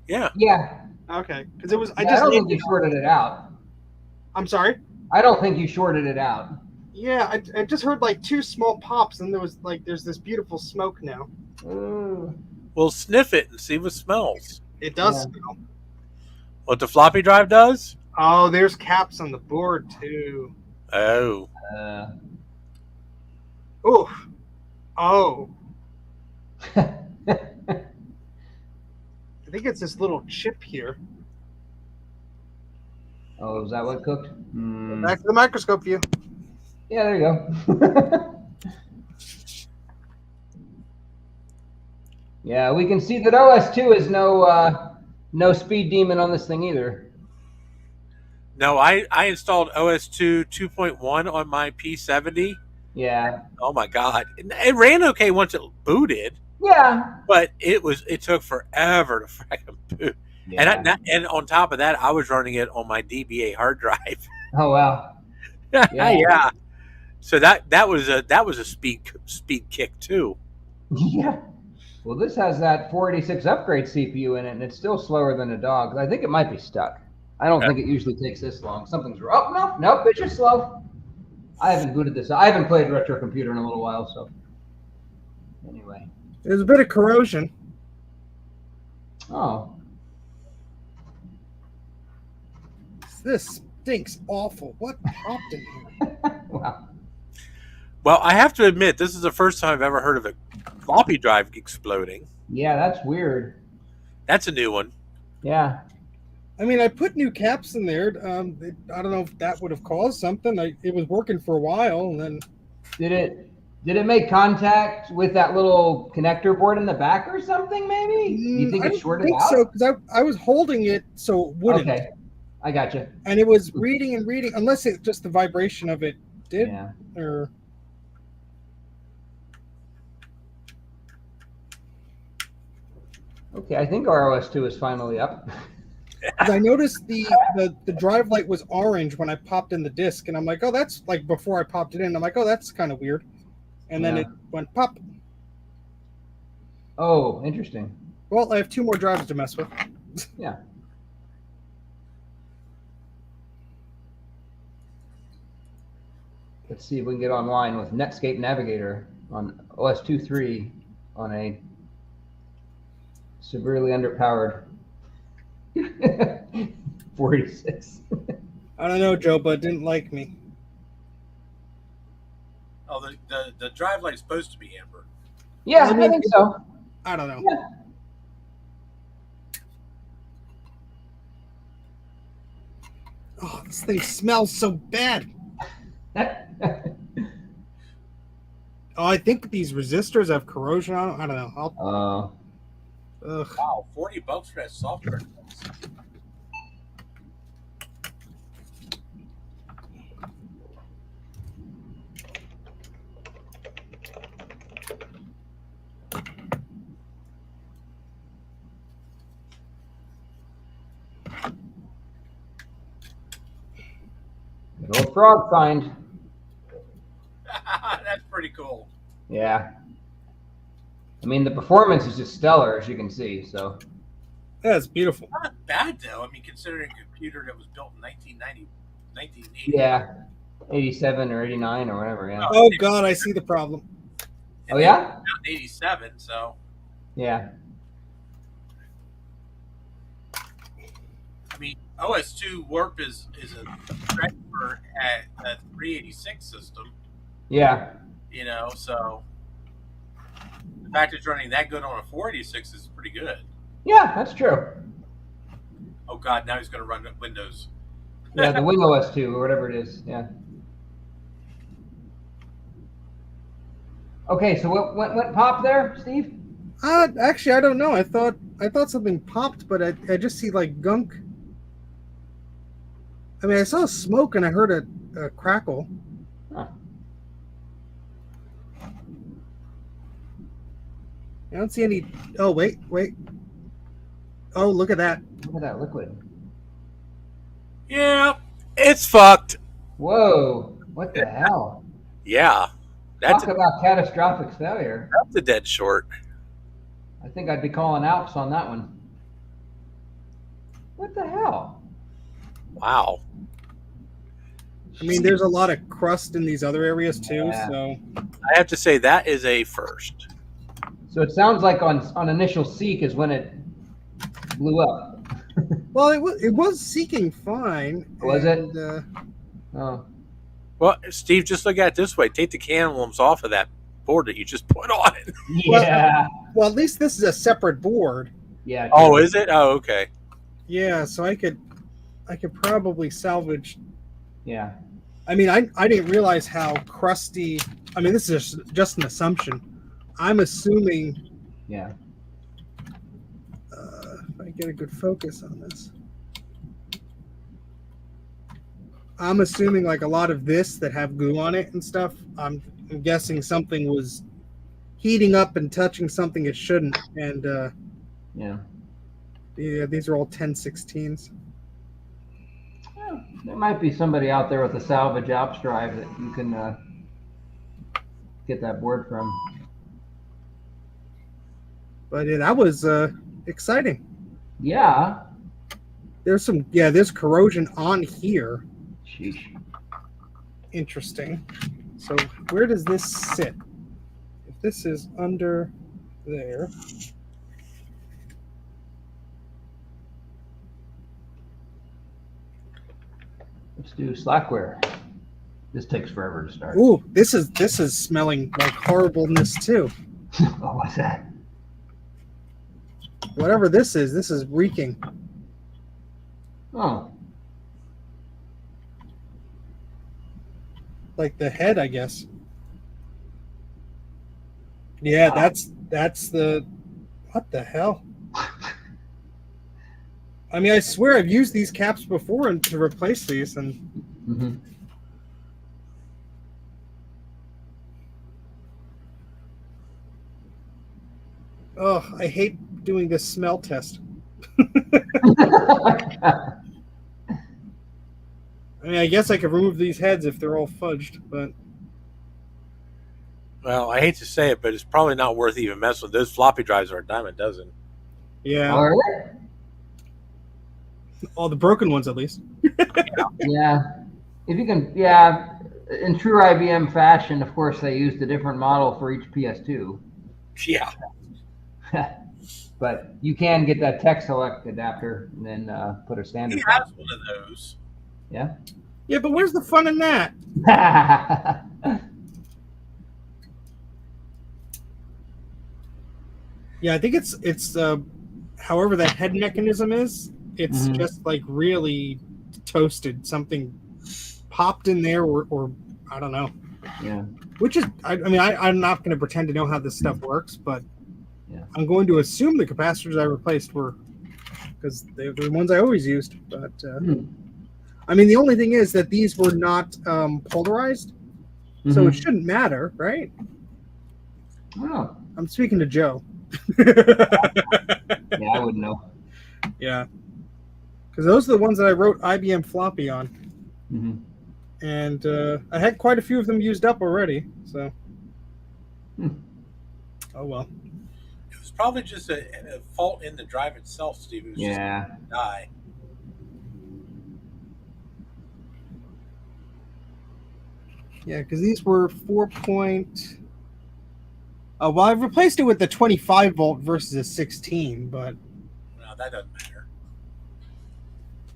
Yeah. Yeah. Okay, because it was. I don't think you shorted it out. I'm sorry. I don't think you shorted it out. Yeah, I just heard like 2 small pops, and there's this beautiful smoke now. Well, sniff it and see what smells. It does Yeah. smell. What the floppy drive does? Oh, there's caps on the board too. Oh. Oof. Oh, I think it's this little chip here. Oh, is that what cooked? Back to the microscope view. Yeah, there you go. Yeah, we can see that OS2 is no speed demon on this thing either. No, I installed OS2 2.1 on my P70. Yeah. Oh my god. It ran okay once it booted, Yeah. but it took forever to frickin' boot. Yeah. And on top of that, I was running it on my DBA hard drive. Oh wow. Yeah. So that was a speed kick too. Yeah. Well, this has that 486 upgrade CPU in it, and it's still slower than a dog. I think it might be stuck. I don't think it usually takes this long. Something's wrong. Oh, nope, it's just slow. I haven't booted this. I haven't played retro computer in a little while, so anyway. There's a bit of corrosion. Oh. This stinks awful. What popped in here? Wow. Well, I have to admit, this is the first time I've ever heard of a floppy drive exploding. Yeah, that's weird. That's a new one. Yeah. I mean, I put new caps in there. I don't know if that would have caused something. It was working for a while, and then Did it make contact with that little connector board in the back or something? Maybe. You think I it don't shorted think out? so, because I was holding it so it wouldn't, Okay, I got you. and it was reading and reading. Unless it just the vibration of it did, Yeah. or. Okay, I think our OS2 is finally up. 'Cause I noticed the drive light was orange when I popped in the disc, and I'm like, oh, that's like before I popped it in. I'm like, oh, that's kind of weird, and then Yeah. it went pop. Oh, interesting. Well, I have 2 more drives to mess with. Yeah. Let's see if we can get online with Netscape Navigator on OS 2.3 on a severely underpowered 486. I don't know, Joe, but it didn't like me. Oh, the drive light's supposed to be amber. Yeah, I I mean, think so. I don't know. Yeah. Oh, this thing smells so bad. Oh, I think these resistors have corrosion on them. I don't know. Ugh. Wow, $40 for that software. Good old frog find. That's pretty cool. Yeah. I mean, the performance is just stellar, as you can see. So. Yeah, it's beautiful. Not bad though. I mean, considering a computer that was built in 1980. Yeah. 87 or 89 or whatever. Yeah. Oh God, I see the problem. Oh yeah. Not 87, so. Yeah. I mean, OS2 Warp is a transfer at a 386 system, Yeah. So the fact it's running that good on a 486 is pretty good. Yeah, that's true. Oh God, now he's going to run Windows. Yeah, the Wing OS 2 or whatever it is. Yeah. Okay, so what popped there, Steve? Actually, I don't know. I thought something popped, but I just see like gunk. I mean, I saw smoke and I heard a crackle. Huh. I don't see any. Oh, wait. Oh, look at that. Look at that liquid. Yeah, it's fucked. Whoa! What the hell? Yeah, Talk about catastrophic failure. That's a dead short. I think I'd be calling Alps on that one. What the hell? Wow. I mean, there's a lot of crust in these other areas too, Yeah. so I have to say that is a first. So it sounds like on initial seek is when it blew up. well, it was seeking fine. Was and, it? Oh. Well, Steve, just look at it this way: take the cannons off of that board that you just put on it. Yeah. Well, at least this is a separate board. Yeah. True. Oh, is it? Oh, okay. Yeah, so I could probably salvage. Yeah. I mean, I didn't realize how crusty. I mean, this is just an assumption. I'm assuming. Yeah. If I get a good focus on this, I'm assuming like a lot of this that have glue on it and stuff. I'm guessing something was heating up and touching something it shouldn't, and Yeah. yeah, these are all 1016s. Well, there might be somebody out there with a salvage Alps drive that you can get that board from. But yeah, that was exciting. Yeah. There's corrosion on here. Sheesh. Interesting. So where does this sit? If this is under there. Let's do Slackware. This takes forever to start. Ooh, this is smelling like horribleness too. Oh, what's that? Whatever this is reeking. Oh. Like the head, I guess. Yeah, that's the what the hell? I mean, I swear I've used these caps before and to replace these, and Mm-hmm. oh, I hate doing this smell test. I mean, I guess I could remove these heads if they're all fudged, but Well, I hate to say it, but it's probably not worth even messing with. Those floppy drives are a dime a dozen. yeah, All right. all the broken ones at least. Yeah. If you can, yeah. In true IBM fashion, of course, they used a different model for each PS2. Yeah. But you can get that tech select adapter and then put a standard. He has one of those. Yeah. Yeah, but where's the fun in that? Yeah, I think it's however that head mechanism is, it's Mhm. just like really toasted. Something popped in there, or I don't know. Yeah. Which is, I mean, I'm not going to pretend to know how this stuff works, but Yeah. I'm going to assume the capacitors I replaced were because they're the ones I always used. But I mean, the only thing is that these were not polarized, so it shouldn't matter, right? Oh. I'm speaking to Joe. Yeah, I wouldn't know. Yeah, because those are the ones that I wrote IBM floppy on, Mm-hmm. and I had quite a few of them used up already. So, oh well. It was probably just a fault in the drive itself, Steve. It was Yeah. just a die. Yeah, because these were 4 point. Well, I've replaced it with the 25 volt versus a 16, but No, that doesn't matter.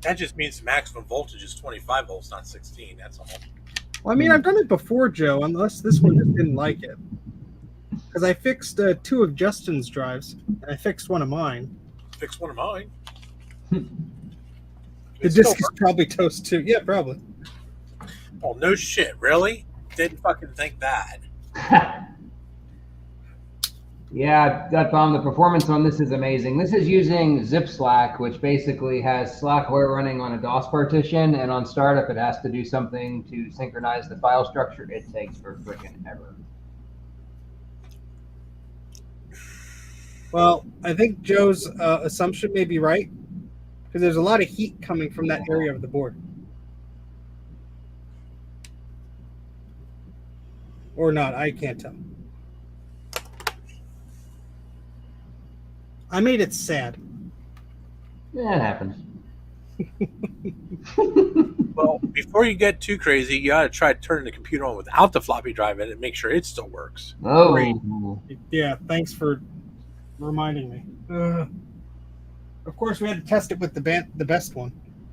That just means the maximum voltage is 25 volts, not 16. That's all. well, I mean, I've done it before, Joe. Unless this one just didn't like it, because I fixed 2 of Justin's drives and I fixed one of mine. Fix one of mine. The disc is probably toast too. Yeah, probably. Oh, no shit. Really? Didn't fucking think that. Yeah, the performance on this is amazing. This is using zip slack, which basically has Slackware running on a DOS partition, and on startup it has to do something to synchronize the file structure. It takes for freaking ever. Well, I think Joe's assumption may be right, because there's a lot of heat coming from that area of the board. Or not, I can't tell. I made it sad. Yeah, it happens. Well, before you get too crazy, you gotta try turning the computer on without the floppy drive in it and make sure it still works. Oh, Great. Yeah, thanks for reminding me. Of course, we had to test it with the best one.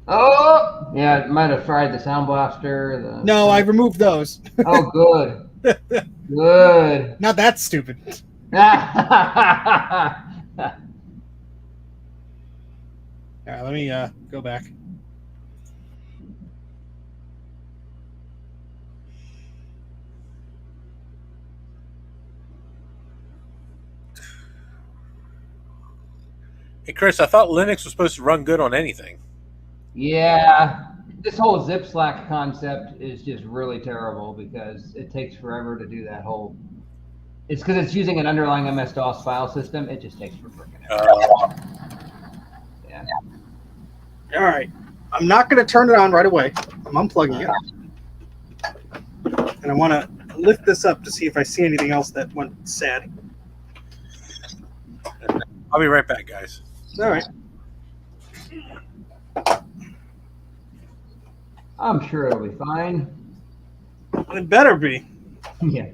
Oh, yeah, it might have fried the sound blaster. No, I removed those. Oh, good. Good. Not that stupid. All right, let me go back. Hey, Chris, I thought Linux was supposed to run good on anything. Yeah, this whole zip slack concept is just really terrible because it takes forever to do that whole. It's because it's using an underlying MS-DOS file system. It just takes for freaking ever. Yeah. All right. I'm not going to turn it on right away. I'm unplugging it. And I want to lift this up to see if I see anything else that went sad. I'll be right back, guys. All right. I'm sure it'll be fine. It better be. Yeah.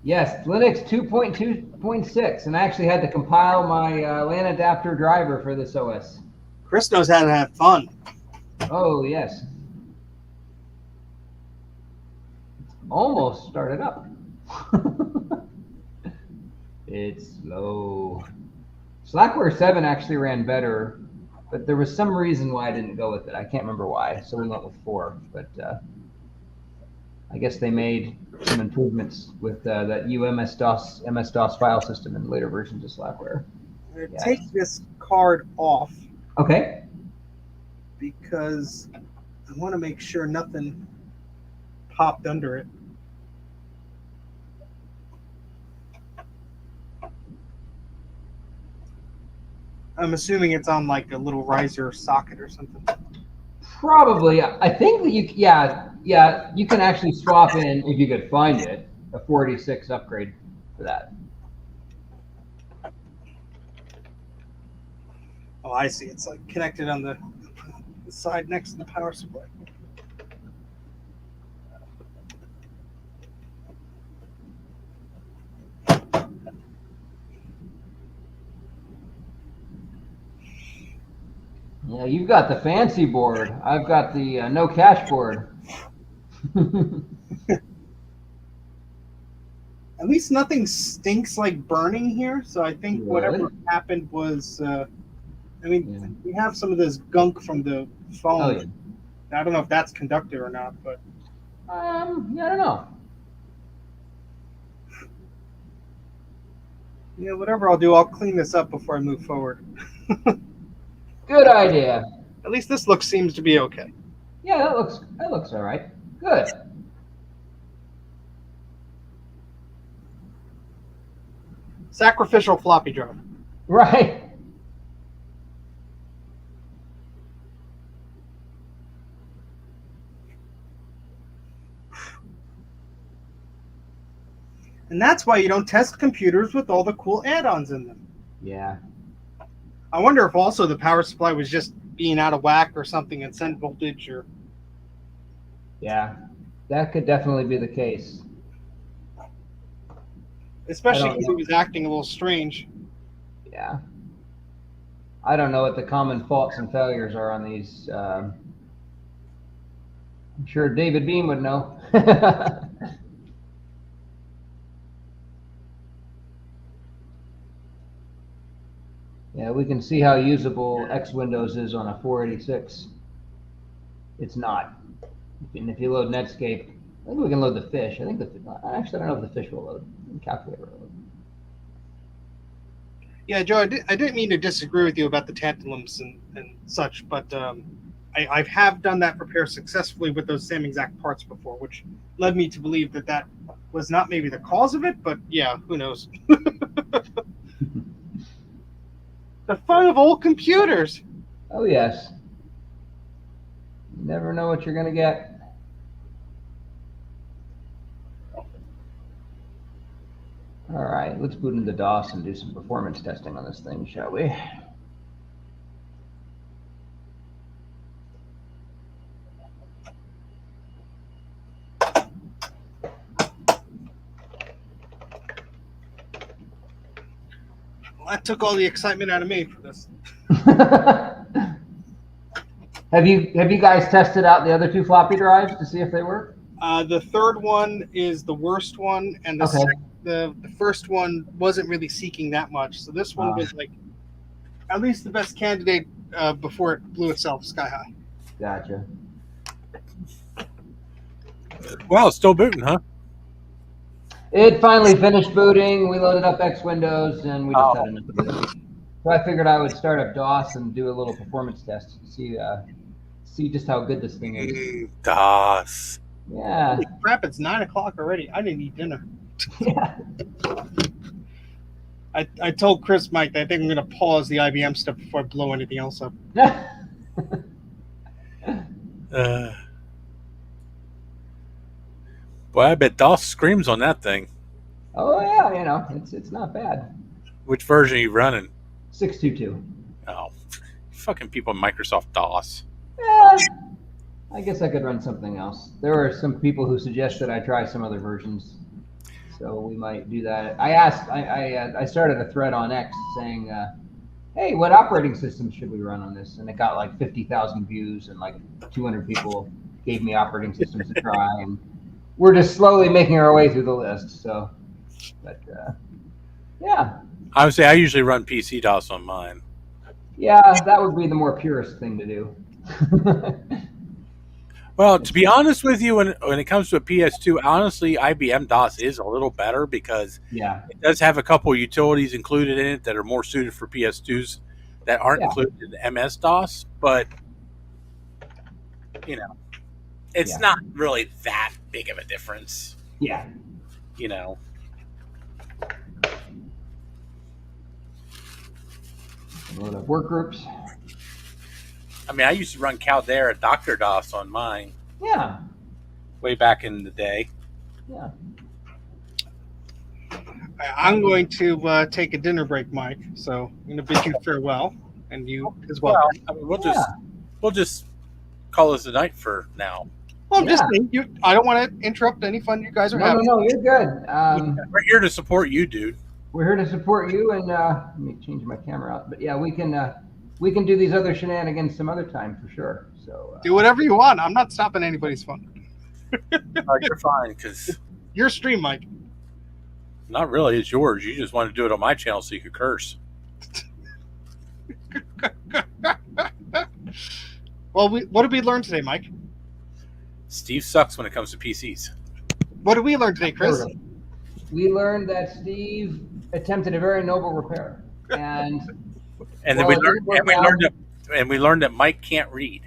Yes, Linux 2.2.6, and I actually had to compile my LAN adapter driver for this OS. Chris knows how to have fun. Oh, yes. Almost started up. It's slow. Slackware 7 actually ran better, but there was some reason why I didn't go with it. I can't remember why, so we went with 4. But I guess they made some improvements with that MS-DOS file system in later versions of Slackware. Yeah. Take this card off. Okay. Because I want to make sure nothing popped under it. I'm assuming it's on like a little riser socket or something. Probably. I think that you can actually swap in, if you could find it, a 486 upgrade for that. Oh, I see. It's like connected on the side next to the power supply. Yeah, you've got the fancy board. I've got the no cache board. At least nothing stinks like burning here. So I think whatever happened was, we have some of this gunk from the phone. Oh, yeah. I don't know if that's conductor or not, but I don't know. Yeah, whatever I'll do, I'll clean this up before I move forward. Good idea. At least this look seems to be okay. Yeah, that looks all right. Good. Sacrificial floppy drive. Right. And that's why you don't test computers with all the cool add-ons in them. Yeah. I wonder if also the power supply was just being out of whack or something and sent voltage or... Yeah, that could definitely be the case. especially don't because know. he was acting a little strange. Yeah. I don't know what the common faults and failures are on these. I'm sure David Beam would know. Yeah, we can see how usable X Windows is on a 486. It's not. And if you load Netscape, I think we can load the fish. I think actually, I don't know if the fish will load. The calculator will load. Yeah, Joe, I didn't mean to disagree with you about the tantalums and such, but I have done that repair successfully with those same exact parts before, which led me to believe that was not maybe the cause of it, but yeah, who knows? The fun of old computers. Oh, yes. You never know what you're going to get. All right, let's boot into DOS and do some performance testing on this thing, shall we? Well, that took all the excitement out of me for this. Have you guys tested out the other two floppy drives to see if they work? The third one is the worst one, and the first one wasn't really seeking that much. So this one was like at least the best candidate before it blew itself sky high. Gotcha. Wow, it's still booting, huh? It finally finished booting. We loaded up X Windows, and we just had enough of it. So I figured I would start up DOS and do a little performance test to see just how good this thing is. DOS. Yeah. Holy crap! It's 9 o'clock already. I didn't eat dinner. Yeah. I told Chris, Mike, that I think I'm going to pause the IBM stuff before I blow anything else up. Boy, I bet DOS screams on that thing. Oh yeah, it's not bad. Which version are you running? 622. Oh, fucking people in Microsoft DOS. Yeah, I guess I could run something else. There were some people who suggested I try some other versions, so we might do that. I started a thread on X saying, "Hey, what operating system should we run on this?" And it got like 50,000 views, and like 200 people gave me operating systems to try, and we're just slowly making our way through the list. So, but yeah. I would say I usually run PC DOS on mine. Yeah, that would be the more purist thing to do. Well, to be honest with you, when it comes to a PS2, honestly, IBM DOS is a little better because it does have a couple of utilities included in it that are more suited for PS2s that aren't included in MS DOS. But, it's not really that big of a difference. Yeah. Load up work groups. I mean, I used to run Caldera Dr. DOS on mine. Yeah. Way back in the day. Yeah. I'm going to take a dinner break, Mike. So I'm going to bid you farewell, and you as well. I mean, we'll just call this a night for now. Well, I'm just saying, I don't want to interrupt any fun you guys are having. No, you're good. We're here to support you, dude. We're here to support you, and let me change my camera out. But yeah, we can do these other shenanigans some other time for sure. So do whatever you want. I'm not stopping anybody's fun. You're fine, because your stream, Mike. Not really. It's yours. You just want to do it on my channel so you could curse. Well, what did we learn today, Mike? Steve sucks when it comes to PCs. What did we learn today, Chris? We learned that Steve attempted a very noble repair, and then we learned that Mike can't read.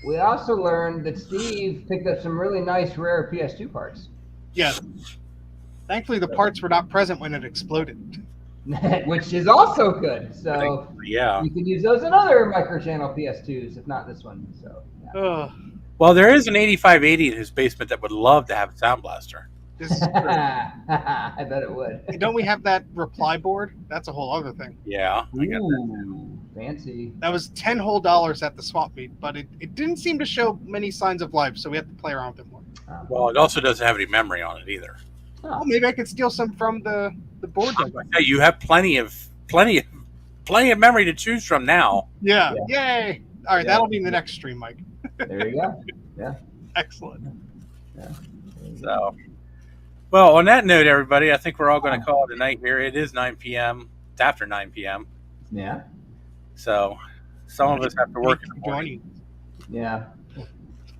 We also learned that Steve picked up some really nice rare PS2 parts. Yes. Thankfully, the parts were not present when it exploded. Which is also good. So yeah, you can use those in other microchannel PS2s, if not this one. So yeah. Well, there is an 8580 in his basement that would love to have a Sound Blaster. This is true. I bet it would. Don't we have that reply board? That's a whole other thing. Yeah, I got that. Fancy. That was $10 whole at the swap meet, but it didn't seem to show many signs of life, so we have to play around with it more. Well, it also doesn't have any memory on it either. Oh, maybe I could steal some from the boards. I got. Hey, you have plenty of memory to choose from now. Yeah. Yay! All right, Yeah. that'll be in the next stream, Mike. There you go. Yeah. Excellent. So, well, on that note, everybody, I think we're all going to call it a night here. It is 9 p.m. It's after 9 p.m. Yeah. So, some of us have to work in the Thank you for morning. joining. Yeah.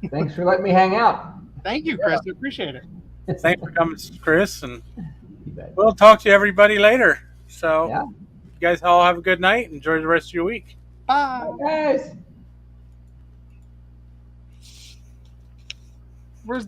Thanks for letting me hang out. Thank you, Chris. I appreciate it. Thanks for coming, Chris, and You bet. we'll talk to everybody later. So, Yeah. you guys all have a good night. Enjoy the rest of your week. Bye. Guys. Where's the